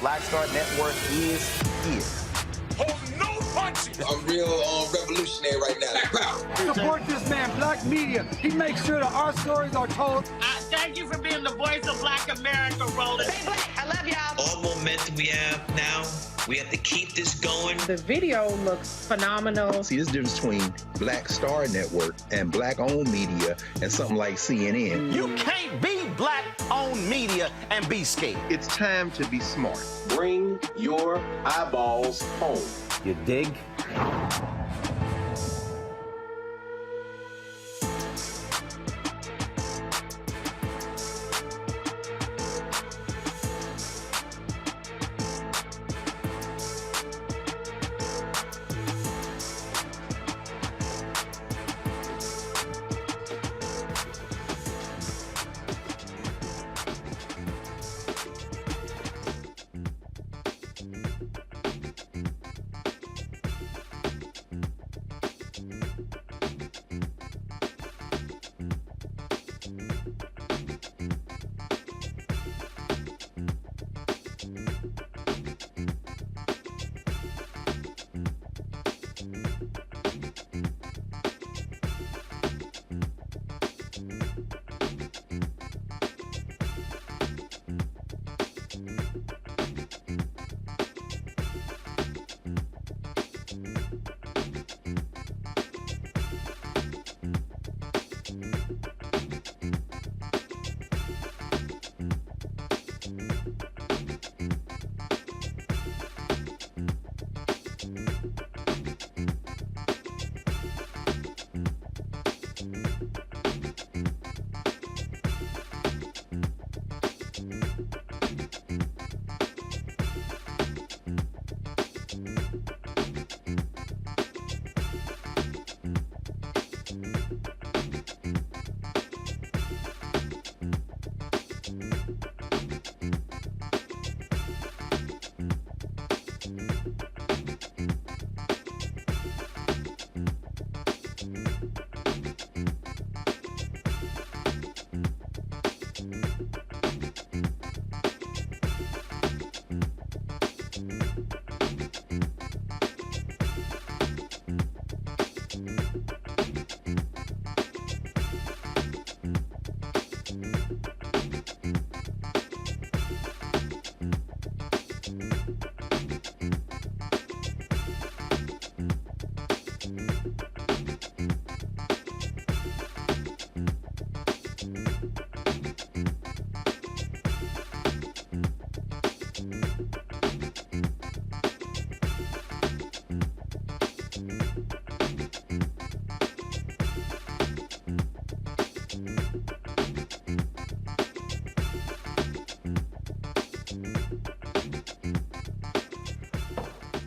Black Star Network is here. Hold no punches! I'm real revolutionary right now. Support this man, Black Media. He makes sure that our stories are told. Thank you for being the voice of Black America, Roland. Stay black. I love y'all. All momentum we have now, we have to keep this going. The video looks phenomenal. See, there's a difference between Black Star Network and black-owned media and something like CNN. You can't be black-owned media media and be scared. It's time to be smart. Bring your eyeballs home. You dig?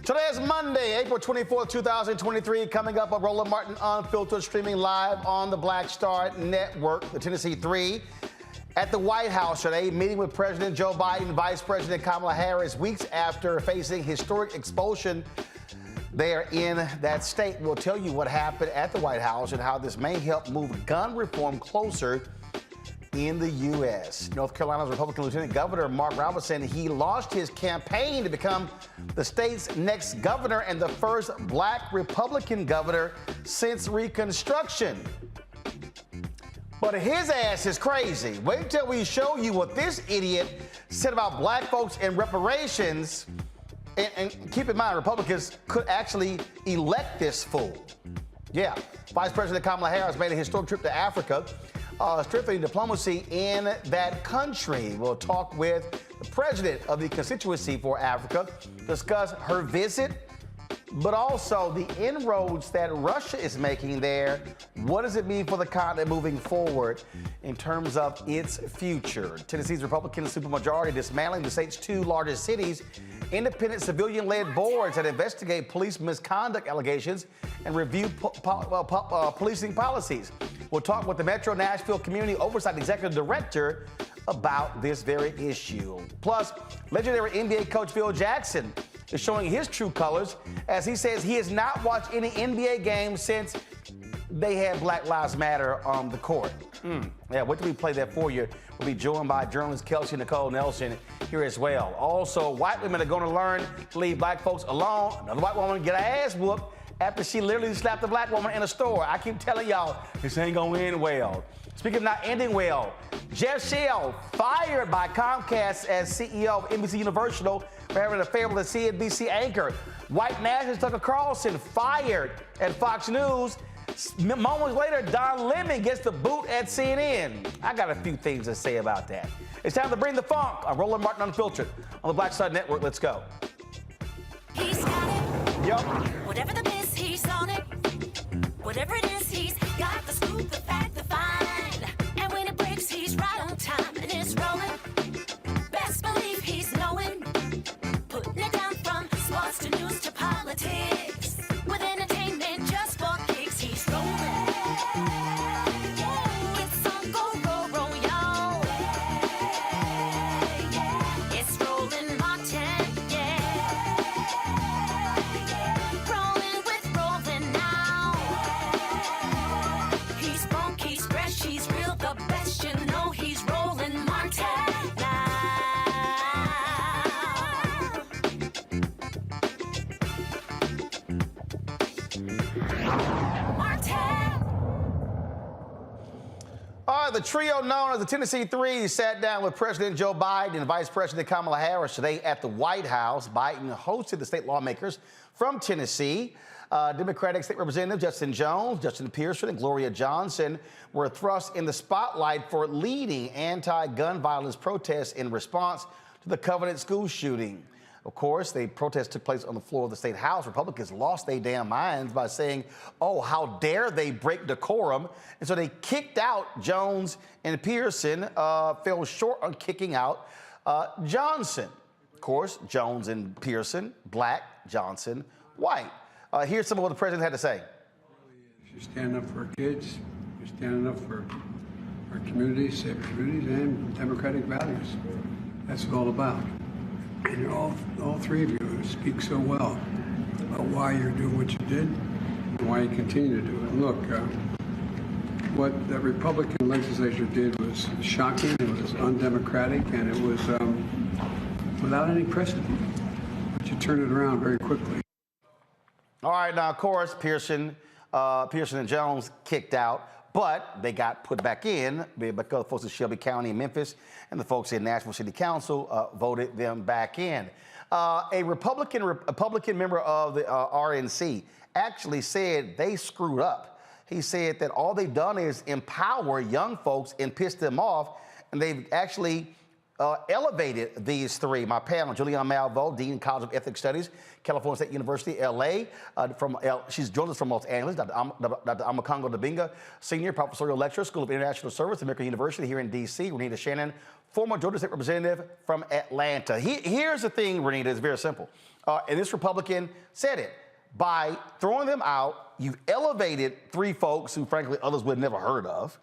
Today is Monday, April 24th, 2023. Coming up, a Roland Martin Unfiltered, streaming live on the Black Star Network, the Tennessee 3. At the White House today, meeting with President Joe Biden, Vice President Kamala Harris, weeks after facing historic expulsion there in that state. We'll tell you what happened at the White House and how this may help move gun reform closer in the U.S. North Carolina's Republican Lieutenant Governor Mark Robinson, he launched his campaign to become the state's next governor and the first black Republican governor since Reconstruction. But his ass is crazy. Wait till we show you what this idiot said about black folks and reparations. And keep in mind, Republicans could actually elect this fool. Yeah, Vice President Kamala Harris made a historic trip to Africa, strengthening diplomacy in that country. We'll talk with the president of the Constituency for Africa, discuss her visit, but also the inroads that Russia is making there. What does it mean for the continent moving forward in terms of its future? Tennessee's Republican supermajority dismantling the state's two largest cities, independent civilian-led boards that investigate police misconduct allegations and review policing policies. We'll talk with the Metro Nashville Community Oversight Executive Director about this very issue. Plus, legendary NBA coach Phil Jackson is showing his true colors as he says he has not watched any NBA games since they had Black Lives Matter on the court. Yeah, wait till we play that for you. We'll be joined by journalist Kelsey Nicole Nelson here as well. Also, white women are going to learn to leave black folks alone. Another white woman get her ass whooped after she literally slapped a black woman in a store. I keep telling y'all, this ain't going to end well. Speaking of not ending well, Jeff Shell fired by Comcast as CEO of NBC Universal for having an affair with a CNBC anchor. White nationalist Tucker Carlson fired at Fox News Moments later, Don Lemon gets the boot at CNN. I got a few things to say about that. It's time to bring the funk on Roland Martin Unfiltered on the Black Side Network. Let's go. He's got it. Yep. Whatever the biz, he's on it. Whatever it is, he's got the scoop, the fact, the find. And when it breaks, he's right on time and it's rolling. Best believe he's knowing. Putting it down from sports to news to politics. With entertainment just for kicks, he's rolling. It's on go, roll, roll, y'all. It's Roland Martin, yeah. Rolling with Roland now. He's funky, he's fresh, he's real, the best, you know he's Roland Martin now. All right, the trio known as the Tennessee Three sat down with President Joe Biden and Vice President Kamala Harris today at the White House. Biden hosted the state lawmakers from Tennessee. Democratic State Representative Justin Jones, Justin Pearson, and Gloria Johnson were thrust in the spotlight for leading anti-gun violence protests in response to the Covenant school shooting. Of course, the protest took place on the floor of the state house. Republicans lost their damn minds by saying, oh, how dare they break decorum. And so they kicked out Jones and Pearson, fell short on kicking out Johnson. Of course, Jones and Pearson, black, Johnson, white. Here's some of what the president had to say. You're standing up for our kids. You're standing up for our communities, safe communities, and democratic values. That's what it's all about. And all three of you speak so well about why you're doing what you did and why you continue to do it. And look, what the Republican legislature did was shocking, it was undemocratic, and it was without any precedent. But you turned it around very quickly. All right, now, of course, Pearson and Jones kicked out, but they got put back in because the folks in Shelby County and Memphis and the folks in Nashville City Council voted them back in. A Republican member of the RNC actually said they screwed up. He said that all they've done is empower young folks and piss them off, and they've actually elevated these three. My panel, Julianne Malveaux, Dean, College of Ethics Studies, California State University, LA. She's joined us from Los Angeles. Dr. Amakongo Dabinga, Senior Professorial Lecturer, School of International Service, American University here in D.C. Renita Shannon, former Georgia State Representative from Atlanta. Here's the thing, Renita, it's very simple. And this Republican said it. By throwing them out, you've elevated three folks who, frankly, others would have never heard of.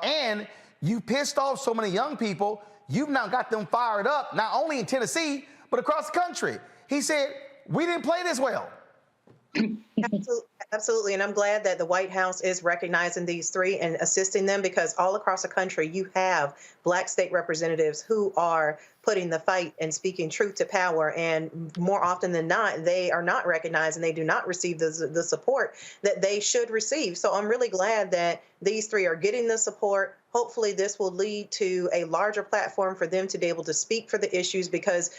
And you pissed off so many young people. You've now got them fired up, not only in Tennessee, but across the country. He said, we didn't play this well. Absolutely. And I'm glad that the White House is recognizing these three and assisting them, because all across the country, you have black state representatives who are putting the fight and speaking truth to power. And more often than not, they are not recognized and they do not receive the support that they should receive. So I'm really glad that these three are getting the support. Hopefully this will lead to a larger platform for them to be able to speak for the issues, because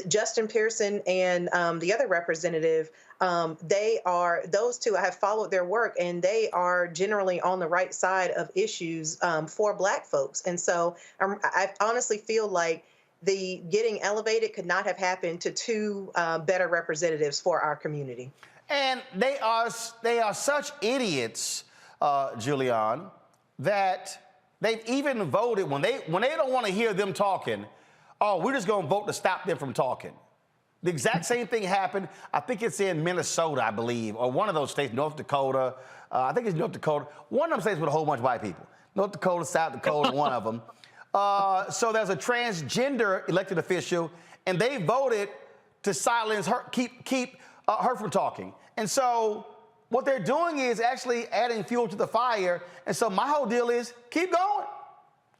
Justin Pearson and the other representative, those two, I have followed their work, and they are generally on the right side of issues for black folks. And so I honestly feel like the getting elevated could not have happened to two better representatives for our community. And they are such idiots, Julianne, that they've even voted when they don't want to hear them talking. Oh, we're just going to vote to stop them from talking. The exact same thing happened. I think it's in Minnesota, I believe, or one of those states, North Dakota. I think it's North Dakota. One of them states with a whole bunch of white people. North Dakota, South Dakota, one of them. So there's a transgender elected official, and they voted to silence her, keep her from talking. And so what they're doing is actually adding fuel to the fire. And so my whole deal is keep going.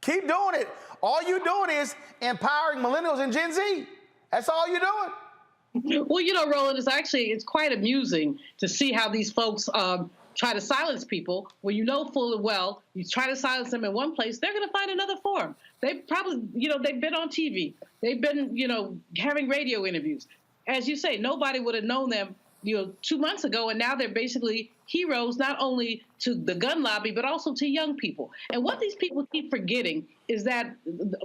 Keep doing it. All you're doing is empowering millennials and Gen Z. That's all you're doing. Well, you know, Roland, it's quite amusing to see how these folks try to silence people when you know full and well you try to silence them in one place, they're going to find another forum. They probably, they've been on TV. They've been, having radio interviews. As you say, nobody would have known them 2 months ago, and now they're basically heroes not only to the gun lobby but also to young people. And what these people keep forgetting is that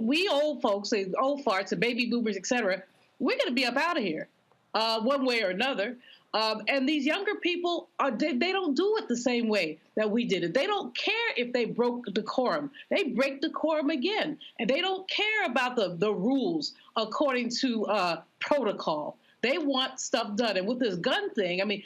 we old folks, old farts, and baby boomers, et cetera, we're going to be up out of here one way or another. And these younger people, they don't do it the same way that we did it. They don't care if they broke decorum. They break decorum again. And they don't care about the rules according to protocol. They want stuff done. And with this gun thing, I mean,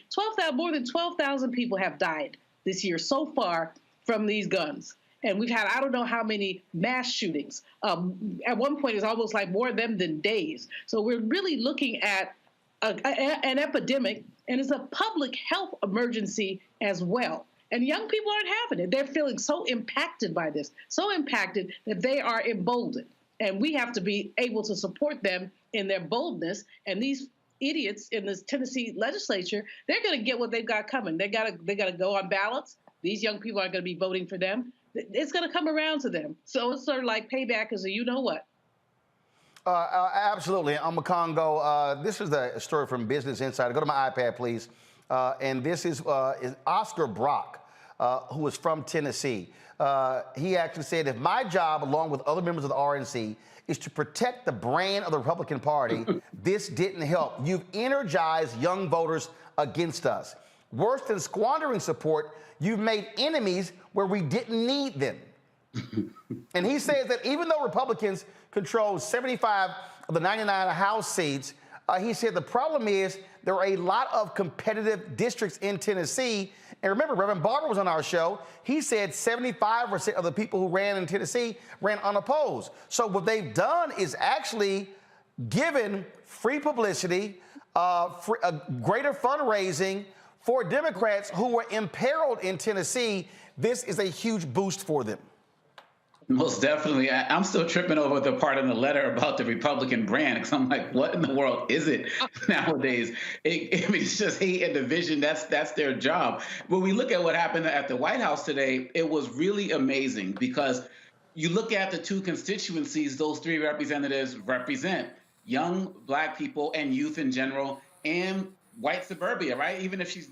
more than 12,000 people have died this year so far from these guns. And we've had, I don't know how many mass shootings. At one point, it's almost like more of them than days. So we're really looking at an epidemic, and it's a public health emergency as well. And young people aren't having it. They're feeling so impacted by this, so impacted that they are emboldened. And we have to be able to support them in their boldness. And these idiots in this Tennessee legislature, they're going to get what they've got coming. They got to go on ballots. These young people aren't going to be voting for them. It's going to come around to them. So it's sort of like payback as a you-know-what. Absolutely. I'm Congo. This is the story from Business Insider. Go to my iPad, please. And this is Oscar Brock, who is from Tennessee. He actually said, if my job, along with other members of the RNC, is to protect the brand of the Republican Party, this didn't help. You've energized young voters against us. Worse than squandering support, you've made enemies where we didn't need them. And he says that even though Republicans control 75 of the 99 House seats, he said the problem is there are a lot of competitive districts in Tennessee. And remember, Reverend Barber was on our show. He said 75% of the people who ran in Tennessee ran unopposed. So what they've done is actually given free publicity, greater fundraising for Democrats who were imperiled in Tennessee. This is a huge boost for them. Most definitely. I'm still tripping over the part in the letter about the Republican brand, because I'm like, what in the world is it nowadays? It's just hate and division. That's their job. When we look at what happened at the White House today, it was really amazing, because you look at the two constituencies those three representatives represent: young Black people and youth in general, and white suburbia, right? Even if she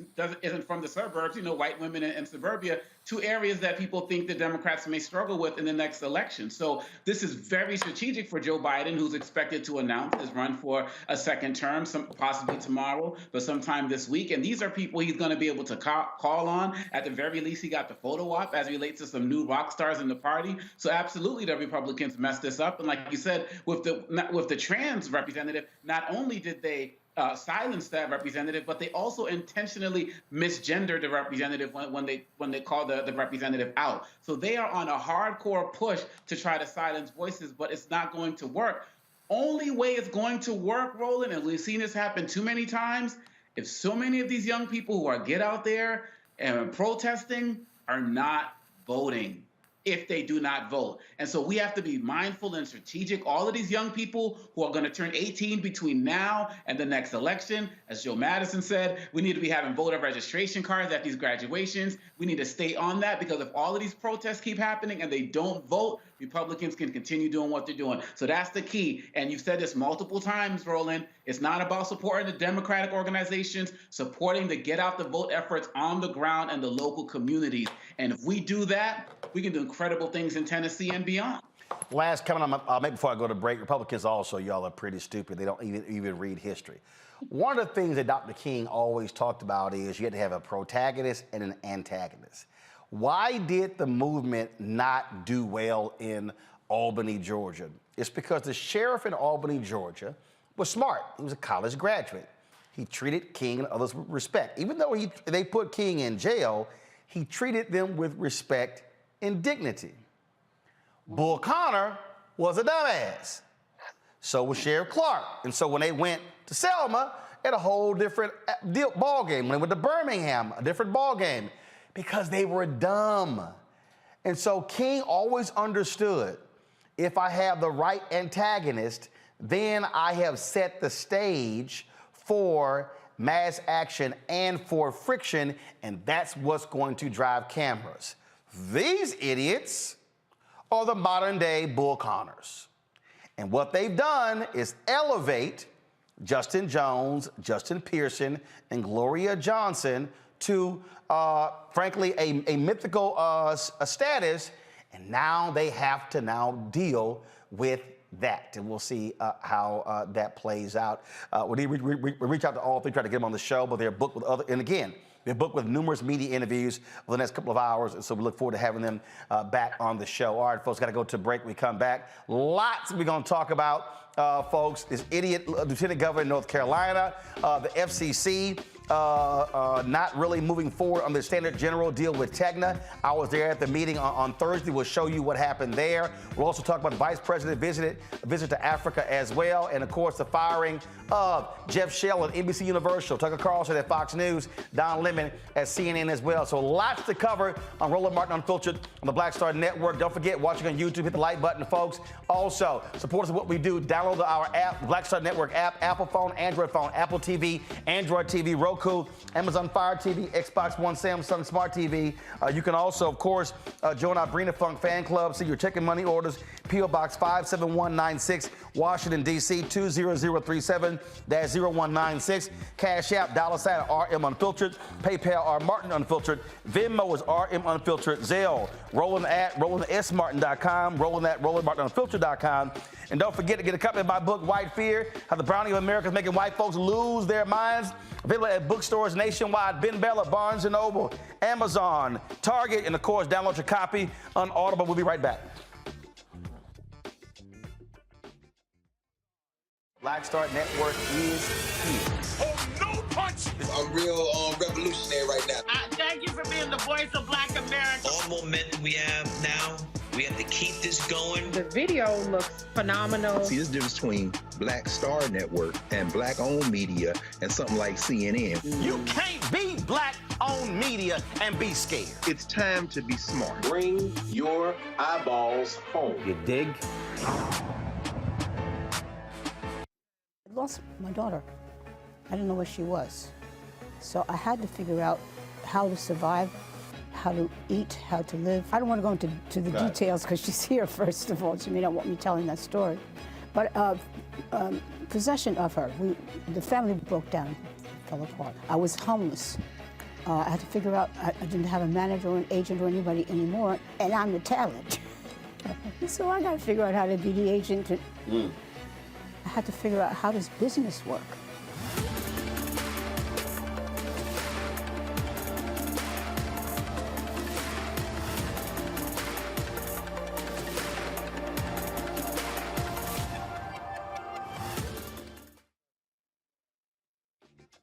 isn't from the suburbs, white women in suburbia, two areas that people think the Democrats may struggle with in the next election. So this is very strategic for Joe Biden, who's expected to announce his run for a second term, possibly tomorrow, but sometime this week. And these are people he's going to be able to call on. At the very least, he got the photo op as it relates to some new rock stars in the party. So absolutely, the Republicans messed this up. And like you said, with the trans representative, not only did they silence that representative, but they also intentionally misgendered the representative when they called the representative out. So they are on a hardcore push to try to silence voices, but it's not going to work. Only way it's going to work, Roland, and we've seen this happen too many times, if so many of these young people who are get out there and protesting are not voting, if they do not vote. And so we have to be mindful and strategic. All of these young people who are going to turn 18 between now and the next election, as Joe Madison said, we need to be having voter registration cards at these graduations. We need to stay on that, because if all of these protests keep happening and they don't vote, Republicans can continue doing what they're doing. So that's the key. And you've said this multiple times, Roland. It's not about supporting the Democratic organizations, supporting the get out the vote efforts on the ground and the local communities. And if we do that, we can do incredible things in Tennessee and beyond. Last comment I'll make before I go to break. Republicans also, y'all are pretty stupid. They don't even read history. One of the things that Dr. King always talked about is you had to have a protagonist and an antagonist. Why did the movement not do well in Albany, Georgia? It's because the sheriff in Albany, Georgia was smart. He was a college graduate. He treated King and others with respect. Even though they put King in jail, he treated them with respect and dignity. Bull Connor was a dumbass. So was Sheriff Clark. And so when they went to Selma, it had a whole different ball game. When they went to Birmingham, a different ball game, because they were dumb. And so King always understood, if I have the right antagonist, then I have set the stage for mass action and for friction, and that's what's going to drive cameras. These idiots are the modern day Bull Connors. And what they've done is elevate Justin Jones, Justin Pearson, and Gloria Johnson to, frankly, a mythical status, and now they have to now deal with that, and we'll see how that plays out. We reach out to all three, try to get them on the show, but they're booked with other, and again, they're booked with numerous media interviews over the next couple of hours, and so we look forward to having them back on the show. All right, folks, got to go to a break. We come back. Lots we're going to talk about, folks. This idiot lieutenant governor in North Carolina, the FCC, not really moving forward on the standard general deal with Tegna. I was there at the meeting on Thursday. We'll show you what happened there. We'll also talk about the vice president visit to Africa as well. And of course, the firing of Jeff Shell at NBC Universal, Tucker Carlson at Fox News, Don Lemon at CNN as well. So lots to cover on Roland Martin Unfiltered on the Black Star Network. Don't forget, watching on YouTube, hit the like button, folks. Also, support us in what we do. Download our app, Black Star Network app, Apple phone, Android phone, Apple TV, Android TV, Roku, Amazon Fire TV, Xbox One, Samsung Smart TV. You can also, of course, join our Brina Funk fan club. See your checking money orders. P.O. Box 57196, Washington, D.C. 20037-0196. Cash App, $ RM Unfiltered. PayPal, R Martin Unfiltered. Venmo is RM Unfiltered. Zelle, Roland at RolandSMartin.com. Roland at RolandMartinUnfiltered.com. And don't forget to get a copy of my book, White Fear, How the Browning of America is Making White Folks Lose Their Minds. Available at bookstores nationwide, Ben Bell at Barnes & Noble, Amazon, Target, and of course, download your copy on Audible. We'll be right back. Black Star Network is here. Oh, no punches! I'm real revolutionary right now. Thank you for being the voice of Black America. All momentum we have now, we have to keep this going. The video looks phenomenal. See, there's a difference between Black Star Network and black-owned media and something like CNN. You can't be black-owned media and be scared. It's time to be smart. Bring your eyeballs home. You dig? I lost my daughter. I didn't know where she was. So I had to figure out how to survive, how to eat, how to live. I don't want to go into the details because she's here, first of all. She may not want me telling that story. But possession of her, the family broke down, fell apart. I was homeless. I had to figure out, I didn't have a manager or an agent or anybody anymore, and I'm the talent. So I got to figure out how to be the agent. I had to figure out, how does business work?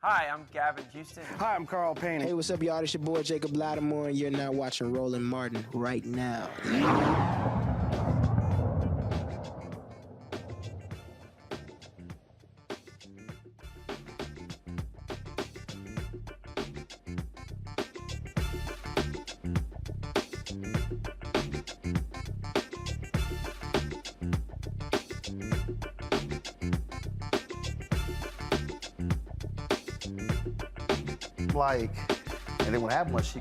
Hi, I'm Gavin Houston. Hi, I'm Carl Payne. Hey, what's up, y'all? It's your boy, Jacob Lattimore, and you're now watching Roland Martin right now. Like, and then what happened was she.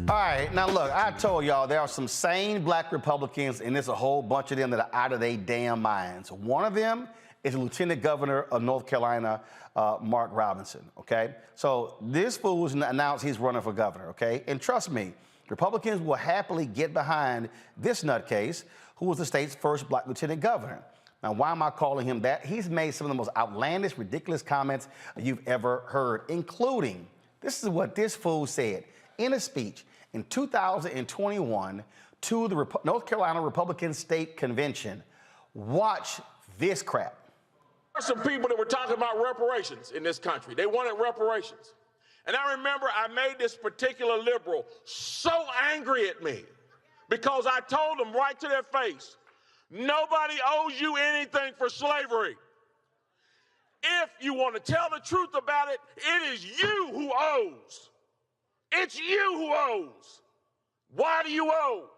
All right, now look, I told y'all there are some sane black Republicans, and there's a whole bunch of them that are out of their damn minds. One of them is the Lieutenant Governor of North Carolina, Mark Robinson, okay? So this fool has announced he's running for governor, okay? And trust me, Republicans will happily get behind this nutcase, who was the state's first black lieutenant governor. Now, why am I calling him that? He's made some of the most outlandish, ridiculous comments you've ever heard, including, this is what this fool said in a speech in 2021 to the North Carolina Republican State Convention. Watch this crap. There are some people that were talking about reparations in this country. They wanted reparations. And I remember I made this particular liberal so angry at me because I told them right to their face, nobody owes you anything for slavery. If you want to tell the truth about it, it is you who owes. It's you who owes. Why do you owe?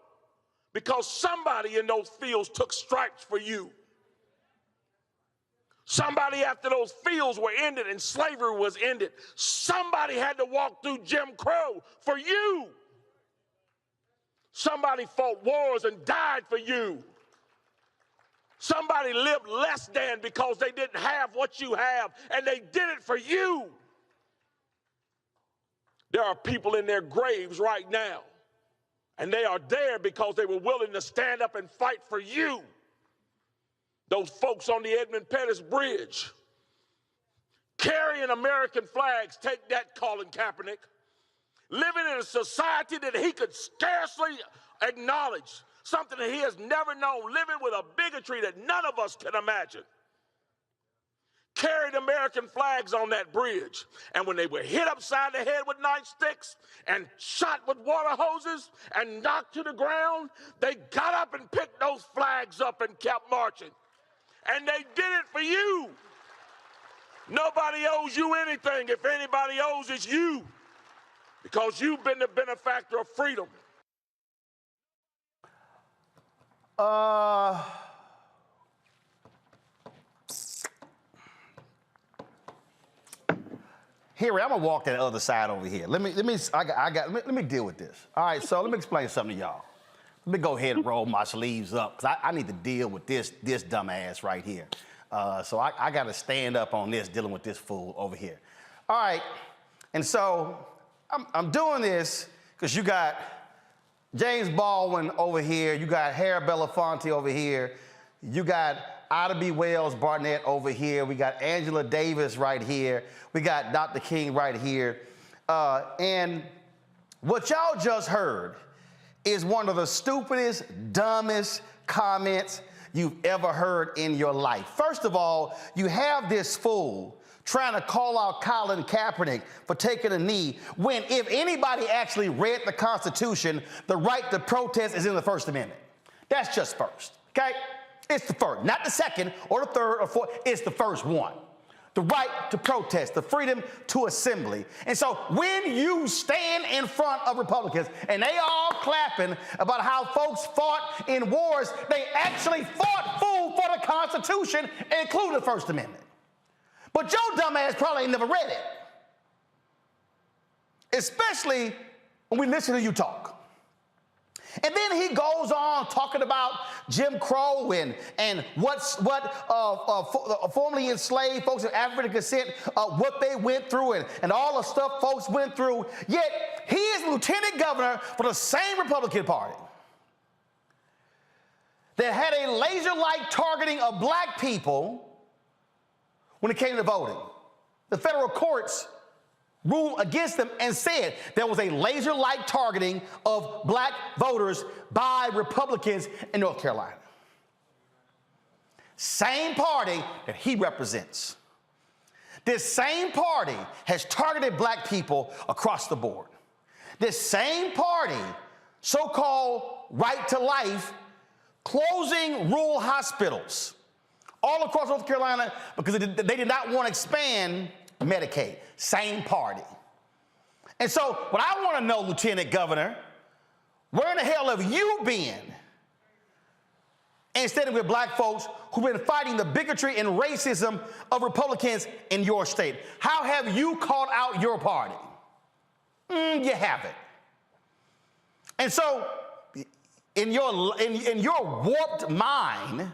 Because somebody in those fields took stripes for you. Somebody, after those fields were ended and slavery was ended, somebody had to walk through Jim Crow for you. Somebody fought wars and died for you. Somebody lived less than because they didn't have what you have, and they did it for you. There are people in their graves right now, and they are there because they were willing to stand up and fight for you. Those folks on the Edmund Pettus Bridge carrying American flags, take that, Colin Kaepernick, living in a society that he could scarcely acknowledge, something that he has never known, living with a bigotry that none of us can imagine. Carried American flags on that bridge, and when they were hit upside the head with nightsticks and shot with water hoses and knocked to the ground, they got up and picked those flags up and kept marching. And they did it for you. Nobody owes you anything. If anybody owes, it's you, because you've been the benefactor of freedom. Here, I'm gonna walk that other side over here. Let me deal with this. All right, so let me explain something to y'all. Let me go ahead and roll my sleeves up, because I need to deal with this dumbass right here. So I got to stand up on this, dealing with this fool over here. All right, and so I'm doing this because you got James Baldwin over here, you got Harry Belafonte over here, you got Ida B. Wells Barnett over here, we got Angela Davis right here, we got Dr. King right here, and what y'all just heard is one of the stupidest, dumbest comments you've ever heard in your life. First of all, you have this fool trying to call out Colin Kaepernick for taking a knee when, if anybody actually read the Constitution, the right to protest is in the First Amendment. That's just first, okay? It's the first, not the second or the third or fourth, it's the first one. The right to protest, the freedom to assembly. And so when you stand in front of Republicans and they all clapping about how folks fought in wars, they actually fought full for the Constitution, including the First Amendment. But your dumb ass probably ain't never read it. Especially when we listen to you talk. And then he goes on talking about Jim Crow and what formerly enslaved folks of African descent, what they went through and all the stuff folks went through. Yet he is lieutenant governor for the same Republican Party that had a laser-like targeting of black people when it came to voting. The federal courts ruled against them and said there was a laser-like targeting of black voters by Republicans in North Carolina. Same party that he represents. This same party has targeted black people across the board. This same party, so-called right to life, closing rural hospitals all across North Carolina because they did not want to expand Medicaid. Same party. And so what I want to know, Lieutenant Governor, where in the hell have you been instead with black folks who've been fighting the bigotry and racism of Republicans in your state? How have you called out your party? You haven't. And so in your warped mind,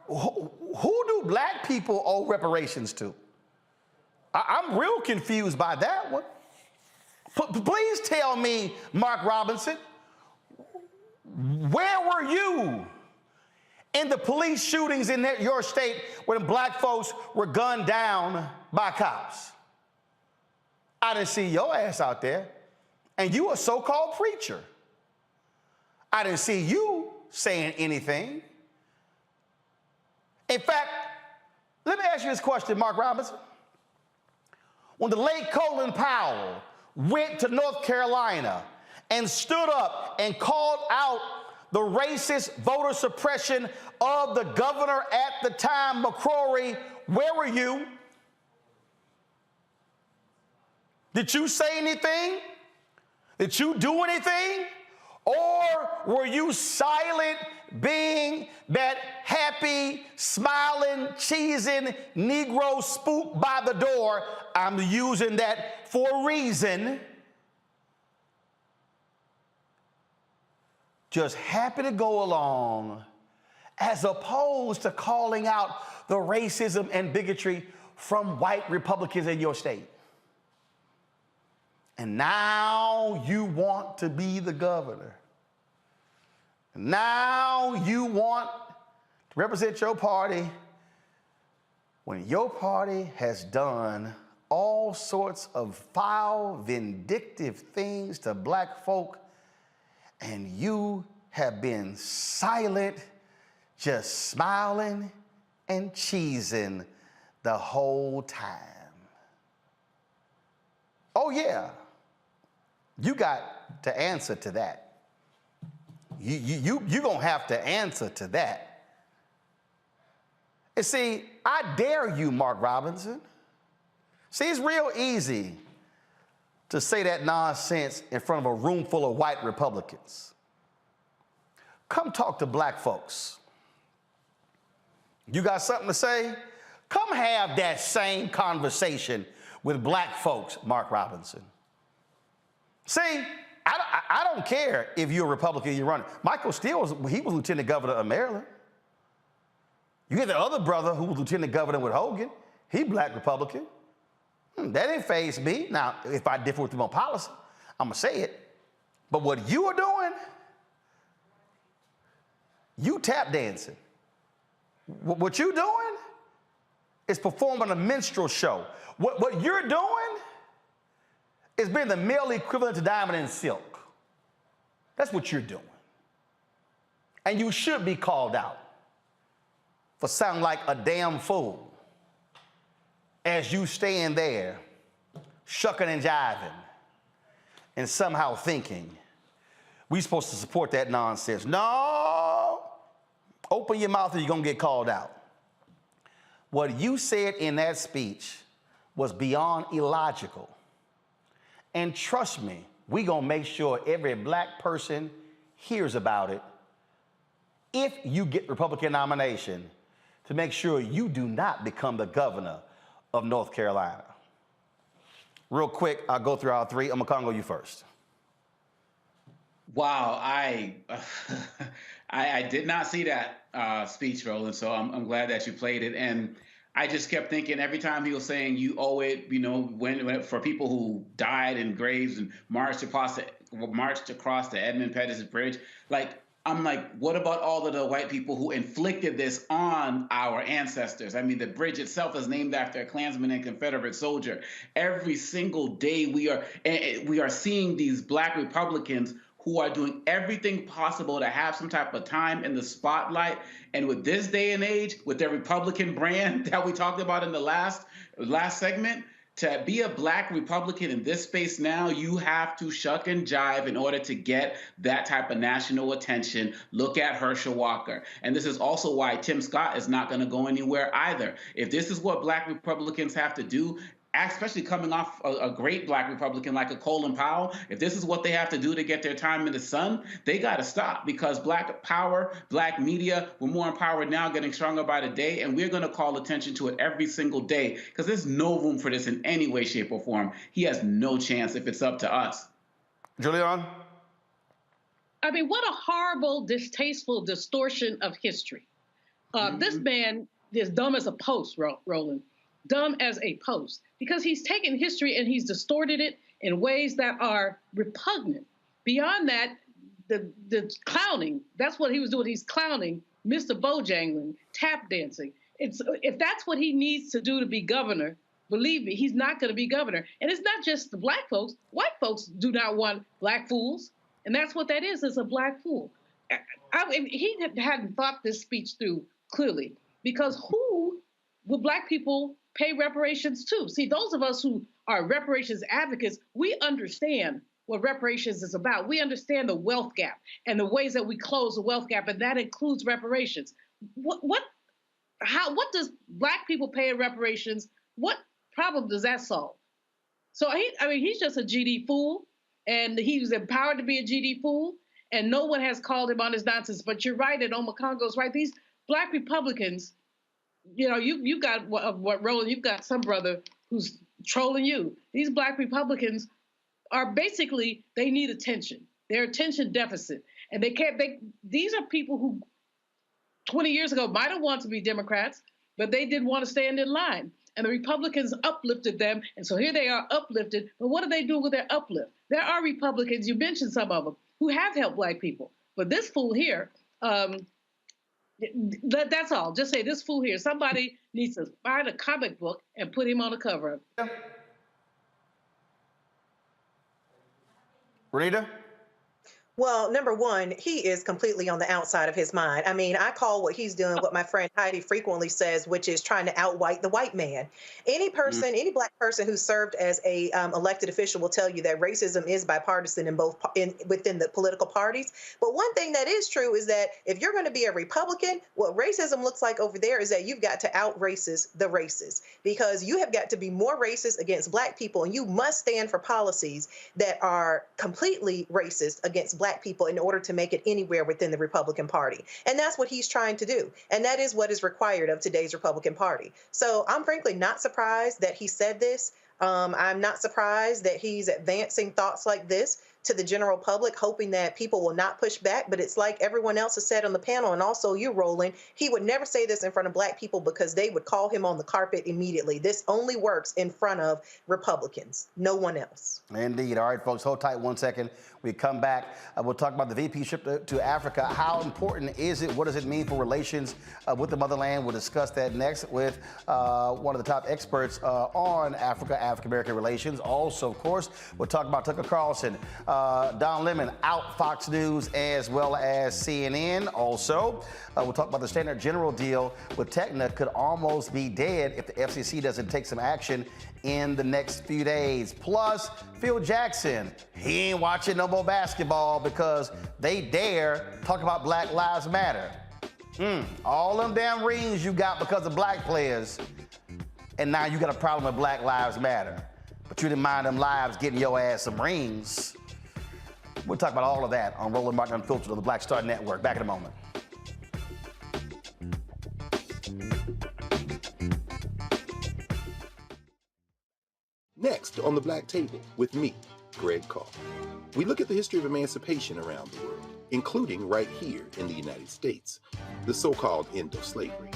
who do black people owe reparations to? I'm real confused by that one. Please tell me, Mark Robinson, where were you in the police shootings in your state when black folks were gunned down by cops? I didn't see your ass out there, and you a so-called preacher. I didn't see you saying anything. In fact, let me ask you this question, Mark Robinson. When the late Colin Powell went to North Carolina and stood up and called out the racist voter suppression of the governor at the time, McCrory, where were you? Did you say anything? Did you do anything? Or were you silent, being that happy happy, smiling, cheesing Negro spook by the door. I'm using that for a reason. Just happy to go along, as opposed to calling out the racism and bigotry from white Republicans in your state. And now you want to be the governor. Now you want to represent your party when your party has done all sorts of foul, vindictive things to black folk, and you have been silent, just smiling and cheesing the whole time. Oh yeah, you got to answer to that. You're gonna have to answer to that. And see, I dare you, Mark Robinson. See, it's real easy to say that nonsense in front of a room full of white Republicans. Come talk to black folks. You got something to say? Come have that same conversation with black folks, Mark Robinson. See, I don't care if you're a Republican, you're running. Michael Steele, he was lieutenant governor of Maryland. You get the other brother who was lieutenant governor with Hogan. He black Republican. That didn't faze me. Now, if I differ with him on policy, I'm going to say it. But what you are doing, you tap dancing. What you're doing is performing a minstrel show. What you're doing is being the male equivalent to Diamond and Silk. That's what you're doing. And you should be called out for sounding like a damn fool as you stand there shucking and jiving and somehow thinking we're supposed to support that nonsense. No, open your mouth or you're gonna get called out. What you said in that speech was beyond illogical. And trust me, we're gonna make sure every black person hears about it if you get Republican nomination, to make sure you do not become the governor of North Carolina. Real quick, I'll go through all three. I'm gonna Congo you first. Wow, I did not see that speech, Roland, so I'm glad that you played it. And I just kept thinking every time he was saying you owe it, you know, when for people who died in graves and marched across the Edmund Pettus Bridge, I'm like, what about all of the white people who inflicted this on our ancestors? I mean, the bridge itself is named after a Klansman and Confederate soldier. Every single day we are seeing these black Republicans who are doing everything possible to have some type of time in the spotlight. And with this day and age, with their Republican brand that we talked about in the last segment, to be a black Republican in this space now, you have to shuck and jive in order to get that type of national attention. Look at Herschel Walker. And this is also why Tim Scott is not going to go anywhere either. If this is what black Republicans have to do, especially coming off a great black Republican like a Colin Powell, if this is what they have to do to get their time in the sun, they got to stop, because black power, black media, we're more empowered now, getting stronger by the day, and we're going to call attention to it every single day, because there's no room for this in any way, shape, or form. He has no chance if it's up to us. Julian? I mean, what a horrible, distasteful distortion of history. This man is dumb as a post, Roland. Dumb as a post, because he's taken history and he's distorted it in ways that are repugnant. Beyond that, the clowning, that's what he was doing. He's clowning Mr. Bojangling, tap dancing. If that's what he needs to do to be governor, believe me, he's not going to be governor. And it's not just the black folks. White folks do not want black fools. And that's what that is a black fool. He hadn't thought this speech through clearly, because who would black people pay reparations to? See, those of us who are reparations advocates, we understand what reparations is about. We understand the wealth gap and the ways that we close the wealth gap, and that includes reparations. What does black people pay in reparations? What problem does that solve? So he's just a GD fool, and he was empowered to be a GD fool, and no one has called him on his nonsense. But you're right, and Omakongo's right. These Black Republicans, you know, you got what Roland, you've got some brother who's trolling you. These Black Republicans are basically, they need attention. They're attention deficit. And these are people who 20 years ago might have wanted to be Democrats, but they didn't want to stand in line. And the Republicans uplifted them. And so here they are uplifted. But what do they do with their uplift? There are Republicans, you mentioned some of them, who have helped Black people. But this fool here, that's all. Just say this fool here. Somebody needs to find a comic book and put him on the cover. Rita? Well, number one, he is completely on the outside of his mind. I mean, I call what he's doing what my friend Heidi frequently says, which is trying to outwhite the white man. Any person, any Black person who served as a elected official will tell you that racism is bipartisan within the political parties. But one thing that is true is that if you're going to be a Republican, what racism looks like over there is that you've got to out-racist the races, because you have got to be more racist against Black people, and you must stand for policies that are completely racist against Black people in order to make it anywhere within the Republican Party. And that's what he's trying to do. And that is what is required of today's Republican Party. So I'm frankly not surprised that he said this. I'm not surprised that he's advancing thoughts like this to the general public, hoping that people will not push back. But it's like everyone else has said on the panel, and also you, Roland, he would never say this in front of Black people because they would call him on the carpet immediately. This only works in front of Republicans, no one else. Indeed. All right, folks, hold tight 1 second. We come back. We'll talk about the VP trip to Africa. How important is it? What does it mean for relations with the motherland? We'll discuss that next with one of the top experts on African-American relations. Also, of course, we'll talk about Tucker Carlson, Don Lemon out Fox News as well as CNN. Also, we'll talk about the Standard General deal with Techna could almost be dead if the FCC doesn't take some action in the next few days. Plus, Phil Jackson, he ain't watching no more basketball because they dare talk about Black Lives Matter. All them damn rings you got because of Black players, and now you got a problem with Black Lives Matter. But you didn't mind them lives getting your ass some rings. We'll talk about all of that on Roland Martin Unfiltered on the Black Star Network. Back in a moment. Next on the Black Table with me, Greg Carr. We look at the history of emancipation around the world, including right here in the United States, the so-called end of slavery.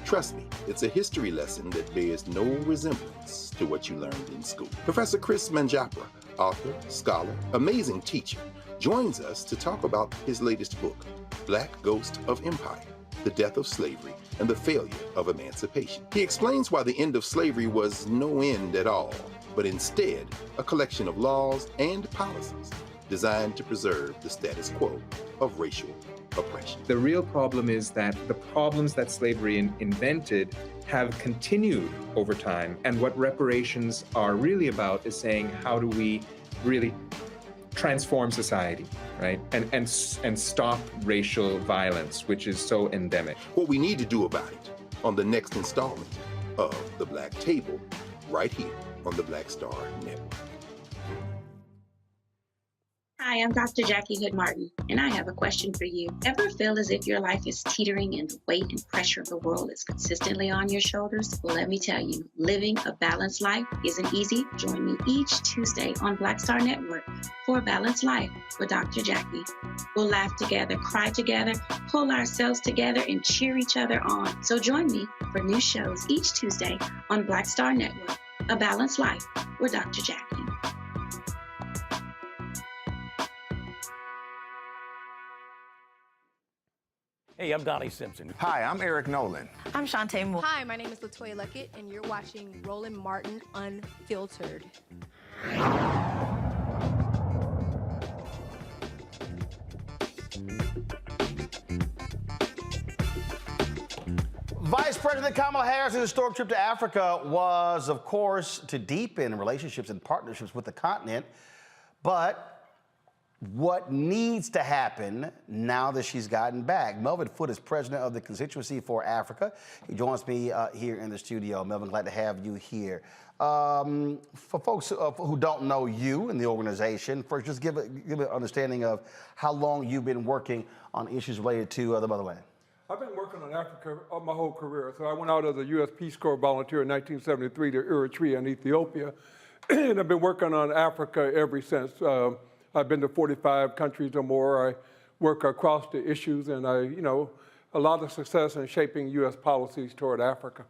Trust me, it's a history lesson that bears no resemblance to what you learned in school. Professor Chris Manjapra, author, scholar, amazing teacher, joins us to talk about his latest book, Black Ghost of Empire, The Death of Slavery and the Failure of Emancipation. He explains why the end of slavery was no end at all, but instead a collection of laws and policies designed to preserve the status quo of racial oppression. The real problem is that the problems that slavery invented have continued over time. And what reparations are really about is saying, how do we really transform society, right? And stop racial violence, which is so endemic. What we need to do about it on the next installment of The Black Table, right here on the Black Star Network. Hi, I'm Dr. Jackie Hood Martin, and I have a question for you. Ever feel as if your life is teetering and the weight and pressure of the world is consistently on your shoulders? Well, let me tell you, living a balanced life isn't easy. Join me each Tuesday on Black Star Network for A Balanced Life with Dr. Jackie. We'll laugh together, cry together, pull ourselves together, and cheer each other on. So join me for new shows each Tuesday on Black Star Network, A Balanced Life with Dr. Jackie. Hey, I'm Donnie Simpson. Hi, I'm Eric Nolan. I'm Shantae Moore. Hi, my name is Latoya Luckett, and you're watching Roland Martin Unfiltered. Vice President Kamala Harris' historic trip to Africa was, of course, to deepen relationships and partnerships with the continent. But what needs to happen now that she's gotten back? Melvin Foote is president of the Constituency for Africa. He joins me here in the studio. Melvin, glad to have you here. For folks who don't know you and the organization, first, just give an understanding of how long you've been working on issues related to the motherland. I've been working on Africa my whole career. So I went out as a U.S. Peace Corps volunteer in 1973 to Eritrea and Ethiopia, and I've been working on Africa ever since. I've been to 45 countries or more. I work across the issues, and a lot of success in shaping U.S. policies toward Africa.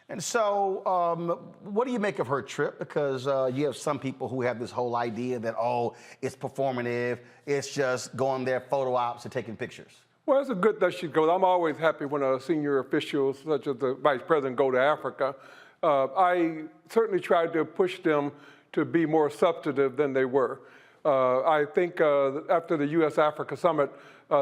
And so, what do you make of her trip? Because you have some people who have this whole idea that, oh, it's performative, it's just going there, photo ops, and taking pictures. Well, it's good that she goes. I'm always happy when senior officials, such as the Vice President, go to Africa. I certainly tried to push them to be more substantive than they were. I think after the U.S.-Africa Summit,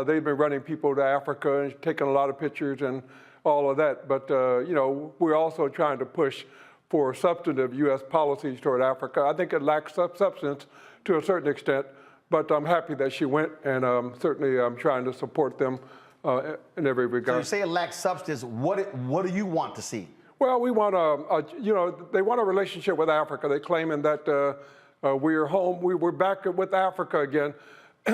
they've been running people to Africa and taking a lot of pictures and all of that. But, we're also trying to push for substantive U.S. policies toward Africa. I think it lacks substance to a certain extent, but I'm happy that she went, and certainly I'm trying to support them in every regard. So you say it lacks substance. What do you want to see? Well, we want they want a relationship with Africa. They're claiming that we're home, we're back with Africa again,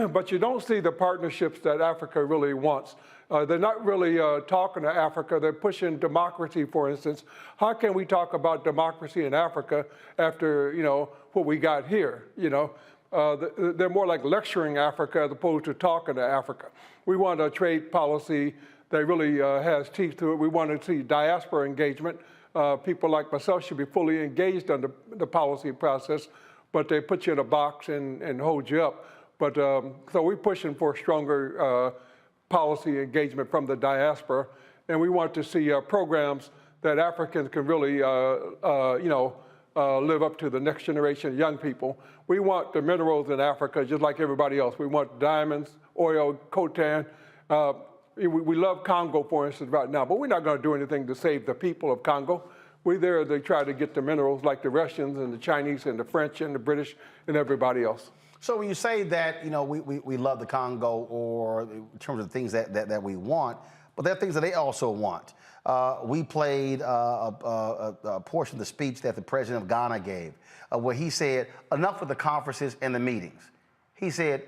but you don't see the partnerships that Africa really wants. They're not really talking to Africa. They're pushing democracy, for instance. How can we talk about democracy in Africa after, what we got here, They're more like lecturing Africa as opposed to talking to Africa. We want a trade policy that really has teeth to it. We want to see diaspora engagement. People like myself should be fully engaged on the policy process, but they put you in a box and hold you up. But so we're pushing for stronger policy engagement from the diaspora, and we want to see programs that Africans can really, live up to the next generation of young people. We want the minerals in Africa just like everybody else. We want diamonds, oil, coltan. We love Congo, for instance, right now, but we're not going to do anything to save the people of Congo. We're there to try to get the minerals like the Russians and the Chinese and the French and the British and everybody else. So when you say that, we love the Congo, or in terms of the things that we want, but there are things that they also want. We played a portion of the speech that the president of Ghana gave, where he said, enough with the conferences and the meetings. He said,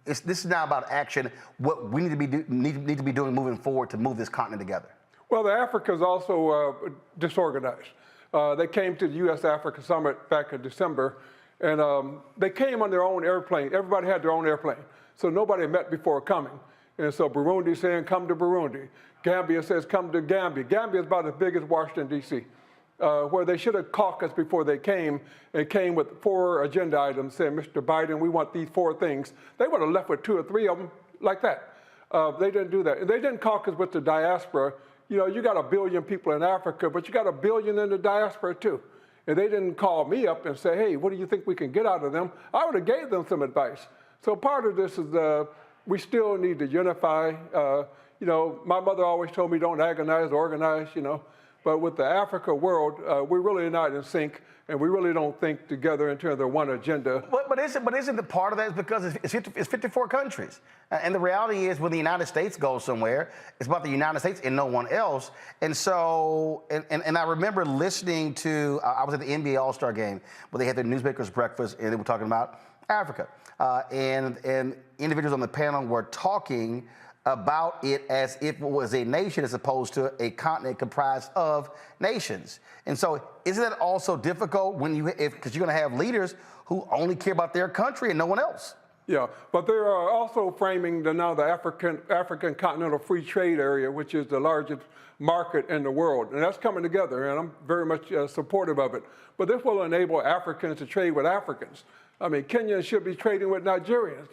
this is now about action, what we need to be doing moving forward to move this continent together. Well, the Africa is also disorganized. They came to the U.S.-Africa Summit back in December, and they came on their own airplane. Everybody had their own airplane, so nobody met before coming. And so Burundi saying, come to Burundi. Gambia says, come to Gambia. Gambia is about as big as Washington, D.C., where they should have caucused before they came, and came with 4 agenda items saying, Mr. Biden, we want these 4 things. They would have left with 2 or 3 of them like that. They didn't do that. And they didn't caucus with the diaspora. You got 1 billion people in Africa, but you got 1 billion in the diaspora too. And they didn't call me up and say, hey, what do you think we can get out of them? I would have gave them some advice. So part of this is we still need to unify. My mother always told me don't agonize, organize, But with the Africa world, we're really not in sync, and we really don't think together in terms of one agenda. But isn't the part of that is because it's 54 countries. And the reality is when the United States goes somewhere, it's about the United States and no one else. And so, and I remember listening to, I was at the NBA All-Star game where they had their newsmakers breakfast and they were talking about Africa. And individuals on the panel were talking about it as if it was a nation as opposed to a continent comprised of nations. And so isn't that also difficult when because you're going to have leaders who only care about their country and no one else? Yeah, but they're also framing the African Continental Free Trade Area, which is the largest market in the world. And that's coming together, and I'm very much supportive of it. But this will enable Africans to trade with Africans. I mean, Kenyans should be trading with Nigerians,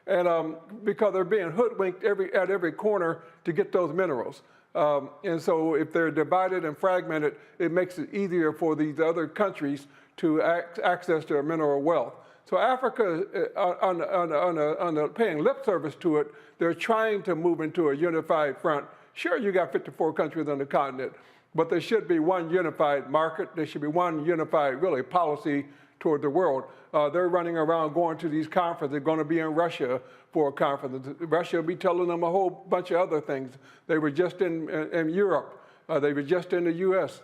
and because they're being hoodwinked at every corner to get those minerals. And so if they're divided and fragmented, it makes it easier for these other countries to access their mineral wealth. So Africa, on paying lip service to it, they're trying to move into a unified front. Sure, you got 54 countries on the continent, but there should be one unified market. There should be one unified, really, policy toward the world. They're running around going to these conferences. They're going to be in Russia for a conference. Russia will be telling them a whole bunch of other things. They were just in Europe. They were just in the U.S.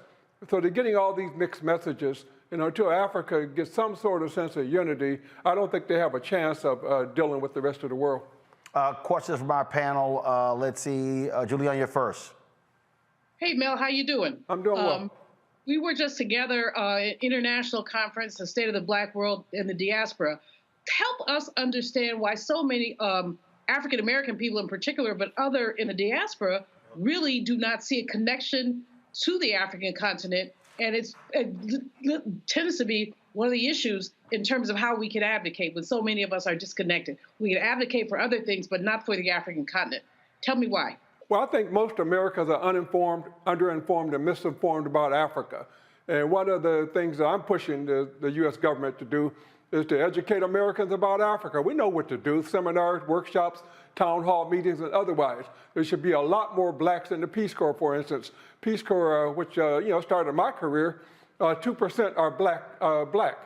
So they're getting all these mixed messages. Until Africa gets some sort of sense of unity, I don't think they have a chance of dealing with the rest of the world. Questions from our panel. Let's see. Julian, you're first. Hey, Mel, how you doing? I'm doing well. We were just together at International Conference, the State of the Black World and the Diaspora. Help us understand why so many African-American people in particular, but other in the diaspora, really do not see a connection to the African continent. And it tends to be one of the issues in terms of how we can advocate when so many of us are disconnected. We can advocate for other things, but not for the African continent. Tell me why. Well, I think most Americans are uninformed, underinformed, and misinformed about Africa. And one of the things that I'm pushing the U.S. government to do is to educate Americans about Africa. We know what to do: seminars, workshops, town hall meetings, and otherwise. There should be a lot more blacks in the Peace Corps, for instance. Peace Corps, which started my career, 2% are black.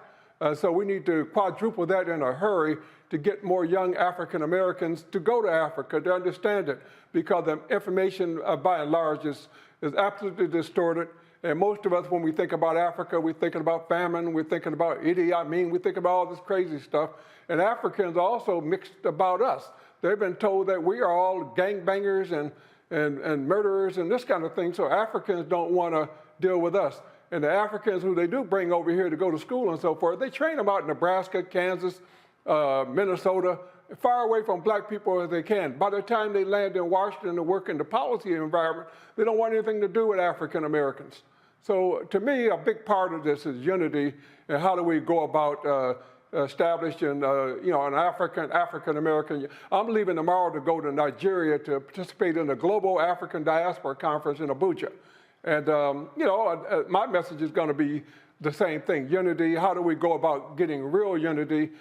So we need to quadruple that in a hurry to get more young African Americans to go to Africa, to understand it, because the information by and large is absolutely distorted. And most of us, when we think about Africa, we're thinking about famine, we're thinking about Idi Amin, we think about all this crazy stuff. And Africans are also mixed about us. They've been told that we are all gangbangers and murderers and this kind of thing, so Africans don't want to deal with us. And the Africans who they do bring over here to go to school and so forth, they train them out in Nebraska, Kansas, Minnesota, far away from black people as they can. By the time they land in Washington to work in the policy environment, they don't want anything to do with African Americans. So to me, a big part of this is unity, and how do we go about establishing an African American. I'm leaving tomorrow to go to Nigeria to participate in the Global African Diaspora Conference in Abuja. And my message is going to be the same thing: unity. How do we go about getting real unity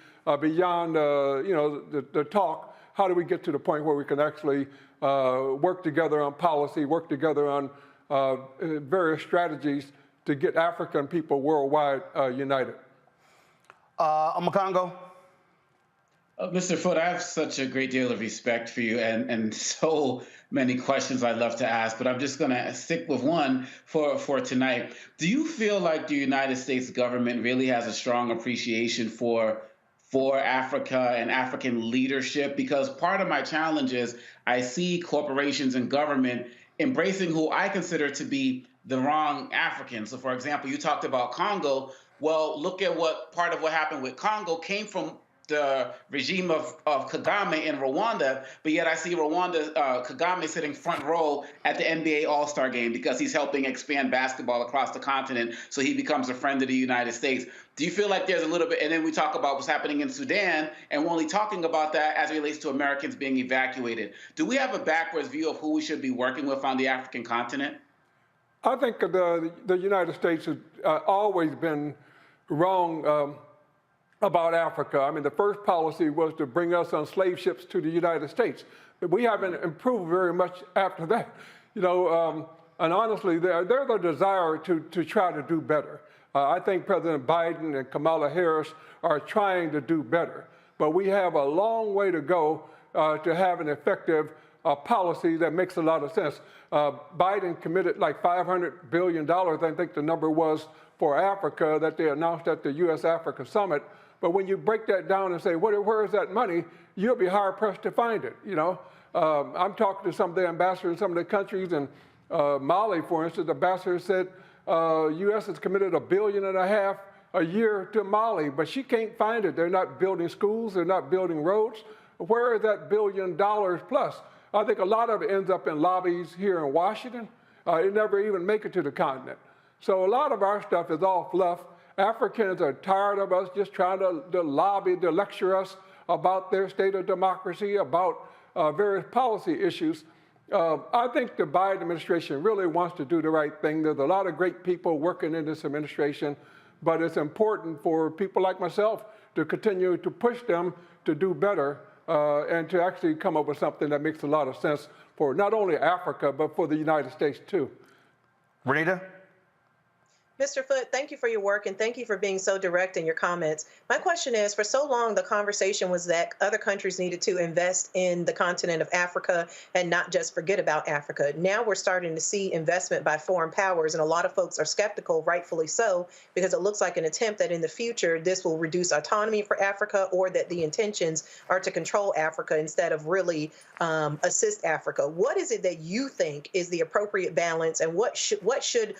beyond the talk? How do we get to the point where we can actually work together on policy, work together on various strategies to get African people worldwide united? Omokongo. Mr. Foote, I have such a great deal of respect for you and so many questions I'd love to ask, but I'm just going to stick with one for tonight. Do you feel like the United States government really has a strong appreciation for Africa and African leadership? Because part of my challenge is I see corporations and government embracing who I consider to be the wrong Africans. So, for example, you talked about Congo. Well, look at what part of what happened with Congo came from the regime of Kagame in Rwanda, but yet I see Kagame sitting front row at the NBA All-Star game because he's helping expand basketball across the continent, so he becomes a friend of the United States. Do you feel like there's a little bit, and then we talk about what's happening in Sudan, and we're only talking about that as it relates to Americans being evacuated. Do we have a backwards view of who we should be working with on the African continent? I think the United States has always been wrong about Africa. I mean, the first policy was to bring us on slave ships to the United States. But we haven't improved very much after that. And honestly, there's a desire to try to do better. I think President Biden and Kamala Harris are trying to do better. But we have a long way to go to have an effective policy that makes a lot of sense. Biden committed like $500 billion, I think the number was, for Africa that they announced at the U.S.-Africa Summit. But when you break that down and say, where is that money, you'll be hard-pressed to find it, I'm talking to some of the ambassadors in some of the countries, and Mali, for instance, the ambassador said U.S. has committed $1.5 billion a year to Mali, but she can't find it. They're not building schools, they're not building roads. Where is that $1 billion plus? I think a lot of it ends up in lobbies here in Washington. It never even make it to the continent. So a lot of our stuff is all fluff. Africans are tired of us just trying to lobby, to lecture us about their state of democracy, about various policy issues. I think the Biden administration really wants to do the right thing. There's a lot of great people working in this administration, but it's important for people like myself to continue to push them to do better and to actually come up with something that makes a lot of sense for not only Africa, but for the United States too. Renita? Mr. Foote, thank you for your work and thank you for being so direct in your comments. My question is, for so long, the conversation was that other countries needed to invest in the continent of Africa and not just forget about Africa. Now we're starting to see investment by foreign powers, and a lot of folks are skeptical, rightfully so, because it looks like an attempt that in the future this will reduce autonomy for Africa, or that the intentions are to control Africa instead of really assist Africa. What is it that you think is the appropriate balance, and what should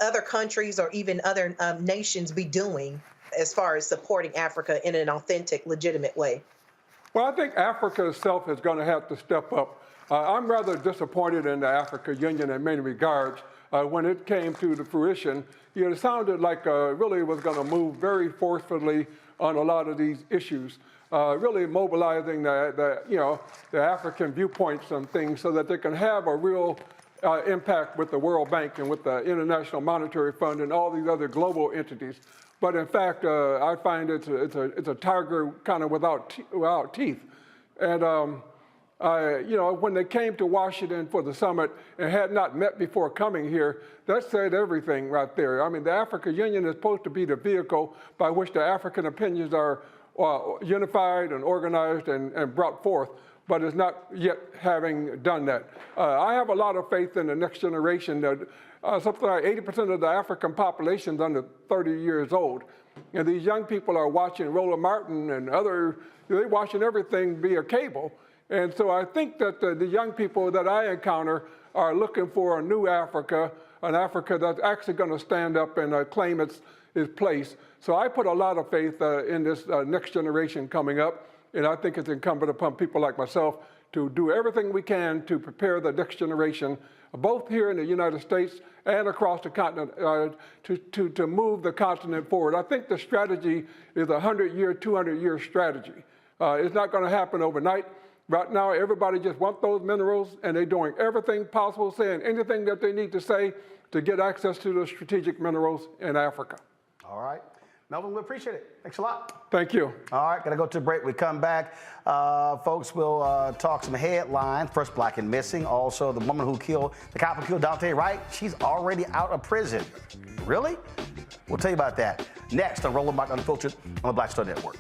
other countries or even other nations be doing as far as supporting Africa in an authentic, legitimate way? Well, I think Africa itself is going to have to step up. I'm rather disappointed in the African Union in many regards. When it came to the fruition, it sounded like really was going to move very forcefully on a lot of these issues, really mobilizing the African viewpoints and things so that they can have a real impact with the World Bank and with the International Monetary Fund and all these other global entities. But in fact, I find it's a tiger kind of without teeth. And when they came to Washington for the summit and had not met before coming here, that said everything right there. I mean, the African Union is supposed to be the vehicle by which the African opinions are unified and organized and brought forth, but is not yet having done that. I have a lot of faith in the next generation. That something like 80% of the African population is under 30 years old. And these young people are watching Roland Martin and they're watching everything via cable. And so I think that the young people that I encounter are looking for a new Africa, an Africa that's actually going to stand up and claim its place. So I put a lot of faith in this next generation coming up. And I think it's incumbent upon people like myself to do everything we can to prepare the next generation, both here in the United States and across the continent, to move the continent forward. I think the strategy is a 100-year, 200-year strategy. It's not going to happen overnight. Right now, everybody just wants those minerals, and they're doing everything possible, saying anything that they need to say to get access to the strategic minerals in Africa. All right. Melvin, we appreciate it. Thanks a lot. Thank you. All right, gotta go to a break. We come back. Folks, we'll talk some headlines. First Black and Missing. Also, the woman the cop who killed Dante Wright, she's already out of prison. Really? We'll tell you about that next on Roland Martin Unfiltered on the Black Star Network.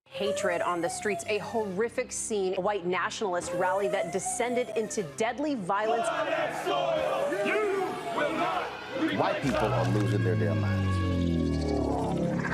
Hatred on the streets, a horrific scene, a white nationalist rally that descended into deadly violence. White people are losing their damn minds.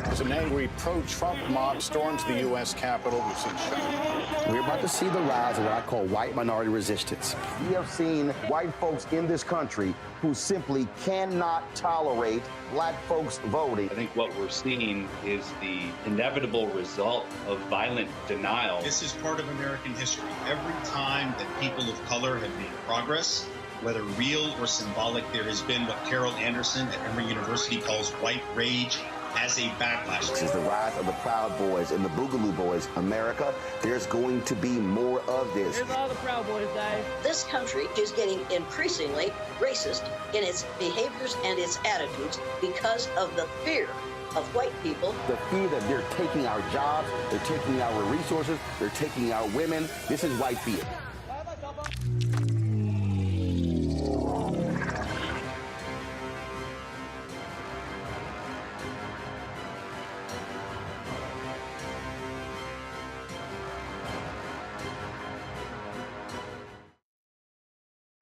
As an angry pro-Trump mob storms the U.S. Capitol, we've seen shooting. We're about to see the rise of what I call white minority resistance. We have seen white folks in this country who simply cannot tolerate black folks voting. I think what we're seeing is the inevitable result of violent denial. This is part of American history. Every time that people of color have made progress, whether real or symbolic, there has been what Carol Anderson at Emory University calls white rage as a backlash. This is the rise of the Proud Boys and the Boogaloo Boys. America, there's going to be more of this. Here's all the Proud Boys, guys. This country is getting increasingly racist in its behaviors and its attitudes because of the fear of white people. The fear that they're taking our jobs, they're taking our resources, they're taking our women. This is white fear.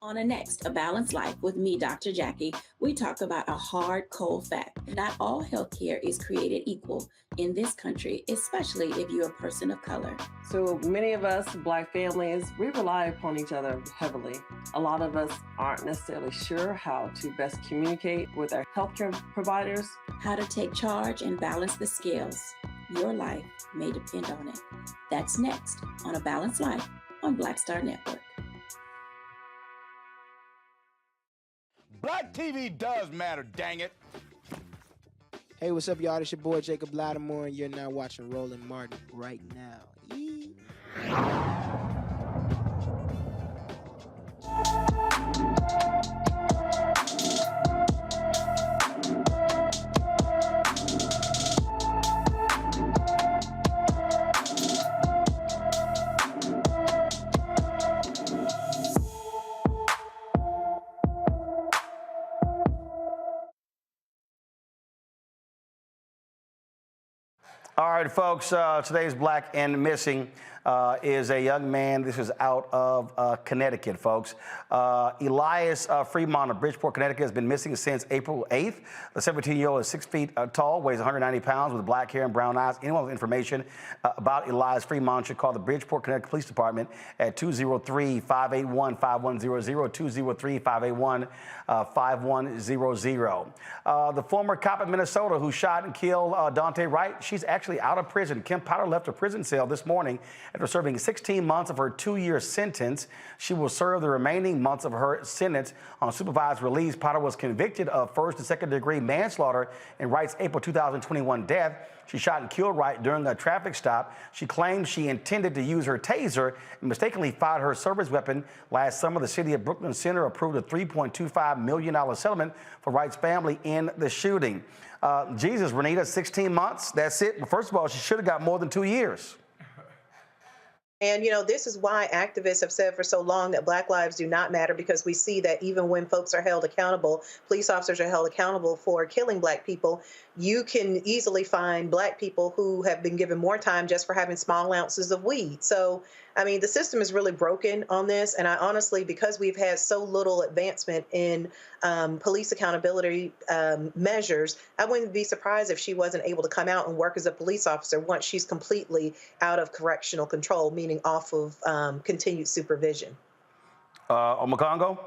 On a next, A Balanced Life with me, Dr. Jackie, we talk about a hard, cold fact. Not all healthcare is created equal in this country, especially if you're a person of color. So many of us, Black families, we rely upon each other heavily. A lot of us aren't necessarily sure how to best communicate with our healthcare providers. How to take charge and balance the scales. Your life may depend on it. That's next on A Balanced Life on Black Star Network. Black TV does matter, dang it. Hey, what's up, y'all? It's your boy Jacob Lattimore, and you're now watching Roland Martin right now. Yee. All right, folks, today's Black and Missing is a young man. This is out of Connecticut, folks. Elias Fremont of Bridgeport, Connecticut, has been missing since April 8th. The 17-year-old is 6 feet tall, weighs 190 pounds, with black hair and brown eyes. Anyone with information about Elias Fremont should call the Bridgeport, Connecticut Police Department at 203-581-5100, 203-581-5100. The former cop in Minnesota who shot and killed Daunte Wright, she's actually out of prison. Kim Potter left her prison cell this morning after serving 16 months of her 2-year sentence. She will serve the remaining months of her sentence on supervised release. Potter was convicted of first and second degree manslaughter in Wright's April 2021 death. She shot and killed Wright during a traffic stop. She claimed she intended to use her taser and mistakenly fired her service weapon. Last summer, the city of Brooklyn Center approved a $3.25 million settlement for Wright's family in the shooting. Jesus, Renita, 16 months, that's it. But first of all, she should have got more than 2 years. And, you know, this is why activists have said for so long that Black lives do not matter, because we see that even when folks are held accountable, police officers are held accountable for killing Black people, you can easily find Black people who have been given more time just for having small ounces of weed. So, I mean, the system is really broken on this. And I honestly, because we've had so little advancement in police accountability measures, I wouldn't be surprised if she wasn't able to come out and work as a police officer once she's completely out of correctional control, meaning off of continued supervision. Omokongo?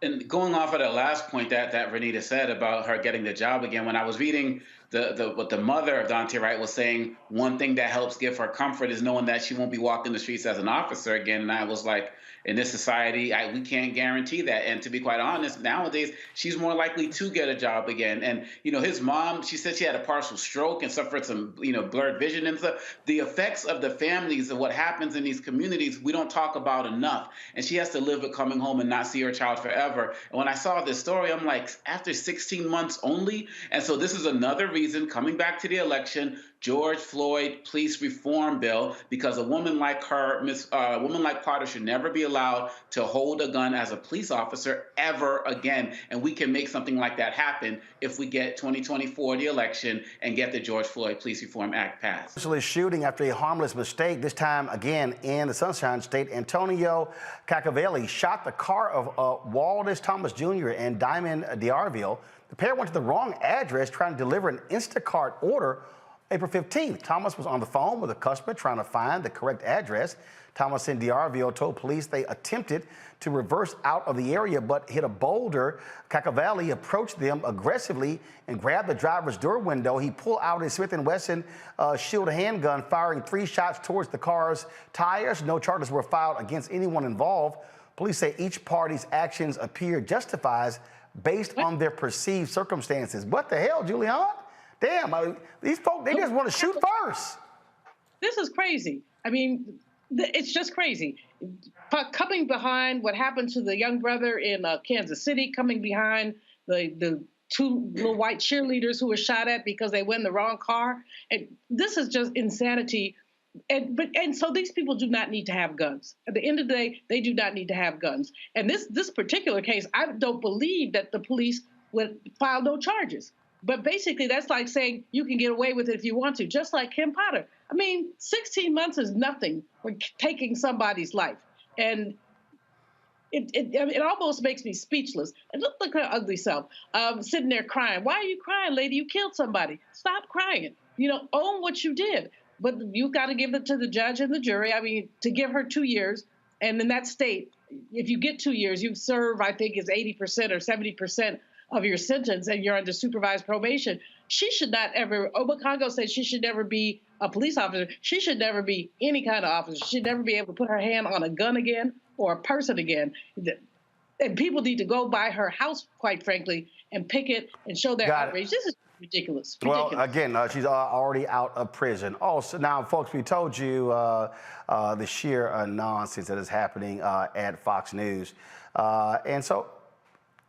And going off of the last point that Renita said about her getting the job again, when I was reading what the mother of Daunte Wright was saying, one thing that helps give her comfort is knowing that she won't be walking the streets as an officer again. And I was like, in this society, we can't guarantee that. And to be quite honest, nowadays, she's more likely to get a job again. And, you know, his mom, she said she had a partial stroke and suffered some, you know, blurred vision and stuff. The effects of the families of what happens in these communities, we don't talk about enough. And she has to live with coming home and not see her child forever. And when I saw this story, I'm like, after 16 months only? And so this is another reason, coming back to the election, George Floyd police reform bill, because a woman like her, a woman like Potter, should never be allowed to hold a gun as a police officer ever again. And we can make something like that happen if we get 2024, the election, and get the George Floyd Police Reform Act passed. Actually shooting after a harmless mistake, this time again in the Sunshine State. Antonio Cacavelli shot the car of Waldis Thomas Jr. and Diamond D'Arville. The pair went to the wrong address trying to deliver an Instacart order April 15th. Thomas was on the phone with a customer trying to find the correct address. Thomas and D'Arville told police they attempted to reverse out of the area but hit a boulder. Cacavelli approached them aggressively and grabbed the driver's door window. He pulled out a Smith & Wesson Shield handgun, firing 3 shots towards the car's tires. No charges were filed against anyone involved. Police say each party's actions appear justified based on their perceived circumstances. What the hell, Julian? Damn, these folks, they just want to shoot first. This is crazy. I mean, it's just crazy. Coming behind what happened to the young brother in Kansas City, coming behind the 2 little white cheerleaders who were shot at because they went in the wrong car. And this is just insanity. And so these people do not need to have guns. At the end of the day, they do not need to have guns. And this particular case, I don't believe that the police would file no charges. But basically, that's like saying you can get away with it if you want to, just like Kim Potter. I mean, 16 months is nothing for taking somebody's life. And it almost makes me speechless. And look at her ugly self, sitting there crying. Why are you crying, lady? You killed somebody. Stop crying. You know, own what you did. But you've got to give it to the judge and the jury. I mean, to give her 2 years. And in that state, if you get 2 years, you serve, I think, is 80% or 70% of your sentence, and you're under supervised probation. She should not ever, Omokongo said she should never be a police officer. She should never be any kind of officer. She should never be able to put her hand on a gun again or a person again. And people need to go by her house, quite frankly, and picket and show their outrage. This is ridiculous. Well, again, she's already out of prison. Oh, so now, folks, we told you the sheer nonsense that is happening at Fox News. And so,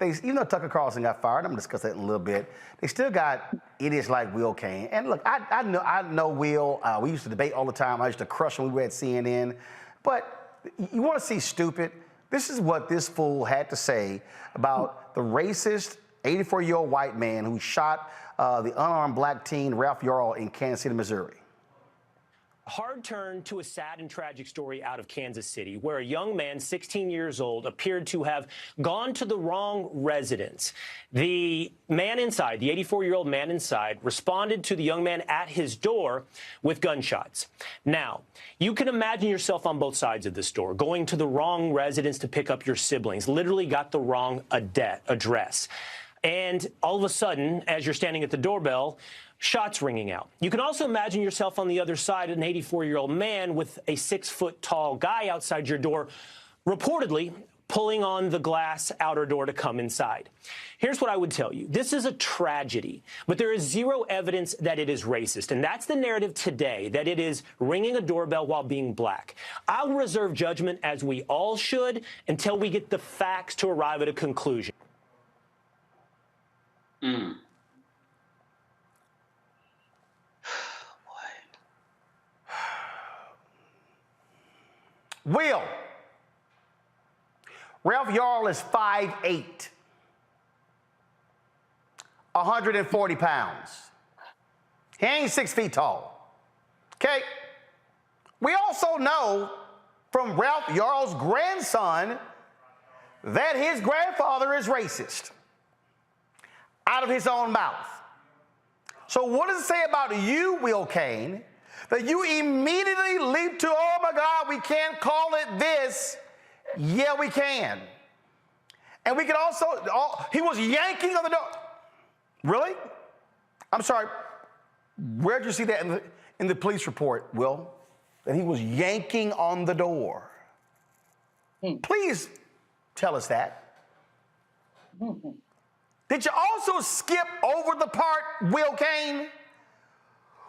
even though Tucker Carlson got fired, I'm going to discuss that in a little bit, they still got idiots like Will Cain. And look, I know Will. We used to debate all the time. I used to crush him when we were at CNN. But you want to see stupid? This is what this fool had to say about the racist 84-year-old white man who shot the unarmed black teen Ralph Yarl in Kansas City, Missouri. Hard turn to a sad and tragic story out of Kansas City, where a young man, 16 years old, appeared to have gone to the wrong residence. The man inside, the 84-year-old man inside, responded to the young man at his door with gunshots. Now, you can imagine yourself on both sides of this door, going to the wrong residence to pick up your siblings, literally got the wrong address. And all of a sudden, as you're standing at the doorbell, shots ringing out. You can also imagine yourself on the other side, an 84-year-old man with a 6-foot-tall guy outside your door, reportedly pulling on the glass outer door to come inside. Here's what I would tell you. This is a tragedy, but there is zero evidence that it is racist. And that's the narrative today, that it is ringing a doorbell while being black. I'll reserve judgment, as we all should, until we get the facts to arrive at a conclusion. Will. Ralph Yarl is 5'8", 140 pounds. He ain't 6 feet tall. Okay? We also know from Ralph Yarl's grandson that his grandfather is racist, out of his own mouth. So what does it say about you, Will Kane, that you immediately leap to, oh my God, we can't call it this? Yeah, we can. And we can also, he was yanking on the door. Really? I'm sorry. Where'd you see that in the police report, Will? That he was yanking on the door. Please tell us that. Did you also skip over the part, Will Kane,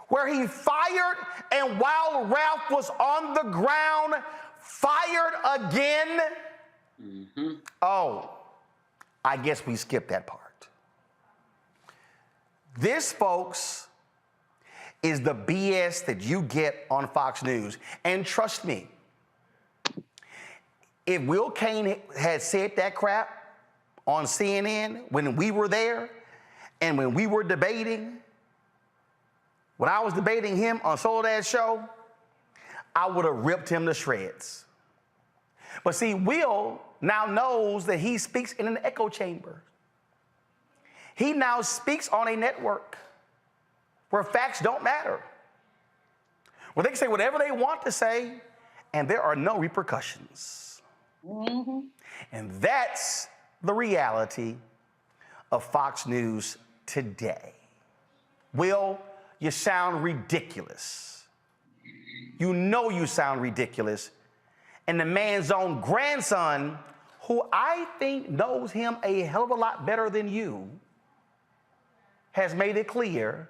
where he fired and while Ralph was on the ground, fired again? Oh, I guess we skipped that part. This, folks, is the BS that you get on Fox News. And trust me, if Will Kane had said that crap on CNN when we were there and when we were debating, when I was debating him on Soledad's show, I would have ripped him to shreds. But see, Will now knows that he speaks in an echo chamber. He now speaks on a network where facts don't matter, where they can say whatever they want to say, and there are no repercussions. And that's the reality of Fox News today. Will, you sound ridiculous. You know you sound ridiculous. And the man's own grandson, who I think knows him a hell of a lot better than you, has made it clear.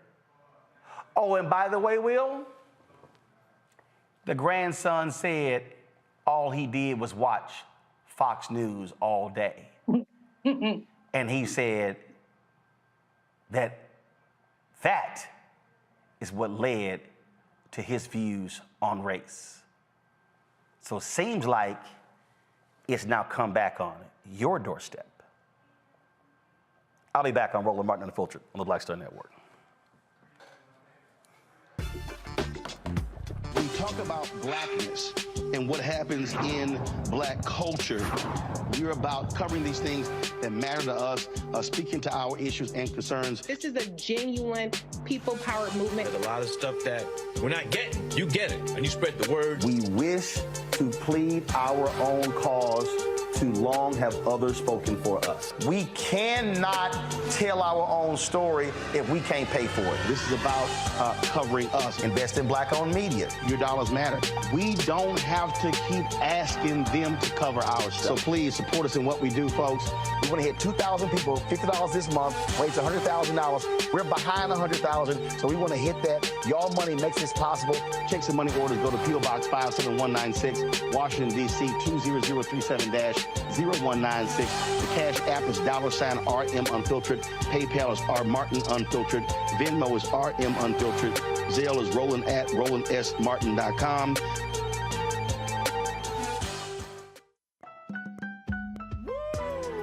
Oh, and by the way, Will, the grandson said all he did was watch Fox News all day. And he said that is what led to his views on race. So it seems like it's now come back on your doorstep. I'll be back on Roland Martin Unfiltered on the Black Star Network. We talk about blackness and what happens in black culture. We're about covering these things that matter to us, speaking to our issues and concerns. This is a genuine people-powered movement. There's a lot of stuff that we're not getting. You get it, and you spread the word. We wish to plead our own cause. Too long have others spoken for us. We cannot tell our own story if we can't pay for it. This is about covering us. Invest in black-owned media. Your dollars matter. We don't have to keep asking them to cover our stuff. So please support us in what we do, folks. We want to hit 2,000 people, $50 this month, raise $100,000. We're behind 100,000, so we want to hit that. Y'all money makes this possible. Checks and money orders go to P.O. Box 57196, Washington, D.C. 20037-0196. The Cash App is $RM Unfiltered. PayPal is R Martin Unfiltered. Venmo is RM Unfiltered. Zelle is Roland at RolandSMartin.com.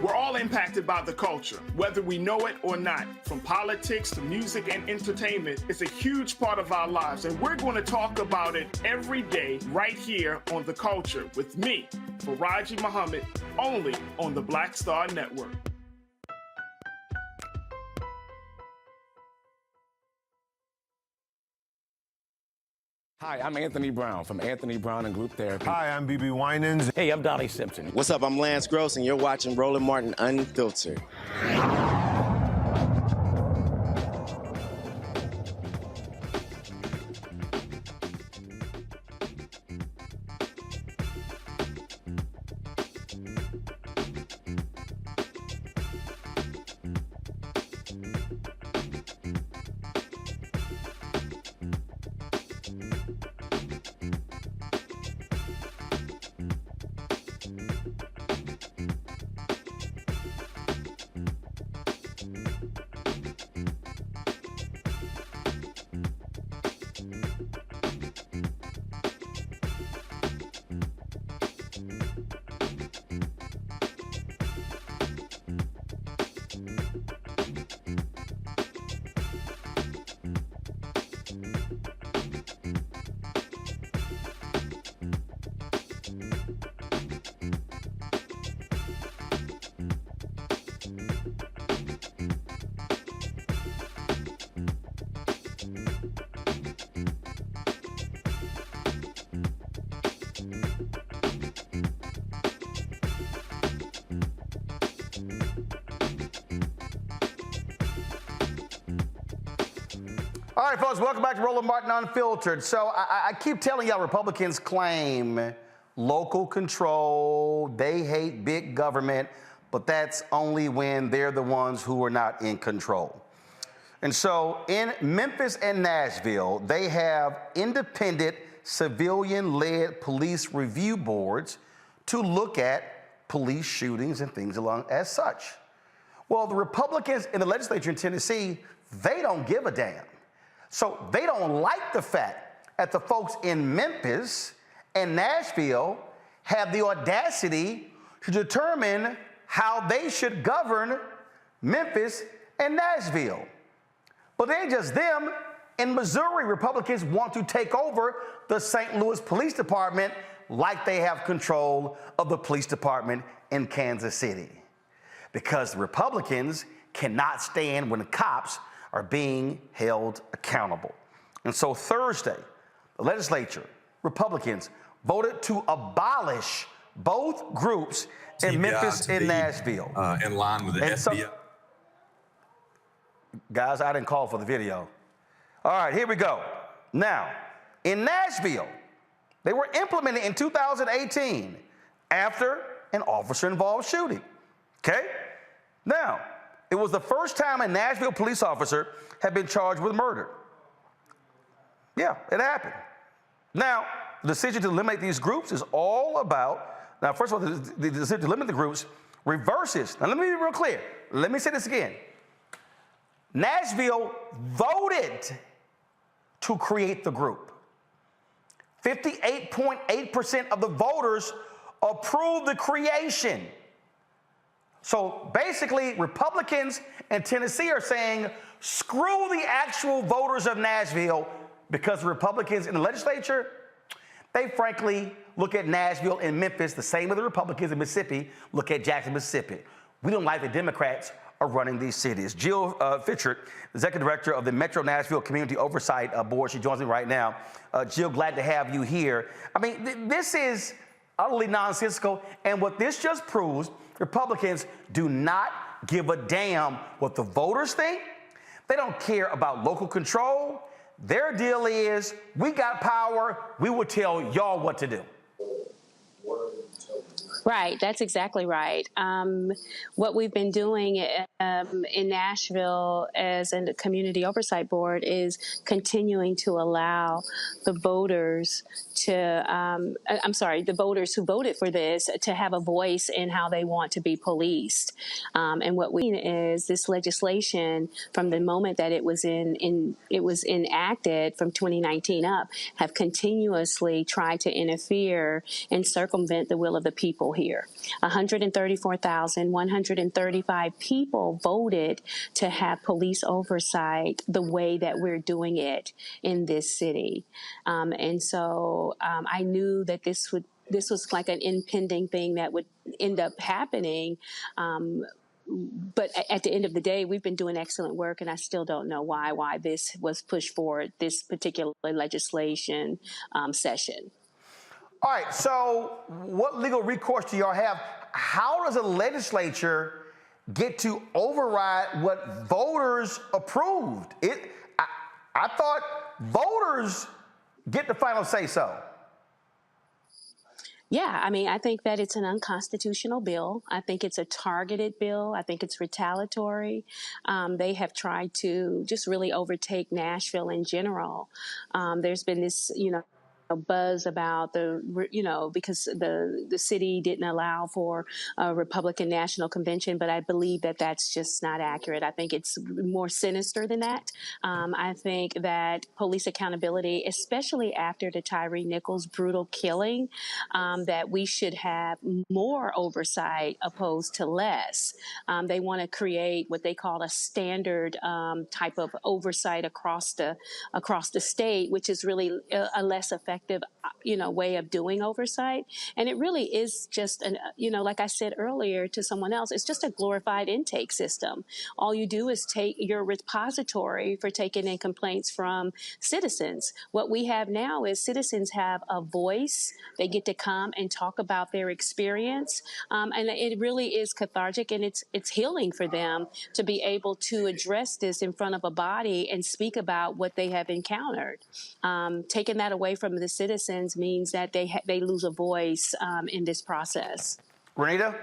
We're all in impacted by the culture, whether we know it or not. From politics to music and entertainment, it's a huge part of our lives, and we're going to talk about it every day right here on The Culture with me, Faraji Muhammad, only on the Black Star Network. Hi, I'm Anthony Brown from Anthony Brown and Group Therapy. Hi, I'm BB Winans. Hey, I'm Donnie Simpson. What's up? I'm Lance Gross, and you're watching Roland Martin Unfiltered. All right, folks, welcome back to Roland Martin Unfiltered. So I keep telling y'all Republicans claim local control, they hate big government, but that's only when they're the ones who are not in control. And so in Memphis and Nashville, they have independent civilian-led police review boards to look at police shootings and things along as such. Well, the Republicans in the legislature in Tennessee, they don't give a damn. So they don't like the fact that the folks in Memphis and Nashville have the audacity to determine how they should govern Memphis and Nashville. But it ain't just them. In Missouri, Republicans want to take over the St. Louis Police Department like they have control of the police department in Kansas City. Because the Republicans cannot stand when cops are being held accountable. And so Thursday, the legislature, Republicans, voted to abolish both groups in Memphis and Nashville. In line with the FBI. So, guys, I didn't call for the video. All right, here we go. Now, in Nashville, they were implemented in 2018 after an officer-involved shooting. Okay? Now, it was the first time a Nashville police officer had been charged with murder. Yeah, it happened. Now, the decision to eliminate these groups is all about, now, first of all, the decision to limit the groups reverses. Now, let me be real clear. Let me say this again. Nashville voted to create the group. 58.8% of the voters approved the creation. So basically, Republicans in Tennessee are saying, screw the actual voters of Nashville, because Republicans in the legislature, they frankly look at Nashville and Memphis the same way the Republicans in Mississippi look at Jackson, Mississippi. We don't like the Democrats are running these cities. Jill Fitchert, Executive Director of the Metro Nashville Community Oversight Board, she joins me right now. Jill, glad to have you here. I mean, this is utterly nonsensical, and what this just proves, Republicans do not give a damn what the voters think. They don't care about local control. Their deal is, we got power, we will tell y'all what to do. Right, that's exactly right. What we've been doing in Nashville as a community oversight board is continuing to allow the voters to, the voters who voted for this to have a voice in how they want to be policed. And what we is this legislation, from the moment that it was enacted from 2019 up, have continuously tried to interfere and circumvent the will of the people here. 134,135 people voted to have police oversight the way that we're doing it in this city. And so I knew that this was like an impending thing that would end up happening. But at the end of the day, we've been doing excellent work, and I still don't know why this was pushed forward, this particular legislation session. All right, so what legal recourse do y'all have? How does a legislature get to override what voters approved? I thought voters get the final say-so. Yeah, I mean, I think that it's an unconstitutional bill. I think it's a targeted bill. I think it's retaliatory. They have tried to just really overtake Nashville in general. There's been this, buzz about because the city didn't allow for a Republican National Convention, but I believe that that's just not accurate. I think it's more sinister than that. I think that police accountability, especially after the Tyree Nichols brutal killing, that we should have more oversight opposed to less. They want to create what they call a standard type of oversight across the state, which is really a less effective way of doing oversight. And it really is just like I said earlier to someone else, it's just a glorified intake system. All you do is take your repository for taking in complaints from citizens. What we have now is citizens have a voice. They get to come and talk about their experience. And it really is cathartic, and it's healing for them to be able to address this in front of a body and speak about what they have encountered. Taking that away from the citizens means that they lose a voice in this process. Renita?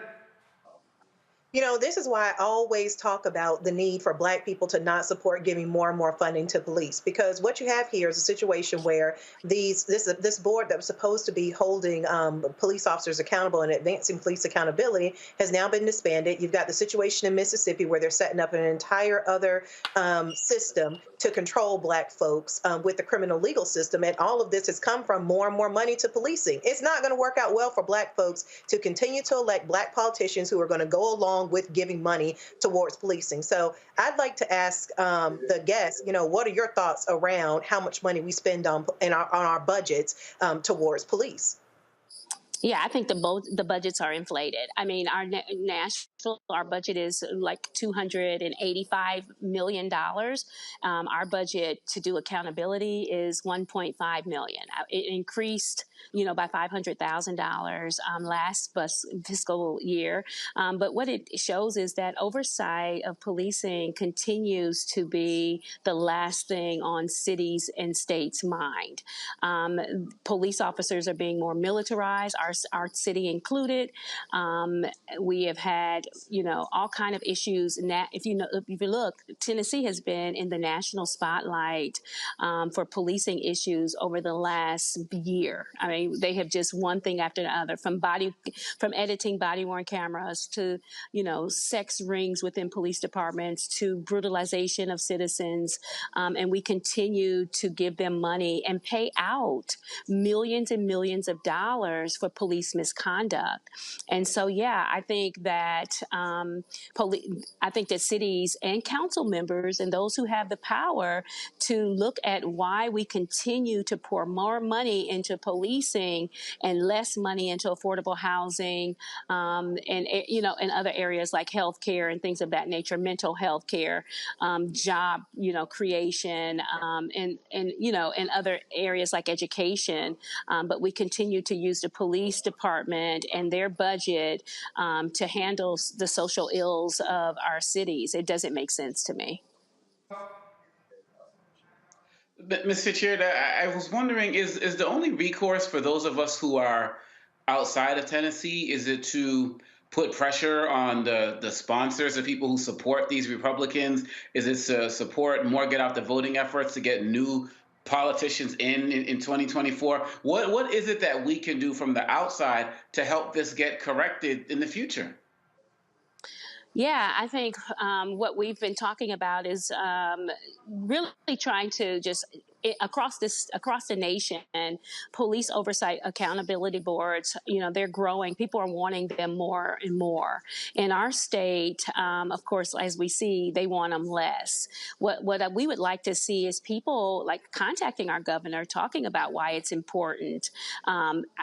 This is why I always talk about the need for Black people to not support giving more and more funding to police, because what you have here is a situation where this board that was supposed to be holding police officers accountable and advancing police accountability has now been disbanded. You've got the situation in Mississippi where they're setting up an entire other system to control Black folks with the criminal legal system. And all of this has come from more and more money to policing. It's not going to work out well for Black folks to continue to elect Black politicians who are going to go along with giving money towards policing. So I'd like to ask the guests, what are your thoughts around how much money we spend on our budgets towards police? Yeah, I think the budgets are inflated. I mean, our budget is like $285 million. Our budget to do accountability is $1.5 million. It increased, by $500,000 last fiscal year. But what it shows is that oversight of policing continues to be the last thing on cities and states' mind. Police officers are being more militarized, our city included. We have had, all kind of issues. If you look, Tennessee has been in the national spotlight for policing issues over the last year. I mean, they have just one thing after the other, from editing body-worn cameras to, sex rings within police departments to brutalization of citizens. And we continue to give them money and pay out millions and millions of dollars for police misconduct. And so, yeah, I think that cities and council members and those who have the power to look at why we continue to pour more money into policing and less money into affordable housing, and other areas like healthcare and things of that nature, mental health care, job, creation, and other areas like education. But we continue to use the police department and their budget to handle the social ills of our cities. It doesn't make sense to me. But Ms. Fitzgerald, I was wondering, is the only recourse for those of us who are outside of Tennessee, is it to put pressure on the sponsors, the people who support these Republicans? Is it to support more get out the voting efforts to get new politicians in 2024? What is it that we can do from the outside to help this get corrected in the future? Yeah, I think what we've been talking about is really trying to just across the nation, police oversight accountability boards, they're growing. People are wanting them more and more. In our state, of course, as we see, they want them less. What we would like to see is people like contacting our governor, talking about why it's important.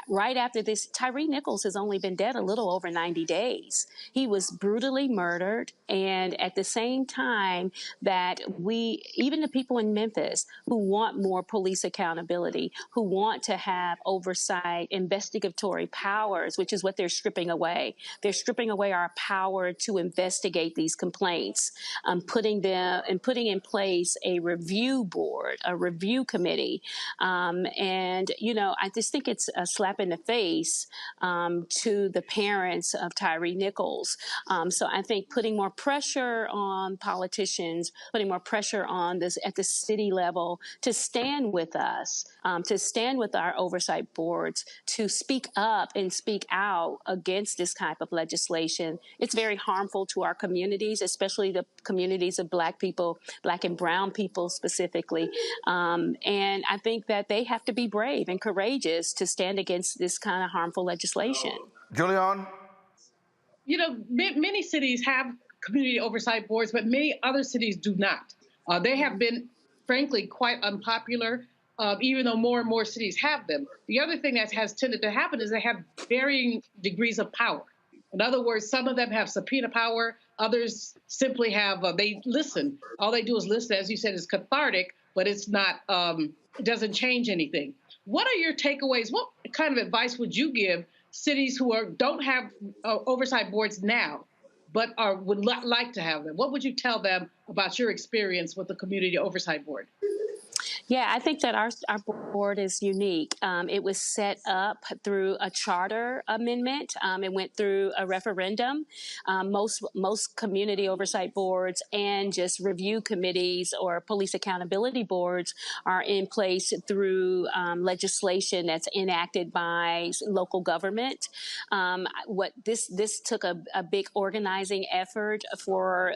Right after this, Tyre Nichols has only been dead a little over 90 days. He was brutally murdered, and at the same time that even the people in Memphis who want more police accountability, who want to have oversight, investigatory powers, which is what they're stripping away. They're stripping away our power to investigate these complaints, putting in place a review board, a review committee. I just think it's a slap in the face to the parents of Tyre Nichols. So I think putting more pressure on politicians, putting more pressure on this at the city level to stand with us, to stand with our oversight boards, to speak up and speak out against this type of legislation. It's very harmful to our communities, especially the communities of Black people, Black and brown people specifically. And I think that they have to be brave and courageous to stand against this kind of harmful legislation. Julian? Many cities have community oversight boards, but many other cities do not. They have been, frankly, quite unpopular, even though more and more cities have them. The other thing that has tended to happen is they have varying degrees of power. In other words, some of them have subpoena power. Others simply have, they listen. All they do is listen. As you said, it's cathartic, but it's not, it doesn't change anything. What are your takeaways? What kind of advice would you give cities who don't have oversight boards now, but would like to have them? What would you tell them about your experience with the Community Oversight Board? Yeah, I think that our board is unique. It was set up through a charter amendment. It went through a referendum. Most community oversight boards and just review committees or police accountability boards are in place through legislation that's enacted by local government. This took a big organizing effort for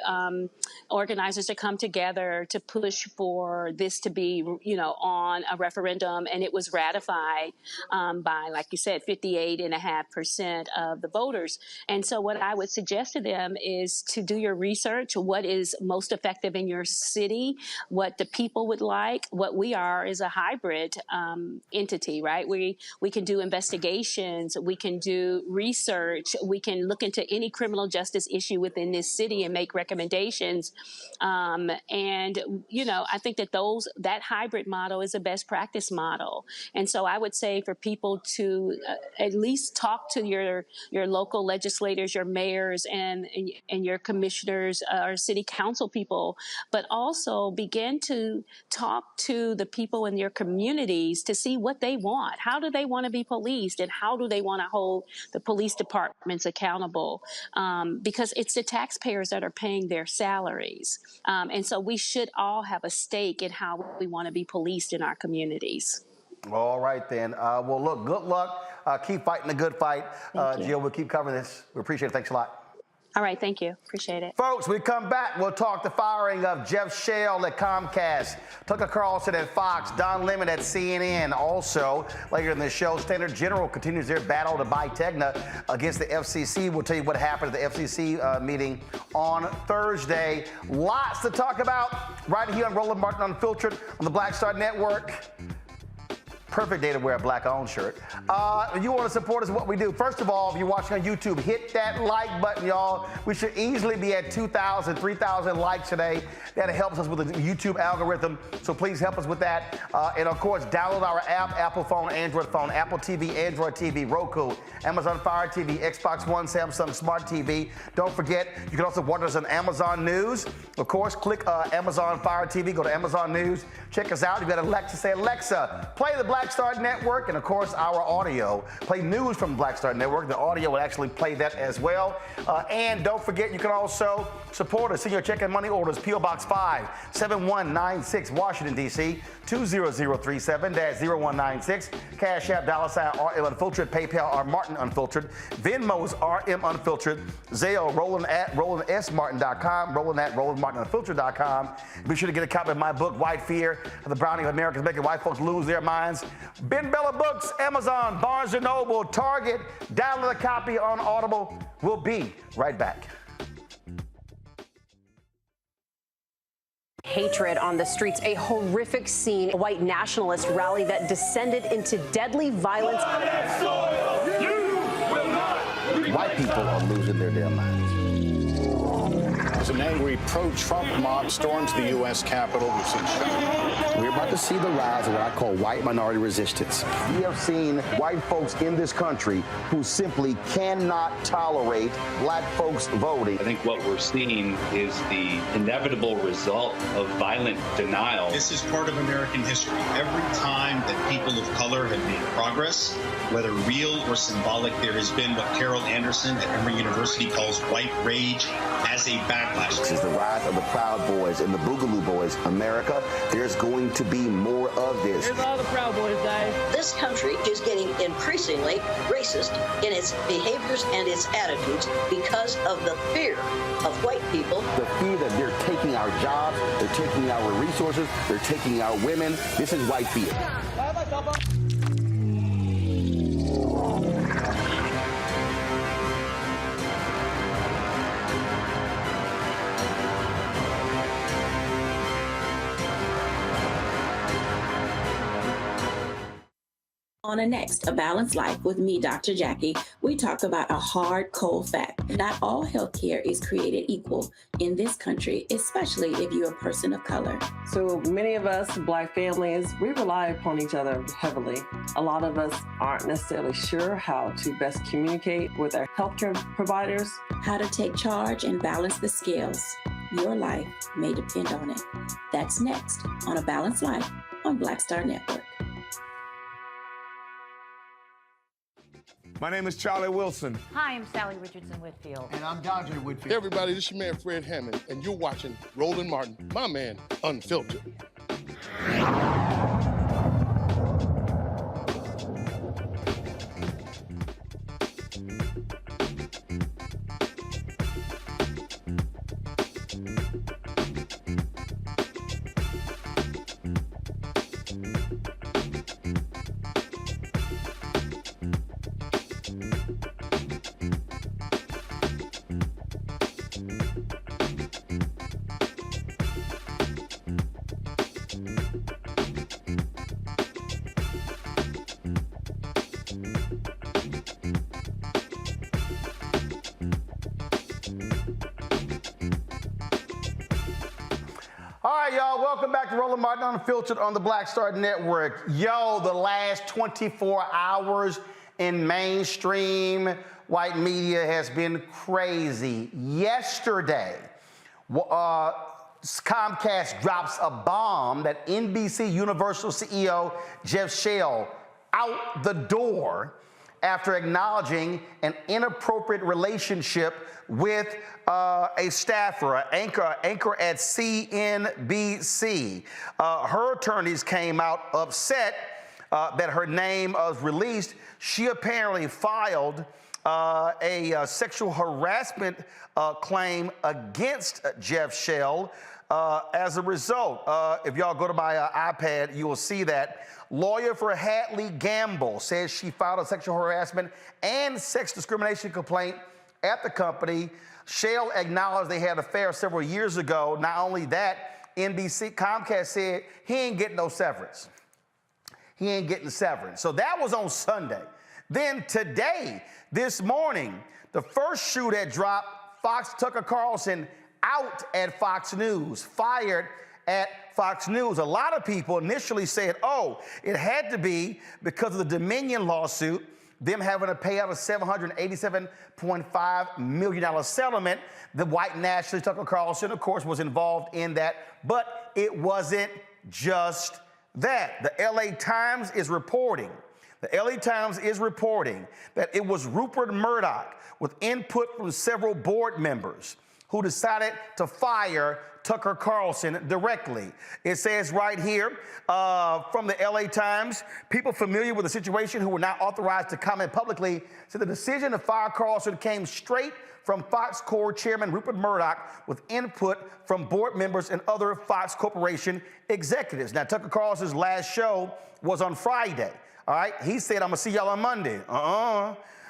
organizers to come together to push for this to be on a referendum, and it was ratified by, like you said, 58.5% of the voters. And so what I would suggest to them is to do your research, what is most effective in your city, what the people would like. What we are is a hybrid entity, right? We can do investigations, we can do research, we can look into any criminal justice issue within this city and make recommendations. I think that that hybrid model is a best practice model. And so I would say for people to at least talk to your local legislators, your mayors and your commissioners or city council people, but also begin to talk to the people in your communities to see what they want. How do they want to be policed, and how do they want to hold the police departments accountable? Because it's the taxpayers that are paying their salaries. And so we should all have a stake in how we want to be policed in our communities. All right, then. Well, look, good luck. Keep fighting the good fight. Jill, we'll keep covering this. We appreciate it. Thanks a lot. All right, thank you. Appreciate it. Folks, we come back. We'll talk the firing of Jeff Shell at Comcast, Tucker Carlson at Fox, Don Lemon at CNN. Also, later in the show, Standard General continues their battle to buy Tegna against the FCC. We'll tell you what happened at the FCC meeting on Thursday. Lots to talk about right here on Roland Martin Unfiltered on the Black Star Network. Perfect day to wear a black-owned shirt. You want to support us, what we do. First of all, if you're watching on YouTube, hit that like button, y'all. We should easily be at 2,000, 3,000 likes today. That helps us with the YouTube algorithm, so please help us with that. And of course, download our app, Apple phone, Android phone, Apple TV, Android TV, Roku, Amazon Fire TV, Xbox One, Samsung Smart TV. Don't forget, you can also watch us on Amazon News. Of course, click Amazon Fire TV, go to Amazon News, check us out. You got Alexa, say, Alexa, play the Black Black Star Network, and of course our audio. Play news from Black Star Network. The audio will actually play that as well. And don't forget, you can also support us. Send your check and money orders. P.O. Box 5, 7196, Washington, D.C. 20037-0196. Cash App, $RM Unfiltered. PayPal, R Martin Unfiltered. Venmo's RM Unfiltered. Zelle, Roland@RolandSMartin.com. Roland@RolandMartinUnfiltered.com. Be sure to get a copy of my book, White Fear, The Browning of Americans Making White Folks Lose Their Minds. Ben Bella Books, Amazon, Barnes & Noble, Target. Download a copy on Audible. We'll be right back. Hatred on the streets, a horrific scene, a white nationalist rally that descended into deadly violence. White people are losing their damn minds. As an angry pro-Trump mob storms the U.S. Capitol, we've seen We're about to see the rise of what I call white minority resistance. We have seen white folks in this country who simply cannot tolerate black folks voting. I think what we're seeing is the inevitable result of violent denial. This is part of American history. Every time that people of color have made progress, whether real or symbolic, there has been what Carol Anderson at Emory University calls white rage as a backlash. This is the rise of the Proud Boys and the Boogaloo Boys. America, there's going to be more of this. Here's all the Proud Boys, guys. This country is getting increasingly racist in its behaviors and its attitudes because of the fear of white people. The fear that they're taking our jobs, they're taking our resources, they're taking our women. This is white fear. On a next, A Balanced Life with me, Dr. Jackie, we talk about a hard, cold fact. Not all healthcare is created equal in this country, especially if you're a person of color. So many of us, Black families, we rely upon each other heavily. A lot of us aren't necessarily sure how to best communicate with our healthcare providers. How to take charge and balance the scales. Your life may depend on it. That's next on A Balanced Life on Black Star Network. My name is Charlie Wilson. Hi, I'm Sally Richardson Whitfield. And I'm Dodger Whitfield. Hey, everybody, this is your man, Fred Hammond, and you're watching Roland Martin, my man, Unfiltered. All right, y'all, welcome back to Roland Martin Unfiltered on the Black Star Network. Yo, the last 24 hours in mainstream white media has been crazy. Yesterday, Comcast drops a bomb that NBC Universal CEO Jeff Shell out the door after acknowledging an inappropriate relationship with a staffer, an anchor at CNBC. Her attorneys came out upset that her name was released. She apparently filed a sexual harassment claim against Jeff Shell. As a result, if y'all go to my iPad, you will see that. Lawyer for Hadley Gamble says she filed a sexual harassment and sex discrimination complaint at the company. Shell acknowledged they had an affair several years ago. Not only that, Comcast said he ain't getting no severance. He ain't getting severance. So that was on Sunday. Then today, this morning, the first shoe that dropped, Tucker Carlson out at Fox News, fired at Fox News. A lot of people initially said, oh, it had to be because of the Dominion lawsuit, them having to pay out a $787.5 million settlement. The white nationalist Tucker Carlson, of course, was involved in that. But it wasn't just that the LA Times is reporting, that it was Rupert Murdoch with input from several board members who decided to fire Tucker Carlson directly. It says right here from the LA Times, people familiar with the situation who were not authorized to comment publicly said the decision to fire Carlson came straight from Fox Corp chairman Rupert Murdoch with input from board members and other Fox Corporation executives. Now, Tucker Carlson's last show was on Friday. All right, he said, I'm gonna see y'all on Monday.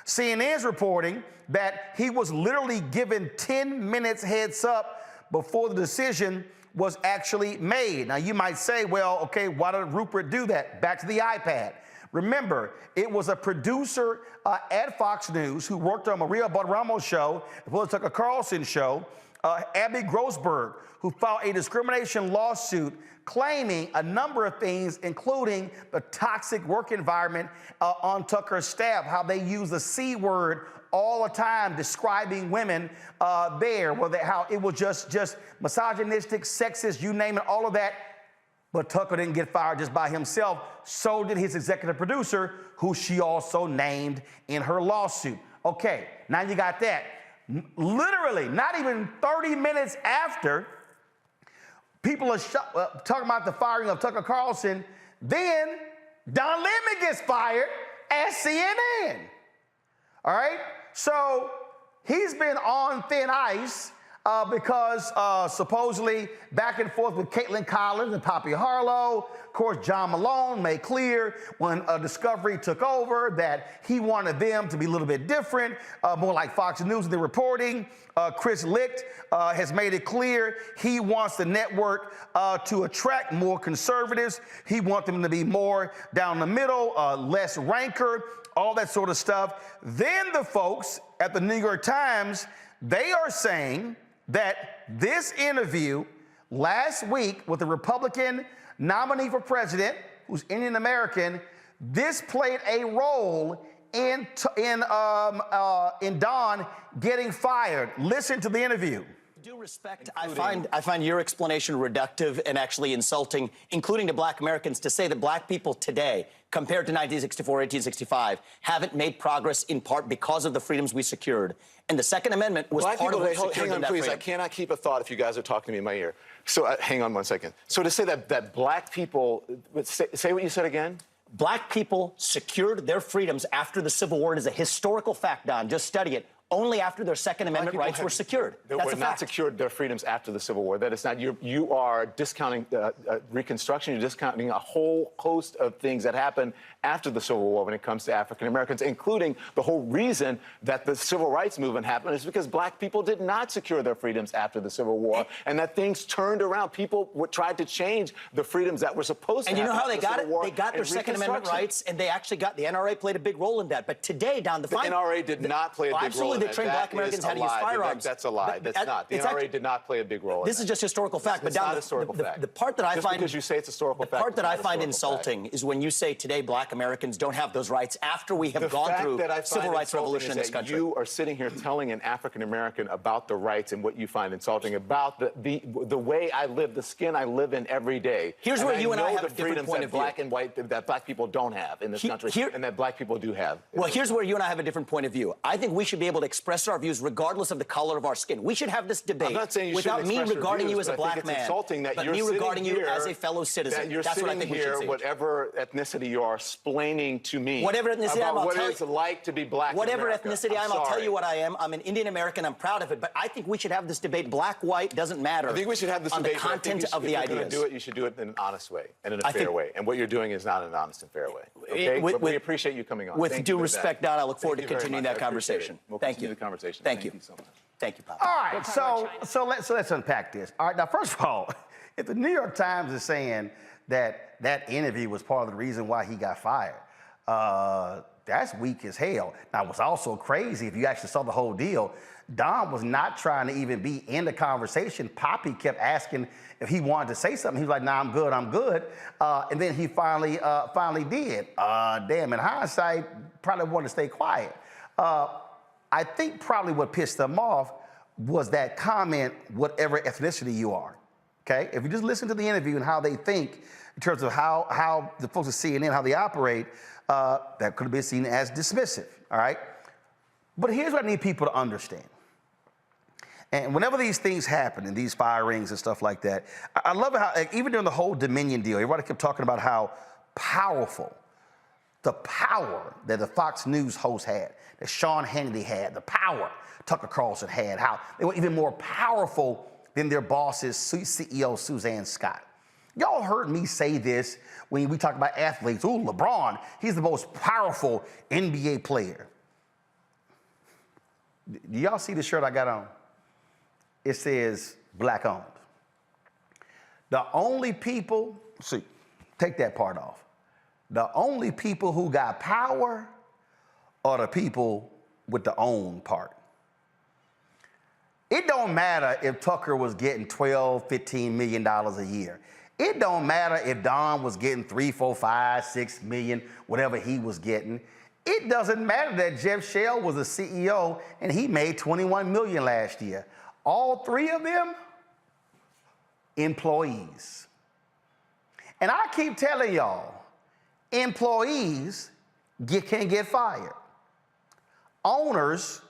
CNN's reporting that he was literally given 10 minutes heads up before the decision was actually made. Now, you might say, well, okay, why did Rupert do that? Back to the iPad. Remember, it was a producer at Fox News who worked on Maria Bartiromo's show, as well as Tucker Carlson's show, Abby Grossberg, who filed a discrimination lawsuit claiming a number of things, including the toxic work environment on Tucker's staff, how they use the C word all the time describing women there, how it was just misogynistic, sexist, you name it, all of that. But Tucker didn't get fired just by himself. So did his executive producer, who she also named in her lawsuit. Okay, now you got that. Literally, not even 30 minutes after people are talking about the firing of Tucker Carlson, then Don Lemon gets fired at CNN. All right? So he's been on thin ice because supposedly back and forth with Caitlin Collins and Poppy Harlow. Of course, John Malone made clear when Discovery took over that he wanted them to be a little bit different, more like Fox News in the reporting. Chris Licht has made it clear he wants the network to attract more conservatives. He wants them to be more down the middle, less rancor, all that sort of stuff. Then the folks at the New York Times, they are saying that this interview last week with the Republican nominee for president, who's Indian American, this played a role in Don getting fired. Listen to the interview. Due respect, I find your explanation reductive and actually insulting, including to black Americans, to say that black people today, compared to 1964, 1865, haven't made progress in part because of the freedoms we secured. And the Second Amendment was black part people, of what secured hang on, that please. freedom. I cannot keep a thought if you guys are talking to me in my ear. So hang on 1 second. So to say that black people, say what you said again. Black people secured their freedoms after the Civil War. It is a historical fact, Don. Just study it. Only after their Second Amendment rights were secured. They That's were a not fact. secured their freedoms after the Civil War. That is not, you are discounting Reconstruction. You're discounting a whole host of things that happened after the Civil War when it comes to African Americans, including the whole reason that the Civil Rights Movement happened is because black people did not secure their freedoms after the Civil War, and that things turned around. People tried to change the freedoms that were supposed to happen. And you know how they got it? They got their Second Amendment rights, and they actually got, the NRA played a big role in that. But today, Don, the NRA did not play a big role in that. Absolutely, they trained black Americans how to use firearms. That's a lie. That's not. The NRA did not play a big role in that. This is just historical fact. It's not historical fact. The part that I just find... because you say it's historical fact. The part that I find insulting is when you say today black Americans don't have those rights after we have gone through civil rights revolution in this country. You are sitting here telling an African American about the rights and what you find insulting about the way I live, the skin I live in every day. Here's where you and I have the a different freedoms point that of view. black and white that black people don't have in this country, and that black people do have. Well, here's where you and I have a different point of view. I think we should be able to express our views regardless of the color of our skin. We should have this debate I'm not saying you without me regarding you as a black man, but me regarding you as a fellow citizen. That's what I think we should see. Whatever ethnicity you are, explaining to me whatever ethnicity about I'll what tell it's like to be black. Whatever in America. ethnicity I am, I'll tell you what I am. I'm an Indian American. I'm proud of it. But I think we should have this debate. Black, white doesn't matter. I think we should have this on debate. The content of the ideas. If you're going to do it, you should do it in an honest way and in a fair way. And what you're doing is not an honest and fair way. Okay? But we appreciate you coming on. With due respect, Don, I look forward to continuing that conversation. Thank you. The conversation. Thank you so much. Thank you, Pop. All right, so let's unpack this. All right, now first of all, if the New York Times is saying that that interview was part of the reason why he got fired, that's weak as hell. Now, what's also crazy, if you actually saw the whole deal, Don was not trying to even be in the conversation. Poppy kept asking if he wanted to say something. He was like, nah, I'm good. And then he finally did. Damn, in hindsight, probably wanted to stay quiet. I think probably what pissed them off was that comment, whatever ethnicity you are. okay? If you just listen to the interview and how they think in terms of how the folks at CNN, how they operate, that could have been seen as dismissive, all right? But here's what I need people to understand. And whenever these things happen, and these firings and stuff like that, I love how, like, even during the whole Dominion deal, everybody kept talking about how powerful, the power that the Fox News host had, that Sean Hannity had, the power Tucker Carlson had, how they were even more powerful than their bosses, CEO Suzanne Scott. Y'all heard me say this when we talk about athletes. Ooh, LeBron, he's the most powerful NBA player. Do y'all see the shirt I got on? It says black owned. The only people, see, take that part off. The only people who got power are the people with the own part. It don't matter if Tucker was getting $12, $15 million a year. It don't matter if Don was getting $3, $4, $5, $6 million, whatever he was getting. It doesn't matter that Jeff Shell was a CEO and he made $21 million last year. All three of them, employees. And I keep telling y'all, employees can't get fired. Owners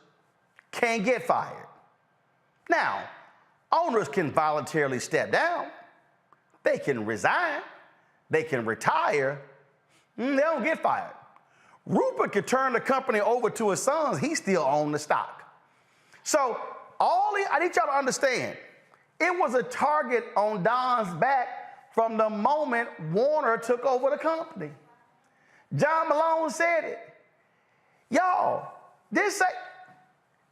can't get fired. Now, owners can voluntarily step down. They can resign. They can retire. They don't get fired. Rupert could turn the company over to his sons. He still owns the stock. So I need y'all to understand, it was a target on Don's back from the moment Warner took over the company. John Malone said it. Y'all, this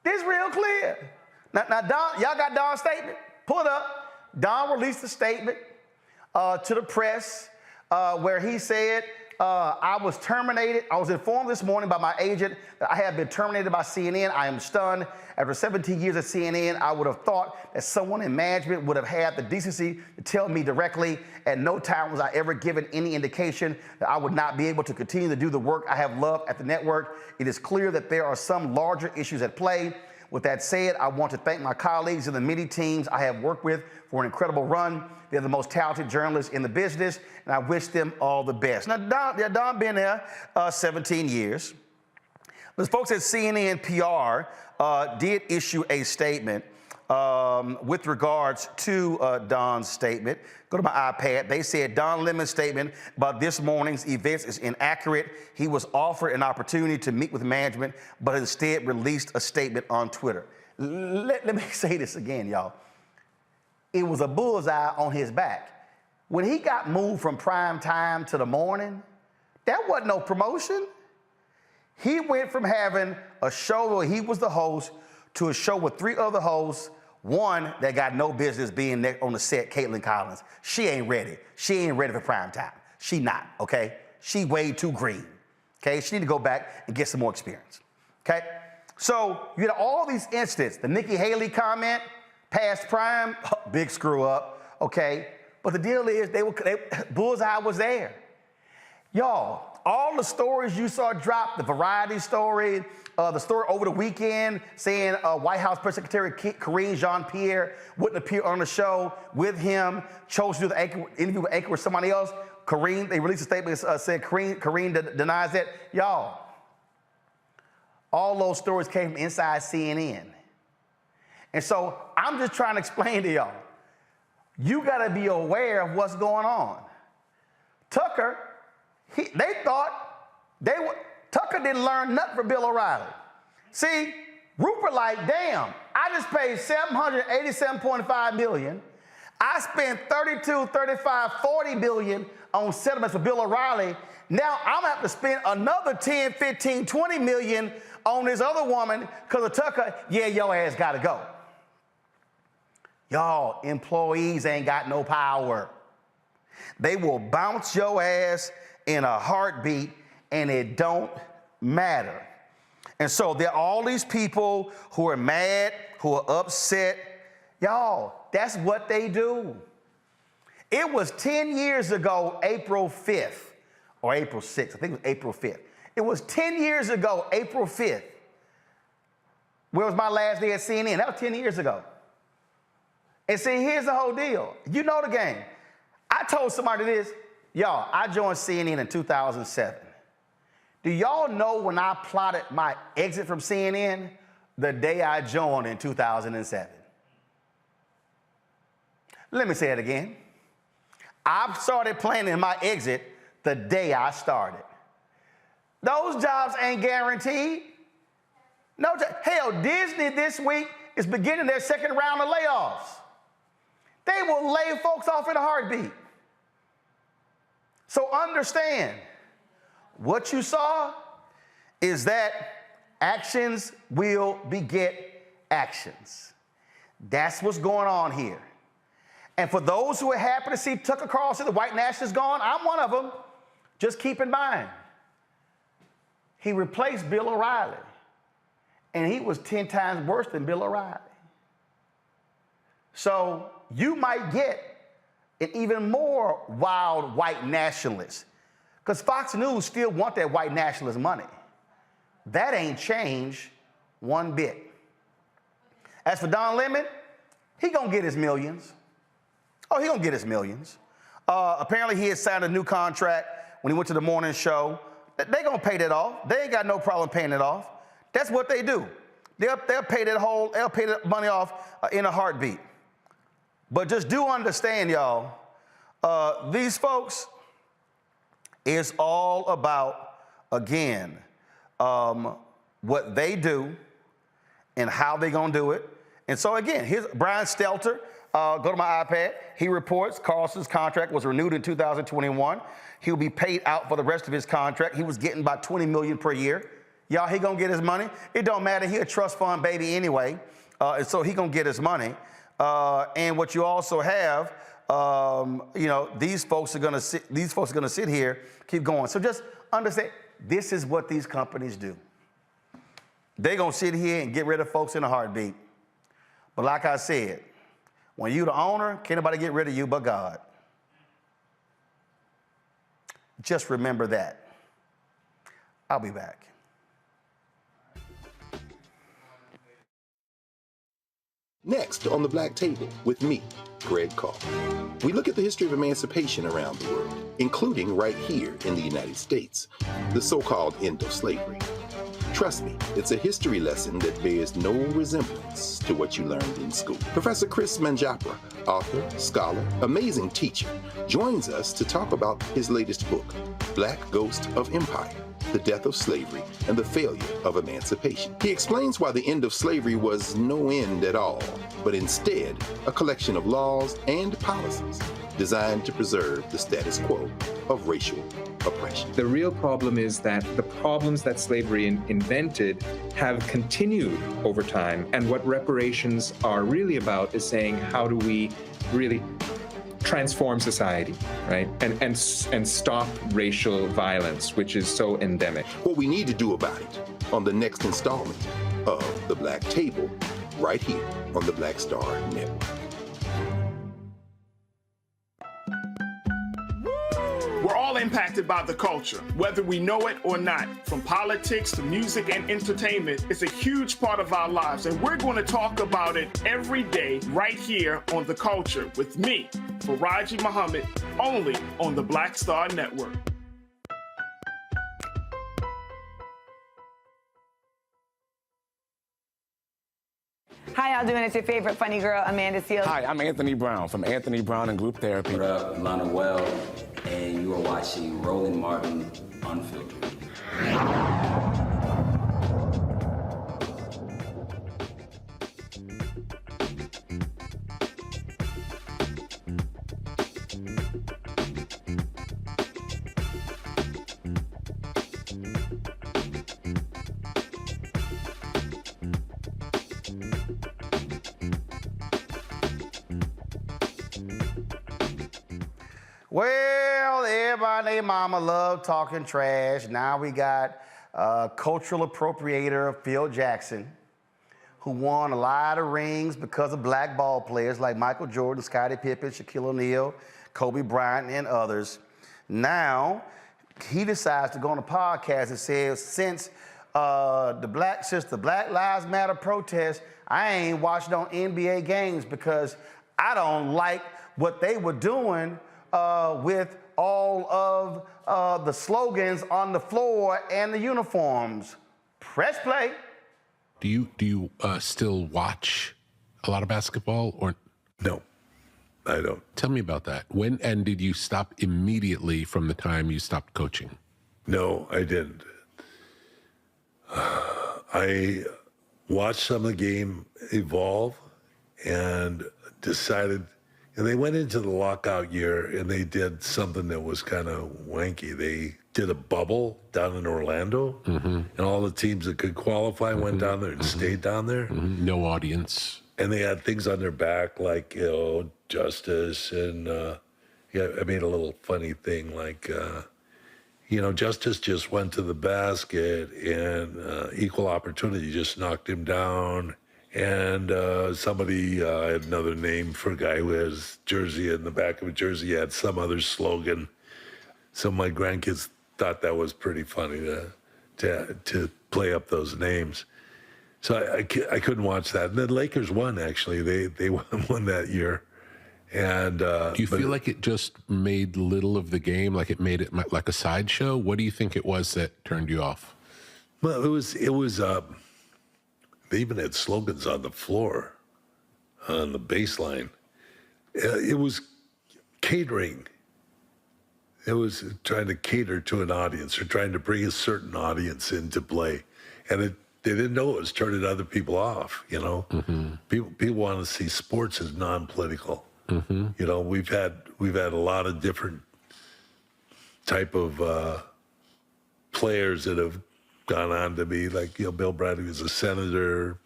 real clear. Now Don, y'all got Don's statement? Pull it up. Don released a statement to the press where he said, I was terminated. I was informed this morning by my agent that I have been terminated by CNN. I am stunned. After 17 years at CNN, I would have thought that someone in management would have had the decency to tell me directly. At no time was I ever given any indication that I would not be able to continue to do the work I have loved at the network. It is clear that there are some larger issues at play. With that said, I want to thank my colleagues and the many teams I have worked with for an incredible run. They're the most talented journalists in the business, and I wish them all the best. Now, Don been there 17 years. The folks at CNN PR did issue a statement with regards to Don's statement. Go to my iPad. They said Don Lemon's statement about this morning's events is inaccurate. He was offered an opportunity to meet with management, but instead released a statement on Twitter. Let me say this again, y'all. It was a bullseye on his back. When he got moved from prime time to the morning, that wasn't no promotion. He went from having a show where he was the host to a show with 3 other hosts, one that got no business being on the set, Caitlin Collins. She ain't ready. She ain't ready for prime time. She not, okay? She way too green, okay? She need to go back and get some more experience, okay? So you had all these incidents. The Nikki Haley comment, past prime, big screw up, okay? But the deal is, bullseye was there. Y'all, all the stories you saw drop, the Variety story, the story over the weekend saying White House Press Secretary Karine Jean-Pierre wouldn't appear on the show with him, chose to do the interview with anchor with somebody else. Karine, they released a statement that said Karine denies that. Y'all, all those stories came from inside CNN. And so I'm just trying to explain to y'all, you got to be aware of what's going on. Tucker, they thought Tucker didn't learn nothing from Bill O'Reilly. See, Rupert like, damn, I just paid $787.5 million. I spent $32, $35, $40 billion on settlements for Bill O'Reilly. Now I'm gonna have to spend another $10, $15, $20 million on this other woman because of Tucker. Yeah, your ass gotta go. Y'all, employees ain't got no power. They will bounce your ass in a heartbeat, and it don't matter. And so there are all these people who are mad, who are upset. Y'all, that's what they do. It was 10 years ago, April 5th, or April 6th. I think it was April 5th. It was 10 years ago, April 5th. Where was my last day at CNN? That was 10 years ago. And see, here's the whole deal. You know the game. I told somebody this. Y'all, I joined CNN in 2007. Do y'all know when I plotted my exit from CNN? The day I joined in 2007. Let me say it again. I started planning my exit the day I started. Those jobs ain't guaranteed. No, hell, Disney this week is beginning their second round of layoffs. They will lay folks off in a heartbeat. So understand, what you saw is that actions will beget actions. That's what's going on here. And for those who are happy to see Tucker Carlson, the white nationalist, gone, I'm one of them. Just keep in mind, he replaced Bill O'Reilly, and he was 10 times worse than Bill O'Reilly. So you might get an even more wild white nationalist, because Fox News still want that white nationalist money. That ain't changed one bit. As for Don Lemon, he gonna get his millions. Oh, he gonna get his millions. Apparently he had signed a new contract when he went to the morning show. They gonna pay that off. They ain't got no problem paying it off. That's what they do. They'll pay that money off in a heartbeat. But just do understand, y'all, these folks, it's all about, again, what they do and how they gonna do it. And so again, here's Brian Stelter. Go to my iPad. He reports Carlson's contract was renewed in 2021. He'll be paid out for the rest of his contract. He was getting about $20 million per year. Y'all, he gonna get his money. It don't matter. He a trust fund baby anyway, and so he gonna get his money. And what you also have, you know, these folks are gonna sit here, keep going. So just understand, this is what these companies do. They're gonna sit here and get rid of folks in a heartbeat. But like I said, when you the owner, can't nobody get rid of you but God. Just remember that. I'll be back. Next on the Black Table with me, Greg Carr. We look at the history of emancipation around the world, including right here in the United States, the so-called end of slavery. Trust me, it's a history lesson that bears no resemblance to what you learned in school. Professor Chris Manjapra, author, scholar, amazing teacher, joins us to talk about his latest book, Black Ghost of Empire, The Death of Slavery and the Failure of Emancipation. He explains why the end of slavery was no end at all, but instead a collection of laws and policies designed to preserve the status quo of racial oppression. The real problem is that the problems that slavery invented have continued over time. And what reparations are really about is saying, how do we really transform society, right? And stop racial violence, which is so endemic. What we need to do about it on the next installment of The Black Table, right here on the Black Star Network. We're all impacted by the culture, whether we know it or not. From politics to music and entertainment, it's a huge part of our lives, and we're going to talk about it every day right here on The Culture with me, Faraji Muhammad, only on the Black Star Network. How y'all doing? It's your favorite funny girl, Amanda Seals. Hi, I'm Anthony Brown from Anthony Brown and Group Therapy. What up, Lana Well, and you are watching Roland Martin Unfiltered. Well, everybody and their mama love talking trash. Now we got cultural appropriator Phil Jackson, who won a lot of rings because of black ball players like Michael Jordan, Scottie Pippen, Shaquille O'Neal, Kobe Bryant, and others. Now, he decides to go on a podcast and says, since the Black Lives Matter protest, I ain't watched no NBA games because I don't like what they were doing with all of the slogans on the floor and the uniforms. Press play. Do you still watch a lot of basketball or no? I don't. Tell me about that. When and did you stop immediately from the time you stopped coaching? No, I didn't. I watched some of the game evolve and decided, and they went into the lockout year and they did something that was kind of wanky. They did a bubble down in Orlando, and all the teams that could qualify went down there and stayed down there. No audience. And they had things on their back like, justice. And I made a little funny thing like, Justice just went to the basket and equal opportunity just knocked him down. And somebody had another name for a guy who has jersey in the back of a jersey, had some other slogan. So my grandkids thought that was pretty funny to play up those names. So I couldn't watch that. And the Lakers won, actually. They won that year. And do you feel like it just made little of the game, like it made it like a sideshow? What do you think it was that turned you off? Well, it was. They even had slogans on the floor, on the baseline. It was catering. It was trying to cater to an audience or trying to bring a certain audience into play, and they didn't know it was turning other people off. People want to see sports as non-political. We've had a lot of different type of players that have gone on to be like, Bill Bradley was a senator,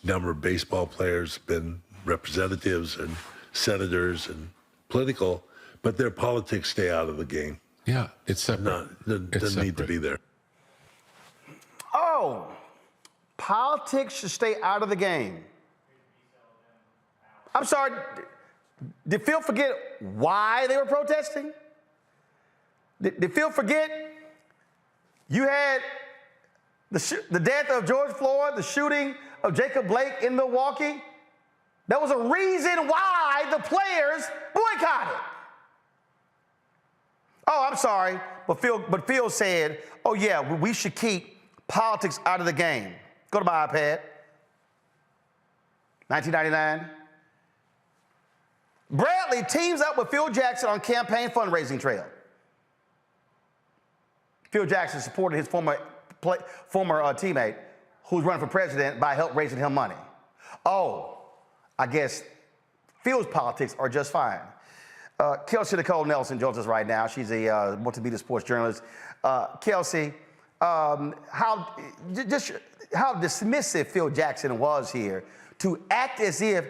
number of baseball players been representatives and senators and political, but their politics stay out of the game. Yeah, it's separate. Doesn't need to be there. Oh, politics should stay out of the game. I'm sorry, did Phil forget why they were protesting? Did Phil forget you had the death of George Floyd, the shooting of Jacob Blake in Milwaukee? There was a reason why the players boycotted. Oh, I'm sorry, but Phil said, oh yeah, we should keep politics out of the game. Go to my iPad. 1999. Bradley teams up with Phil Jackson on campaign fundraising trail. Phil Jackson supported his former teammate who's running for president by help raising him money. Oh, I guess Phil's politics are just fine. Kelsey Nicole Nelson joins us right now. She's a multimedia sports journalist. Kelsey, how dismissive Phil Jackson was here to act as if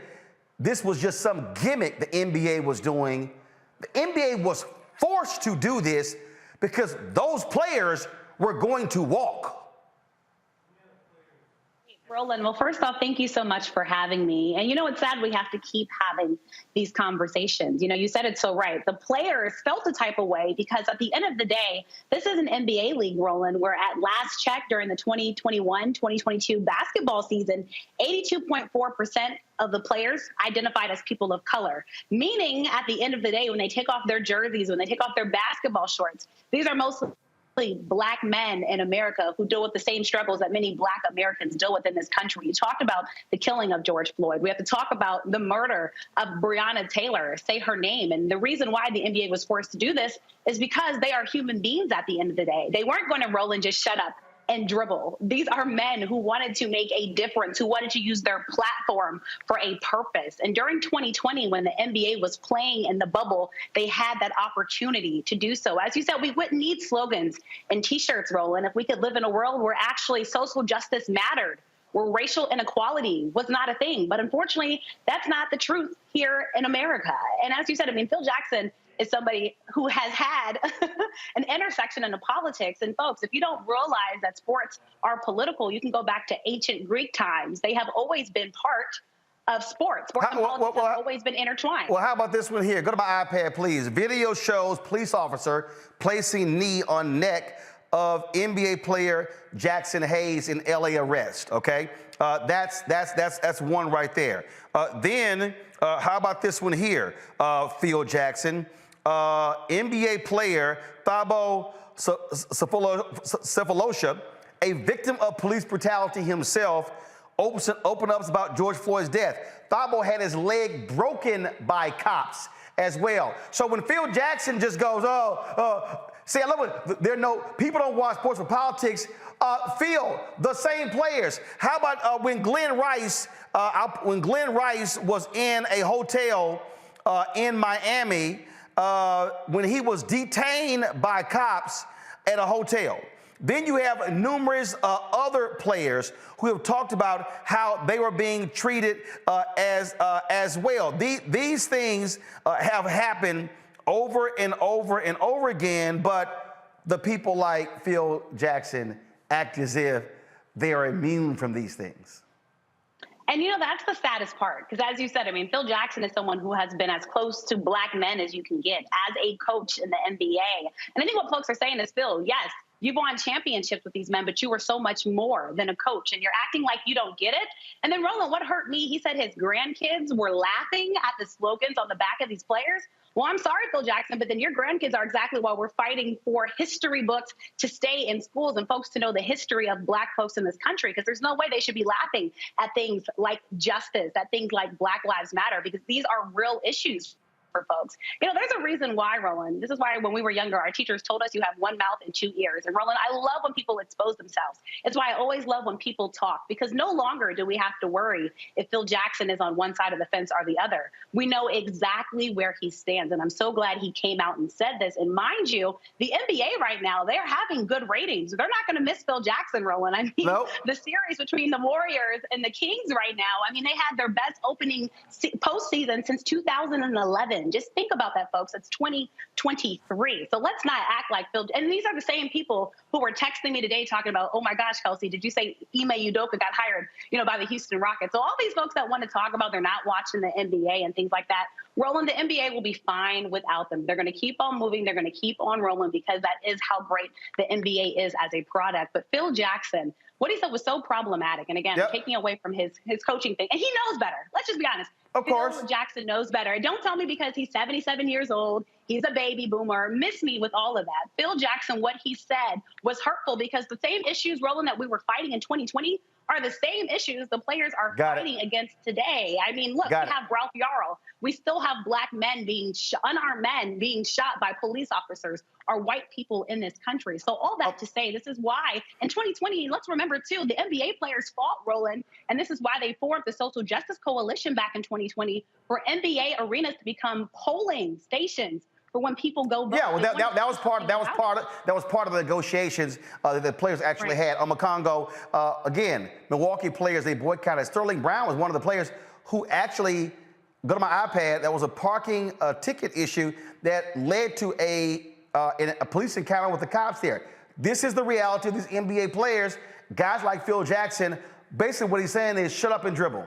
this was just some gimmick the NBA was doing. The NBA was forced to do this because those players were going to walk. Roland, well, first off, thank you so much for having me. And it's sad we have to keep having these conversations. You said it so right. The players felt a type of way because at the end of the day, this is an NBA league, Roland, where at last check during the 2021-2022 basketball season, 82.4% of the players identified as people of color, meaning at the end of the day, when they take off their jerseys, when they take off their basketball shorts, these are mostly Black men in America who deal with the same struggles that many Black Americans deal with in this country. You talked about the killing of George Floyd. We have to talk about the murder of Breonna Taylor, say her name. And the reason why the NBA was forced to do this is because they are human beings at the end of the day. They weren't going to roll and just shut up and dribble. These are men who wanted to make a difference, who wanted to use their platform for a purpose. And during 2020, when the NBA was playing in the bubble, they had that opportunity to do so. As you said, we wouldn't need slogans and T-shirts, Roland, if we could live in a world where actually social justice mattered, where racial inequality was not a thing. But unfortunately, that's not the truth here in America. And as you said, Phil Jackson is somebody who has had an intersection into politics. And folks, if you don't realize that sports are political, you can go back to ancient Greek times. They have always been part of sports. Sports and politics have always been intertwined. Well, how about this one here? Go to my iPad, please. Video shows police officer placing knee on neck of NBA player Jackson Hayes in LA arrest, okay? That's one right there. Then, how about this one here, Phil Jackson? NBA player Thabo Sefolosha, a victim of police brutality himself, opened up about George Floyd's death. Thabo had his leg broken by cops as well. So when Phil Jackson just goes, see, I love it. People don't watch sports for politics. Phil, the same players. How about when Glenn Rice was in a hotel in Miami, when he was detained by cops at a hotel? Then you have numerous other players who have talked about how they were being treated as well. These things have happened over and over and over again, but the people like Phil Jackson act as if they are immune from these things. And, you know, that's the saddest part, because as you said, I mean, Phil Jackson is someone who has been as close to black men as you can get as a coach in the NBA. And I think what folks are saying is, Phil, yes, you've won championships with these men, but you were so much more than a coach, and you're acting like you don't get it. And then, Roland, what hurt me, he said his grandkids were laughing at the slogans on the back of these players. Well, I'm sorry, Phil Jackson, but then your grandkids are exactly why we're fighting for history books to stay in schools and folks to know the history of black folks in this country, because there's no way they should be laughing at things like justice, at things like Black Lives Matter, because these are real issues for folks. You know, there's a reason why, Roland. This is why when we were younger, our teachers told us you have one mouth and two ears. And Roland, I love when people expose themselves. It's why I always love when people talk, because no longer do we have to worry if Phil Jackson is on one side of the fence or the other. We know exactly where he stands. And I'm so glad he came out and said this. And mind you, the NBA right now, they're having good ratings. They're not going to miss Phil Jackson, Roland. I mean, the series between the Warriors and the Kings right now, I mean, they had their best opening postseason since 2011. Just think about that, folks. It's 2023. So let's not act like Phil. And these are the same people who were texting me today talking about, oh my gosh, Kelsey, did you say Ime Udoka got hired, by the Houston Rockets? So all these folks that want to talk about they're not watching the NBA and things like that, Roland, the NBA will be fine without them. They're going to keep on moving. They're going to keep on rolling, because that is how great the NBA is as a product. But Phil Jackson, what he said was so problematic. And again, taking away from his coaching thing. And he knows better. Let's just be honest. Of course. Phil Jackson knows better. Don't tell me because he's 77 years old, he's a baby boomer, miss me with all of that. Phil Jackson, what he said was hurtful, because the same issues, Roland, that we were fighting in 2020 are the same issues the players are fighting against today. I mean, look, we have Ralph Yarl. We still have black men unarmed men being shot by police officers, or white people in this country. So all that to say, this is why in 2020, let's remember too, the NBA players fought, Roland, and this is why they formed the Social Justice Coalition back in 2020 for NBA arenas to become polling stations for when people go vote. Yeah, well, that was part of the negotiations that the players actually had. Congo, again, Milwaukee players, they boycotted. Sterling Brown was one of the players who actually, go to my iPad, there was a parking ticket issue that led to a police encounter with the cops there. This is the reality of these NBA players. Guys like Phil Jackson, basically what he's saying is shut up and dribble.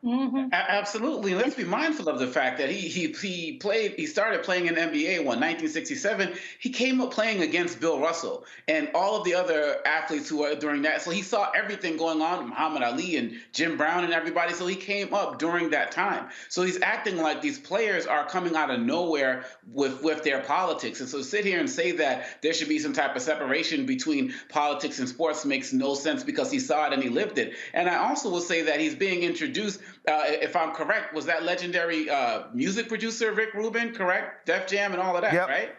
Mm-hmm. Absolutely. Let's be mindful of the fact that he started playing in the NBA in 1967. He came up playing against Bill Russell and all of the other athletes who were during that. So he saw everything going on, Muhammad Ali and Jim Brown and everybody. So he came up during that time. So he's acting like these players are coming out of nowhere with their politics. And so to sit here and say that there should be some type of separation between politics and sports makes no sense, because he saw it and he lived it. And I also will say that he's being introduced, if I'm correct, was that legendary music producer Rick Rubin, correct? Def Jam and all of that, right?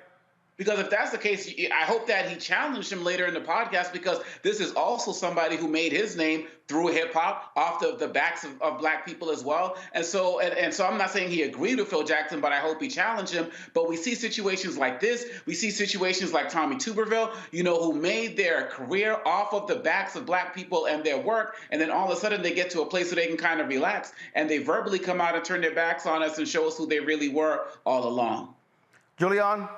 Because if that's the case, I hope that he challenged him later in the podcast, because this is also somebody who made his name through hip hop off the backs of black people as well. And so I'm not saying he agreed with Phil Jackson, but I hope he challenged him. But we see situations like this. We see situations like Tommy Tuberville, who made their career off of the backs of black people and their work. And then all of a sudden they get to a place where they can kind of relax and they verbally come out and turn their backs on us and show us who they really were all along. Julian?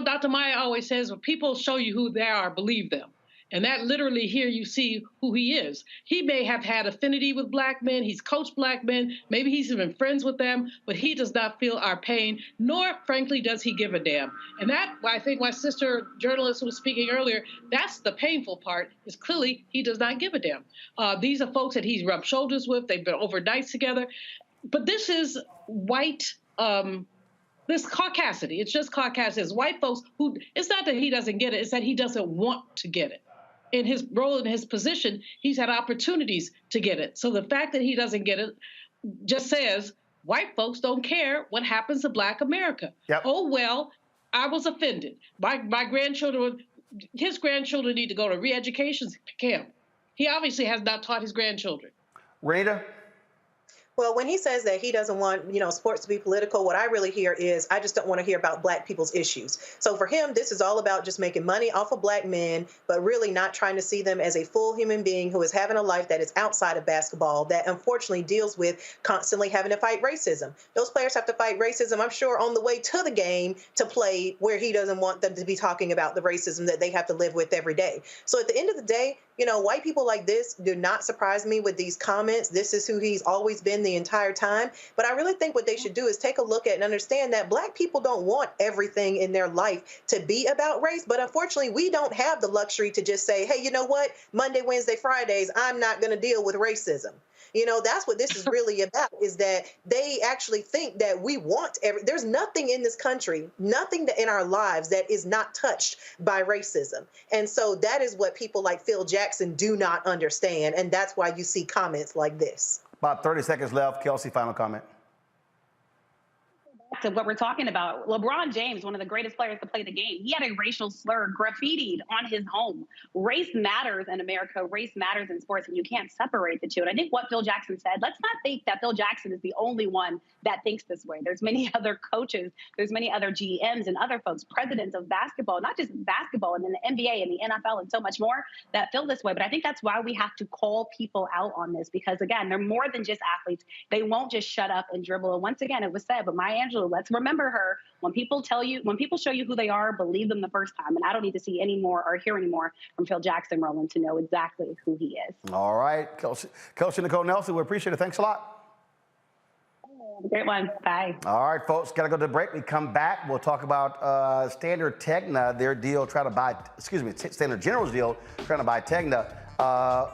Dr. Maya always says, when people show you who they are, believe them. And that literally here you see who he is. He may have had affinity with black men. He's coached black men. Maybe he's even friends with them, but he does not feel our pain, nor, frankly, does he give a damn. And that, I think my sister journalist who was speaking earlier, that's the painful part, is clearly he does not give a damn. These are folks that he's rubbed shoulders with. They've been overnights together. But this is white, this caucasity. It's just caucasity. It's white folks who, it's not that he doesn't get it, it's that he doesn't want to get it. In his role, in his position, he's had opportunities to get it. So the fact that he doesn't get it just says white folks don't care what happens to Black America. Yep. Oh, well, I was offended. My grandchildren, his grandchildren need to go to re-education camp. He obviously has not taught his grandchildren. Rita? Well, when he says that he doesn't want, sports to be political, what I really hear is I just don't want to hear about black people's issues. So for him, this is all about just making money off of black men, but really not trying to see them as a full human being who is having a life that is outside of basketball, that unfortunately deals with constantly having to fight racism. Those players have to fight racism, I'm sure, on the way to the game to play, where he doesn't want them to be talking about the racism that they have to live with every day. So at the end of the day, white people like this do not surprise me with these comments. This is who he's always been the entire time. But I really think what they should do is take a look at and understand that black people don't want everything in their life to be about race. But unfortunately, we don't have the luxury to just say, hey, you know what? Monday, Wednesday, Fridays, I'm not going to deal with racism. That's what this is really about, is that they actually think that we want there's nothing in this country, nothing in our lives that is not touched by racism. And so that is what people like Phil Jackson do not understand. And that's why you see comments like this. About 30 seconds left. Kelsey, final comment. To what we're talking about, LeBron James, one of the greatest players to play the game, he had a racial slur graffitied on his home. Race matters in America. Race matters in sports, and you can't separate the two. And I think what Phil Jackson said, let's not think that Phil Jackson is the only one that thinks this way. There's many other coaches, there's many other GMs and other folks, presidents of basketball, not just basketball, and then the NBA and the NFL and so much more that feel this way. But I think that's why we have to call people out on this, because again, they're more than just athletes. They won't just shut up and dribble. And once again, it was said, but Maya Angelou, let's remember her. When people show you who they are, believe them the first time. And I don't need to see any more or hear any more from Phil Jackson, Roland, to know exactly who he is. All right. Kelsey Nicole Nelson, we appreciate it. Thanks a lot. Great one. Bye. All right, folks, got to go to the break. We come back. We'll talk about Standard Tegna, their deal trying to buy, Standard General's deal trying to buy Tegna,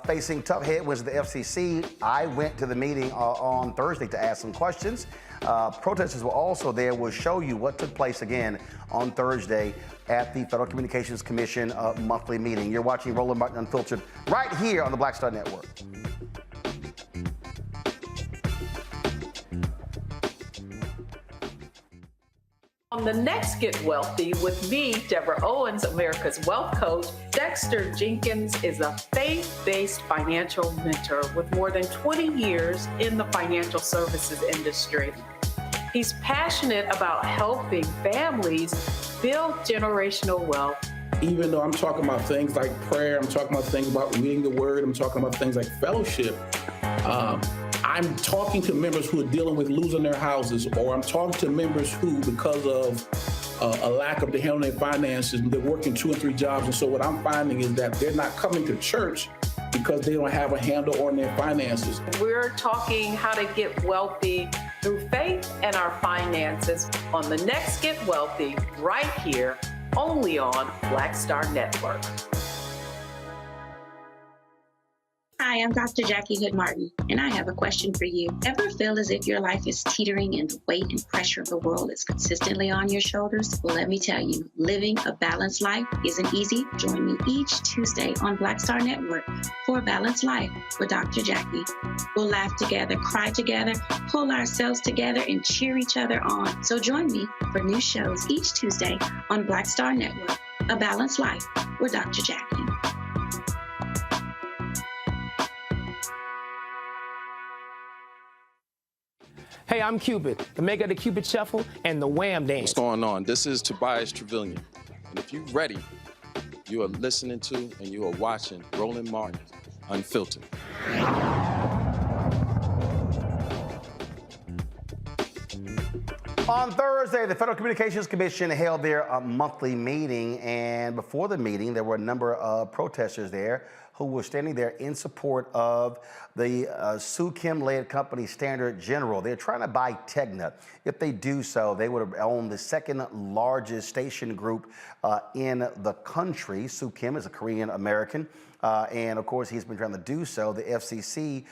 facing tough headwinds at the FCC. I went to the meeting on Thursday to ask some questions. Protesters were also there. We'll show you what took place again on Thursday at the Federal Communications Commission monthly meeting. You're watching Roland Martin Unfiltered right here on the Black Star Network. On the next Get Wealthy with me, Deborah Owens, America's Wealth Coach, Dexter Jenkins is a faith-based financial mentor with more than 20 years in the financial services industry. He's passionate about helping families build generational wealth. Even though I'm talking about things like prayer, I'm talking about things about reading the word, I'm talking about things like fellowship, I'm talking to members who are dealing with losing their houses, or I'm talking to members who, because of a lack of the handling their finances, they're working 2 and 3 jobs. And so what I'm finding is that they're not coming to church because they don't have a handle on their finances. We're talking how to get wealthy through faith and our finances on the next Get Wealthy right here, only on Black Star Network. Hi, I'm Dr. Jackie Hood Martin, and I have a question for you. Ever feel as if your life is teetering and the weight and pressure of the world is consistently on your shoulders? Well, let me tell you, living a balanced life isn't easy. Join me each Tuesday on Black Star Network for A Balanced Life with Dr. Jackie. We'll laugh together, cry together, pull ourselves together, and cheer each other on. So join me for new shows each Tuesday on Black Star Network, A Balanced Life with Dr. Jackie. Hey, I'm Cupid, the maker of the Cupid Shuffle and the Wham Dance. What's going on? This is Tobias Trevelyan. And if you're ready, you are listening to and you are watching Roland Martin Unfiltered. On Thursday, the Federal Communications Commission held their monthly meeting, and before the meeting, there were a number of protesters there who were standing there in support of the Sue Kim-led company Standard General. They're trying to buy Tegna. If they do so, they would own the second largest station group in the country. Sue Kim is a Korean American. And of course, he's been trying to do so. The FCC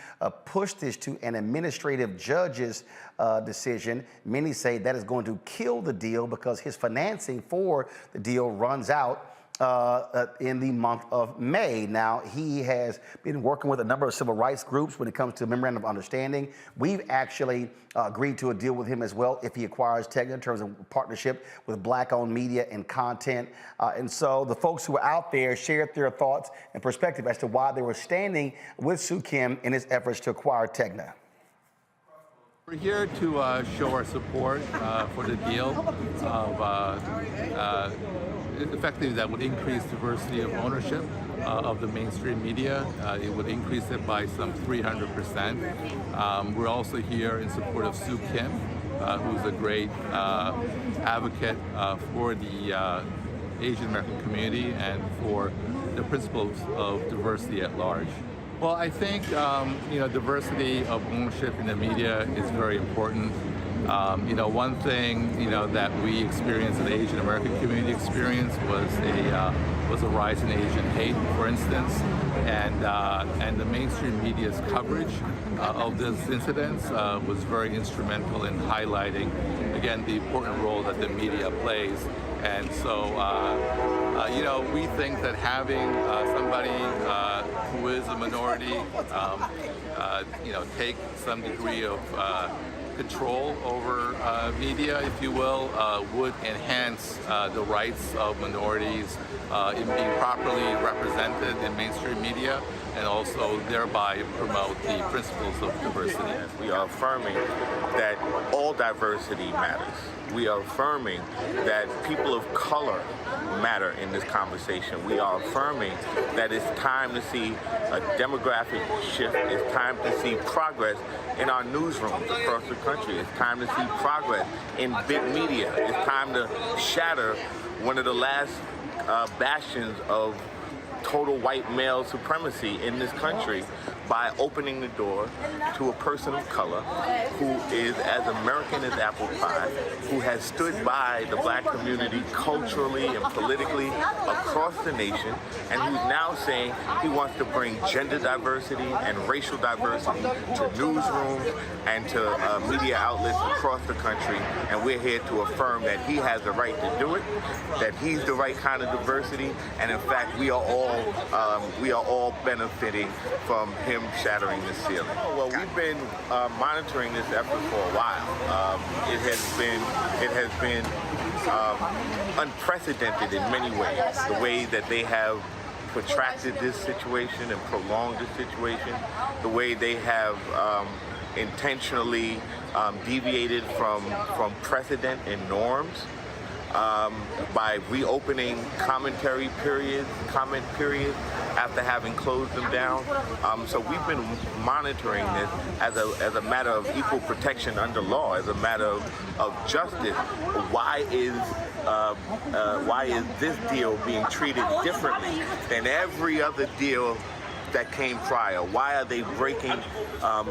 pushed this to an administrative judge's decision. Many say that is going to kill the deal because his financing for the deal runs out in the month of May. Now, he has been working with a number of civil rights groups when it comes to memorandum of understanding. We've actually agreed to a deal with him as well if he acquires Tegna in terms of partnership with Black-owned media and content. And so the folks who were out there shared their thoughts and perspective as to why they were standing with Sue Kim in his efforts to acquire Tegna. We're here to show our support for the deal of effectively that would increase diversity of ownership of the mainstream media. It would increase it by some 300%. We're also here in support of Sue Kim, who's a great advocate for the Asian American community and for the principles of diversity at large. Well, I think diversity of ownership in the media is very important. One thing that we experienced, the Asian American community experienced, was a rise in Asian hate, for instance, and the mainstream media's coverage of this incident was very instrumental in highlighting, again, the important role that the media plays. And so, we think that having somebody who is a minority, take some degree of control over media, if you will, would enhance the rights of minorities in being properly represented in mainstream media, and also thereby promote the principles of diversity. We are affirming that all diversity matters. We are affirming that people of color matter in this conversation. We are affirming that it's time to see a demographic shift. It's time to see progress in our newsrooms across the country. It's time to see progress in big media. It's time to shatter one of the last bastions of total white male supremacy in this country by opening the door to a person of color who is as American as apple pie, who has stood by the Black community culturally and politically across the nation, and who's now saying he wants to bring gender diversity and racial diversity to newsrooms and to media outlets across the country. And we're here to affirm that he has the right to do it, that he's the right kind of diversity, and in fact, we are all benefiting from him shattering the ceiling. Well, we've been monitoring this effort for a while. It has been unprecedented in many ways. The way that they have protracted this situation and prolonged this situation, the way they have intentionally deviated from precedent and norms. By reopening comment periods after having closed them down. So we've been monitoring this as a matter of equal protection under law, as a matter of justice. Why is this deal being treated differently than every other deal that came prior? Why are they breaking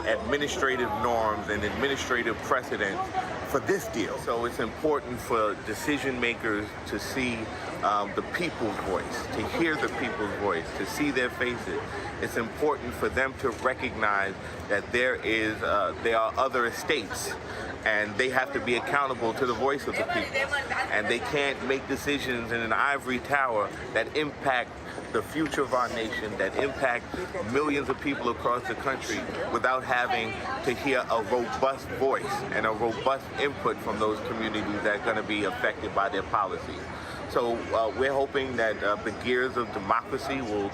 administrative norms and administrative precedents for this deal? So it's important for decision makers to see the people's voice, to hear the people's voice, to see their faces. It's important for them to recognize that there are other estates, and they have to be accountable to the voice of the people. And they can't make decisions in an ivory tower that impact the future of our nation, that impact millions of people across the country without having to hear a robust voice and a robust input from those communities that are going to be affected by their policies. So we're hoping that the gears of democracy will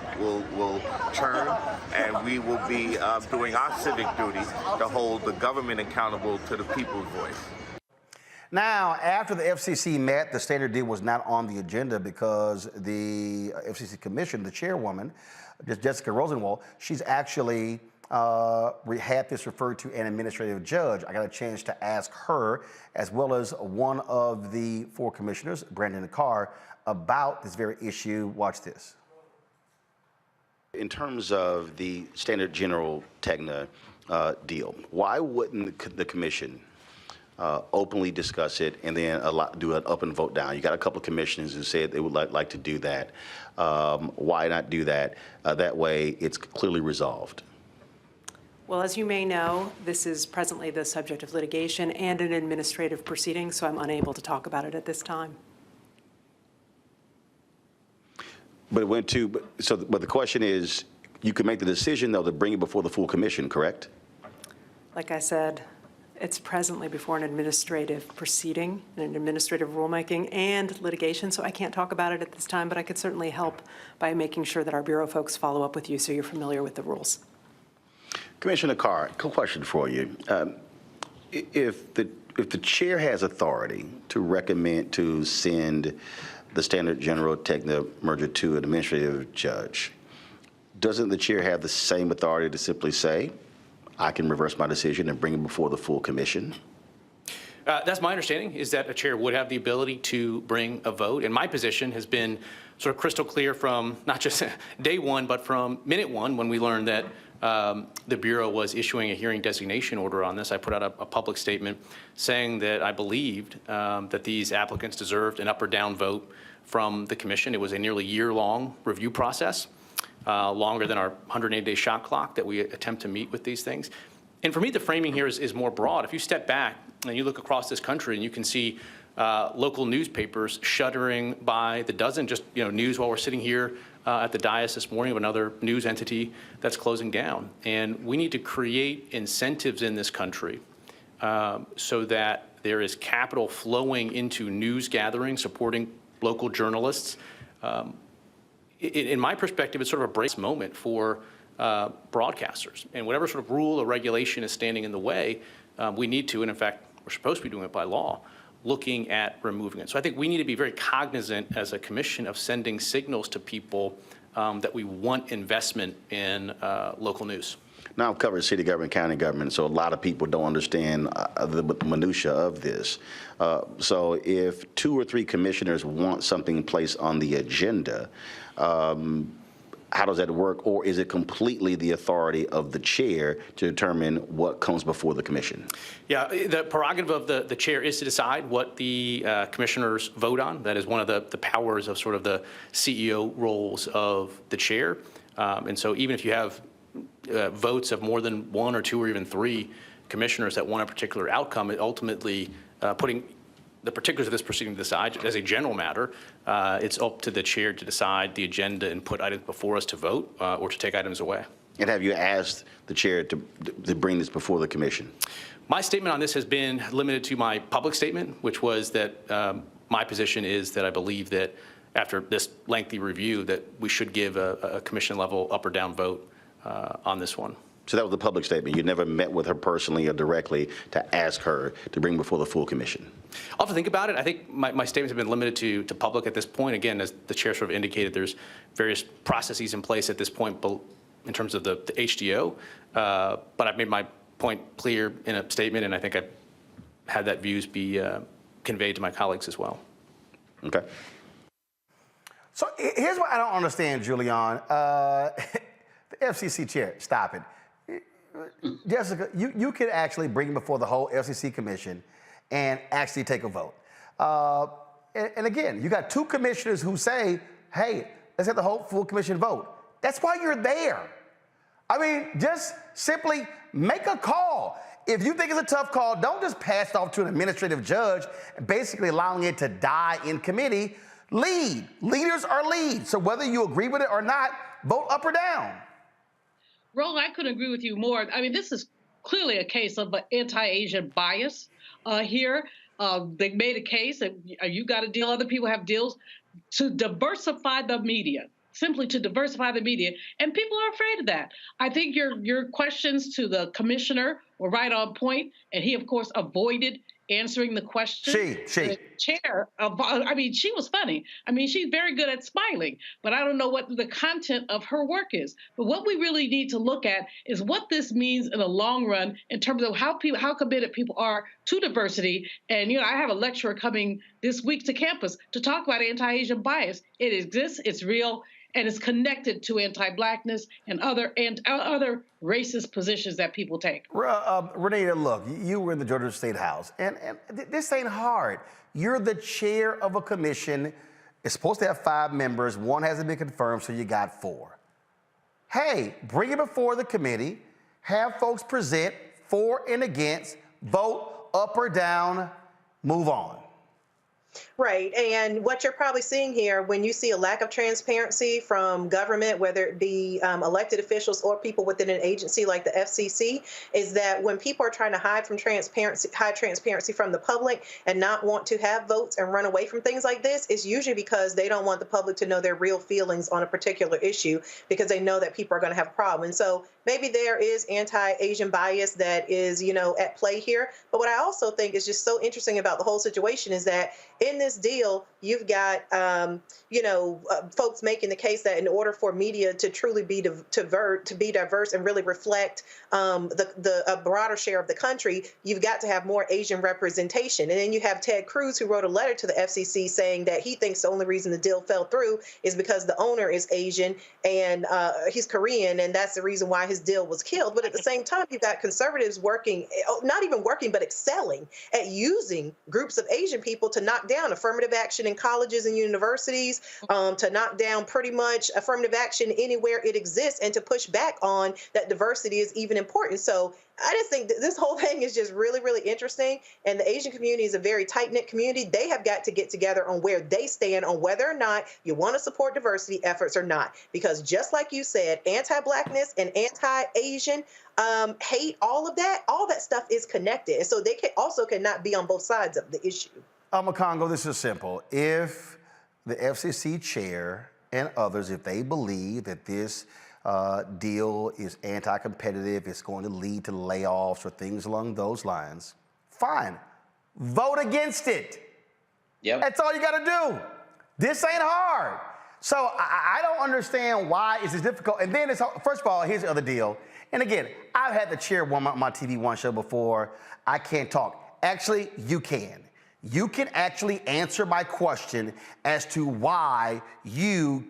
turn, and we will be doing our civic duty to hold the government accountable to the people's voice. Now, after the FCC met, the standard deal was not on the agenda because the FCC commission, the chairwoman, Jessica Rosenwald, she's actually we had this referred to an administrative judge. I got a chance to ask her, as well as one of the 4 commissioners, Brandon Carr, about this very issue. Watch this. In terms of the Standard General Tegna deal, why wouldn't the commission openly discuss it and then do an up and vote down? You got a couple of commissioners who said they would like to do that. Why not do that? That way it's clearly resolved. Well, as you may know, this is presently the subject of litigation and an administrative proceeding, so I'm unable to talk about it at this time. But it went to, but the question is, you could make the decision, though, to bring it before the full commission, correct? Like I said, it's presently before an administrative proceeding, an administrative rulemaking and litigation, so I can't talk about it at this time, but I could certainly help by making sure that our Bureau folks follow up with you so you're familiar with the rules. Commissioner Carr, quick question for you. If the chair has authority to recommend to send the Standard General Tegna merger to an administrative judge, doesn't the chair have the same authority to simply say, I can reverse my decision and bring it before the full commission? That's my understanding, is that a chair would have the ability to bring a vote. And my position has been sort of crystal clear from not just day one, but from minute one when we learned that the Bureau was issuing a hearing designation order on this. I put out a public statement saying that I believed that these applicants deserved an up or down vote from the commission. It was a nearly year-long review process, longer than our 180-day shot clock that we attempt to meet with these things. And for me, the framing here is more broad. If you step back and you look across this country and you can see local newspapers shuttering by the dozen, just news while we're sitting here at the dais this morning of another news entity that's closing down. And we need to create incentives in this country so that there is capital flowing into news gathering, supporting local journalists. In my perspective, it's sort of a brace moment for broadcasters. And whatever sort of rule or regulation is standing in the way, we need to, and in fact, we're supposed to be doing it by law, looking at removing it. So I think we need to be very cognizant as a commission of sending signals to people that we want investment in local news. Now, I've covered city government, county government, so a lot of people don't understand the minutia of this. So if 2 or 3 commissioners want something placed on the agenda, how does that work? Or is it completely the authority of the chair to determine what comes before the commission? Yeah, the prerogative of the chair is to decide what the commissioners vote on. That is one of the powers of sort of the CEO roles of the chair. And so even if you have votes of more than 1 or 2 or even 3 commissioners that want a particular outcome, it ultimately putting the particulars of this proceeding to decide, as a general matter, it's up to the chair to decide the agenda and put items before us to vote or to take items away. And have you asked the chair to bring this before the commission? My statement on this has been limited to my public statement, which was that my position is that I believe that after this lengthy review that we should give a commission level up or down vote on this one. So that was the public statement. You never met with her personally or directly to ask her to bring before the full commission? I'll have to think about it. I think my statements have been limited to public at this point. Again, as the chair sort of indicated, there's various processes in place at this point in terms of the HDO. But I've made my point clear in a statement, and I think I've had that views be conveyed to my colleagues as well. Okay. So here's what I don't understand, Julian. The FCC chair, stop it. Jessica, you could actually bring before the whole FCC commission and actually take a vote. And again, you got 2 commissioners who say, hey, let's have the whole full commission vote. That's why you're there. I mean, just simply make a call. If you think it's a tough call, don't just pass it off to an administrative judge, basically allowing it to die in committee. Lead. Leaders are lead. So whether you agree with it or not, vote up or down. Roland, I couldn't agree with you more. I mean, this is clearly a case of an anti-Asian bias here. They made a case that you got a deal, other people have deals, to diversify the media, simply to diversify the media. And people are afraid of that. I think your questions to the commissioner were right on point, and he, of course, avoided answering the question. She. The chair of, I mean, she was funny. I mean, she's very good at smiling, but I don't know what the content of her work is. But what we really need to look at is what this means in the long run in terms of how committed people are to diversity. And, I have a lecturer coming this week to campus to talk about anti-Asian bias. It exists, it's real, and it's connected to anti-Blackness and other racist positions that people take. Renita, look, you were in the Georgia State House, and this ain't hard. You're the chair of a commission. It's supposed to have 5 members. 1 hasn't been confirmed, so you got 4. Hey, bring it before the committee, have folks present for and against, vote up or down, move on. Right. And what you're probably seeing here, when you see a lack of transparency from government, whether it be elected officials or people within an agency like the FCC, is that when people are trying to hide transparency from the public and not want to have votes and run away from things like this, it's usually because they don't want the public to know their real feelings on a particular issue, because they know that people are going to have a problem. And so maybe there is anti-Asian bias that is, at play here. But what I also think is just so interesting about the whole situation is that in this deal, you've got, folks making the case that in order for media to truly be diverse and really reflect a broader share of the country, you've got to have more Asian representation. And then you have Ted Cruz, who wrote a letter to the FCC saying that he thinks the only reason the deal fell through is because the owner is Asian and he's Korean, and that's the reason why his deal was killed. But at the same time, you've got conservatives not even working, but excelling at using groups of Asian people to knock down affirmative action in colleges and universities, to knock down pretty much affirmative action anywhere it exists, and to push back on that diversity is even important. So I just think that this whole thing is just really, really interesting. And the Asian community is a very tight-knit community. They have got to get together on where they stand on whether or not you want to support diversity efforts or not. Because just like you said, anti-Blackness and anti-Asian hate, all that stuff is connected. And so they cannot be on both sides of the issue. Makongo, this is simple. If the FCC chair and others, if they believe that this deal is anti-competitive, it's going to lead to layoffs or things along those lines, fine. Vote against it. Yep. That's all you got to do. This ain't hard. So I don't understand why it's difficult. And then, first of all, here's the other deal. And again, I've had the chair of my TV One show before. I can't talk. Actually, you can. You can actually answer my question as to why you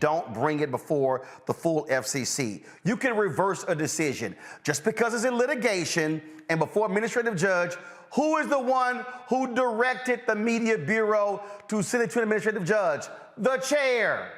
don't bring it before the full FCC. You can reverse a decision. Just because it's in litigation and before administrative judge, who is the one who directed the Media Bureau to send it to an administrative judge? The chair.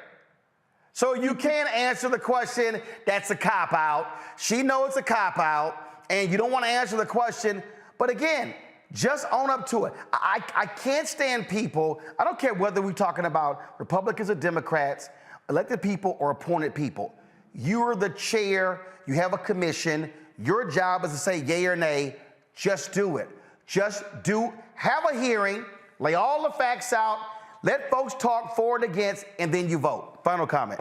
So you can't answer the question, that's a cop-out. She knows it's a cop-out, and you don't want to answer the question. But again, just own up to it. I can't stand people, I don't care whether we're talking about Republicans or Democrats, elected people or appointed people. You're the chair, you have a commission, your job is to say yay or nay, just do it. Have a hearing, lay all the facts out, let folks talk for and against, and then you vote. Final comment.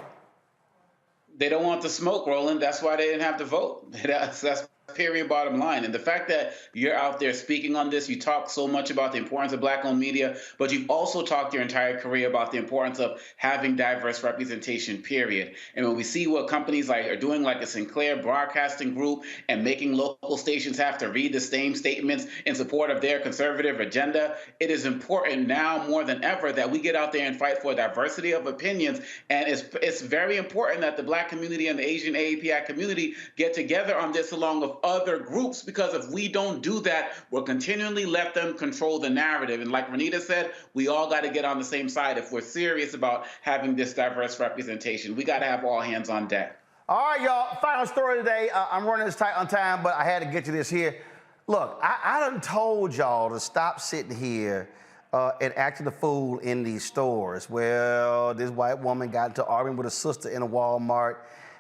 They don't want the smoke, Roland. That's why they didn't have to vote. That's period, bottom line. And the fact that you're out there speaking on this, you talk so much about the importance of Black-owned media, but you've also talked your entire career about the importance of having diverse representation, period. And when we see what companies are doing, like the Sinclair Broadcasting Group, and making local stations have to read the same statements in support of their conservative agenda, it is important now more than ever that we get out there and fight for diversity of opinions. And it's very important that the Black community and the Asian AAPI community get together on this along with other groups, because if we don't do that, we'll continually let them control the narrative. And like Renita said, we all got to get on the same side if we're serious about having this diverse representation. We got to have all hands on deck. All right, y'all, final story today. I'm running this tight on time, but I had to get to this here. Look, I done told y'all to stop sitting here and acting a fool in these stores. Well, this white woman got into arguing with a sister in a Walmart,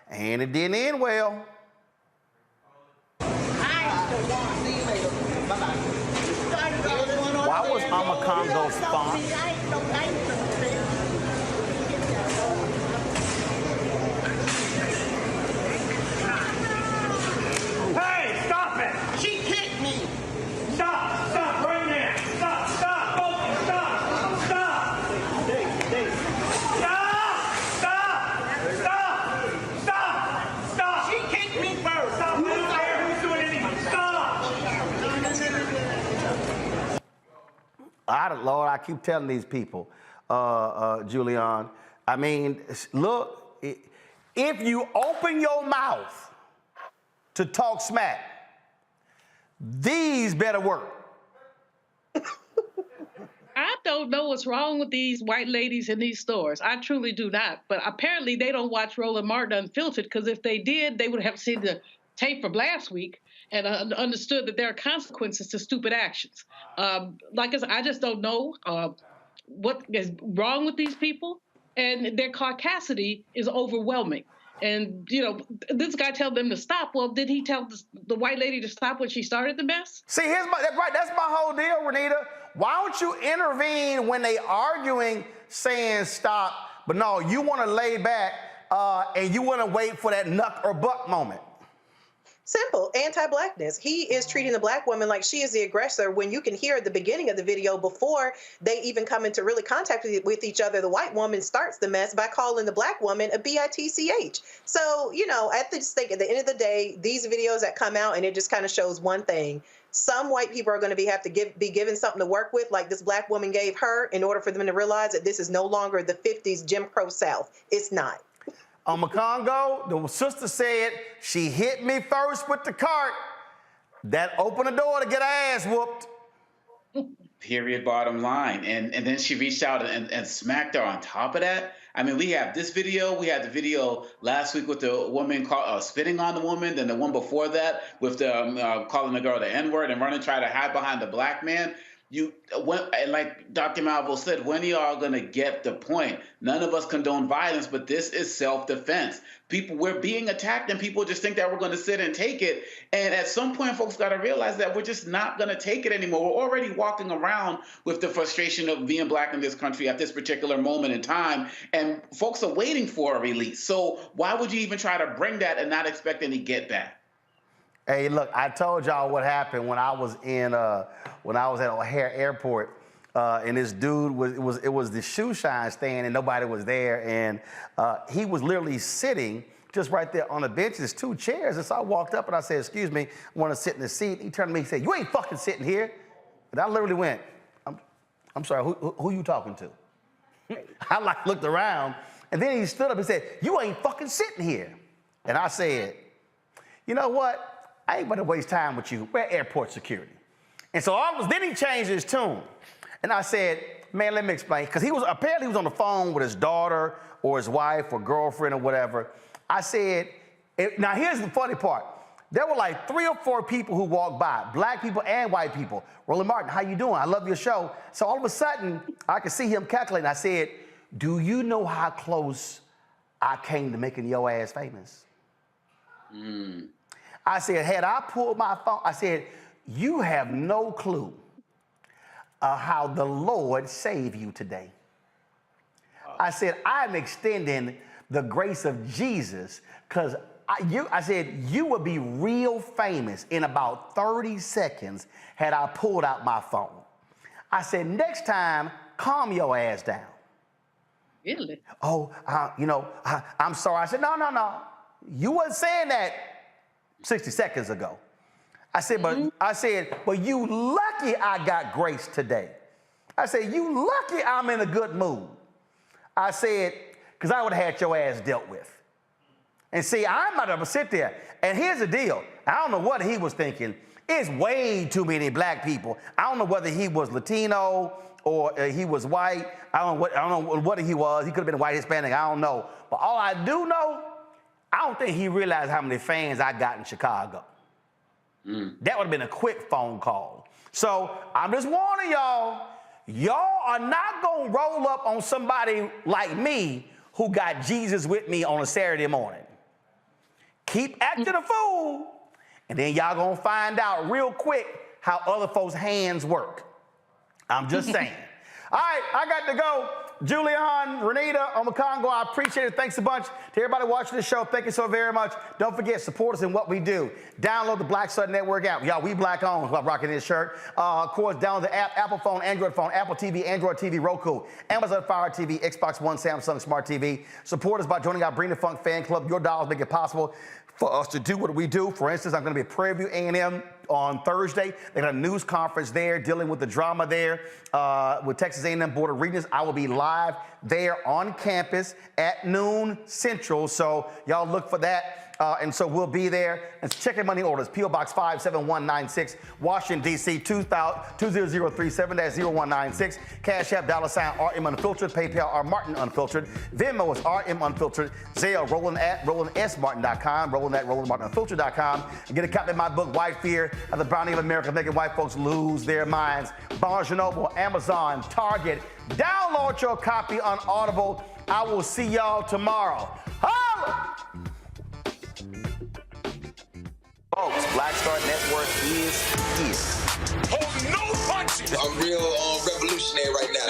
and it didn't end well. Why was Amakongo's font? Hey, stop it! She Lord, I keep telling these people, Julian, I mean, look, if you open your mouth to talk smack, these better work. I don't know what's wrong with these white ladies in these stores. I truly do not. But apparently they don't watch Roland Martin Unfiltered, because if they did, they would have seen the tape from last week and understood that there are consequences to stupid actions. Like I said, I just don't know what is wrong with these people, and their caucasity is overwhelming. And, you know, this guy told them to stop. Well, did he tell the white lady to stop when she started the mess? See, that's my whole deal, Renita. Why don't you intervene when they arguing, saying stop, but no, you want to lay back and you want to wait for that nuck or buck moment? Simple, anti-blackness. He is treating the black woman like she is the aggressor, when you can hear at the beginning of the video, before they even come into really contact with each other, the white woman starts the mess by calling the black woman a bitch. So, you know, I just think at the end of the day, these videos that come out, and it just kind of shows one thing. Some white people are going to have to be given something to work with, like this black woman gave her, in order for them to realize that this is no longer the 50s Jim Crow South. It's not. On Macongo, the sister said she hit me first with the cart. That opened the door to get her ass whooped. Period, bottom line. And then she reached out and smacked her on top of that. I mean, we have this video. We had the video last week with the woman spitting on the woman. Then the one before that with the calling the girl the N-word and running, try to hide behind the black man. Like Dr. Malvo said, when are y'all going to get the point? None of us condone violence, but this is self-defense. We're being attacked, and people just think that we're going to sit and take it. And at some point, folks got to realize that we're just not going to take it anymore. We're already walking around with the frustration of being black in this country at this particular moment in time, and folks are waiting for a release. So why would you even try to bring that and not expect any get back? Hey, look, I told y'all what happened when I was at O'Hare Airport, and this dude it was the shoe shine stand, and nobody was there, and he was literally sitting just right there on the bench. There's two chairs, and so I walked up and I said, "Excuse me, I want to sit in the seat." He turned to me and said, "You ain't fucking sitting here." And I literally went, "I'm sorry, who you talking to?" I looked around, and then he stood up and said, "You ain't fucking sitting here." And I said, "You know what? I ain't about to waste time with you. We're airport security." And so then he changed his tune. And I said, "Man, let me explain." Because apparently he was on the phone with his daughter or his wife or girlfriend or whatever. I said, now here's the funny part. There were like 3 or 4 people who walked by, black people and white people. "Roland Martin, how you doing? I love your show." So all of a sudden, I could see him calculating. I said, "Do you know how close I came to making your ass famous?" I said, had I pulled my phone, I said, "You have no clue how the Lord saved you today." I said, "I'm extending the grace of Jesus, because I said, you would be real famous in about 30 seconds had I pulled out my phone." I said, "Next time, calm your ass down." Really? "Oh, I'm sorry." I said, No. You wasn't saying that 60 seconds ago. I said, but you lucky I got grace today. I said, you lucky I'm in a good mood. I said, because I would have had your ass dealt with. And see, I'm about to sit there. And here's the deal. I don't know what he was thinking. It's way too many black people. I don't know whether he was Latino or he was white. I don't know what he was. He could have been white, Hispanic. I don't know. But all I do know, I don't think he realized how many fans I got in Chicago. That would have been a quick phone call. So I'm just warning y'all, y'all are not going to roll up on somebody like me who got Jesus with me on a Saturday morning. Keep acting a fool, and then y'all going to find out real quick how other folks' hands work. I'm just saying. All right, I got to go. Julian, Renita, Omakongo, I appreciate it. Thanks a bunch to everybody watching this show. Thank you so very much. Don't forget, support us in what we do. Download the Black Star Network app. Y'all, we black owned. I'm rocking this shirt. Of course, download the app, Apple phone, Android phone, Apple TV, Android TV, Roku, Amazon Fire TV, Xbox One, Samsung Smart TV. Support us by joining our Bring the Funk fan club. Your dollars make it possible. for us to do what we do. For instance, I'm going to be at Prairie View A&M on Thursday. They got a news conference there dealing with the drama there with Texas A&M Board of Regents. I will be live there on campus at noon Central, so y'all look for that. And so we'll be there. And check your money orders. P.O. Box 57196, Washington, D.C. 20037-0196. Cash App, $RM Unfiltered. PayPal, R Martin Unfiltered. Venmo is RM Unfiltered. Zelle, Roland at RolandSMartin.com. Roland at RolandMartinUnfiltered.com. And get a copy of my book, White Fear, of the Browning of America, Making White Folks Lose Their Minds. Barnes & Noble, Amazon, Target. Download your copy on Audible. I will see y'all tomorrow. Holla! Folks, Black Star Network is here. Oh, no punches! I'm real revolutionary right now.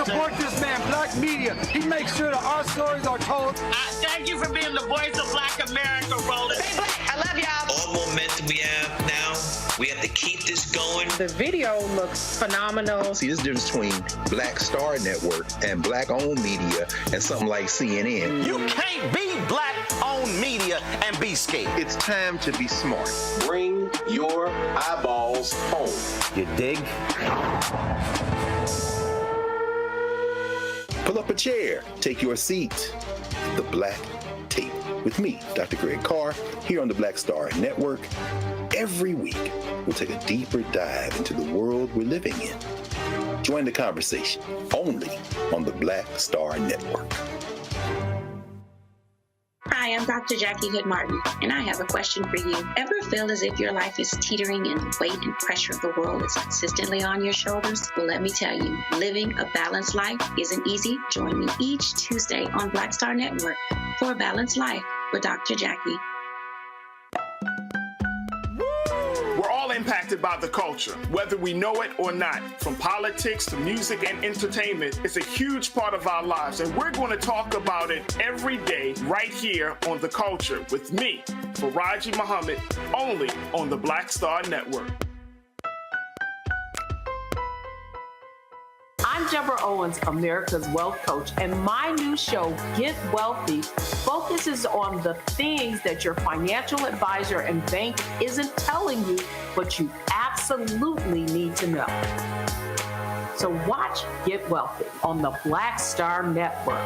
Support this man, Black Media. He makes sure that our stories are told. Thank you for being the voice of Black America, Roland. Stay black. I love y'all. All momentum we have now, we have to keep this going. The video looks phenomenal. See, there's a difference between Black Star Network and Black-owned media and something like CNN. You can't be Black-owned media and be scared. It's time to be smart. Bring your eyeballs home. You dig? Pull up a chair. Take your seat. The Black Tape. With me, Dr. Greg Carr, here on the Black Star Network. Every week, we'll take a deeper dive into the world we're living in. Join the conversation only on the Black Star Network. Hi, I'm Dr. Jackie Hood Martin, and I have a question for you. Ever feel as if your life is teetering and the weight and pressure of the world is consistently on your shoulders? Well, let me tell you, living a balanced life isn't easy. Join me each Tuesday on Black Star Network for A Balanced Life with Dr. Jackie. We're all impacted by the culture, whether we know it or not. From politics to music and entertainment, it's a huge part of our lives, and we're going to talk about it every day right here on The Culture with me, Faraji Muhammad, only on the Black Star Network. I'm Deborah Owens, America's Wealth Coach, and my new show, Get Wealthy, focuses on the things that your financial advisor and bank isn't telling you, but you absolutely need to know. So watch Get Wealthy on the Black Star Network.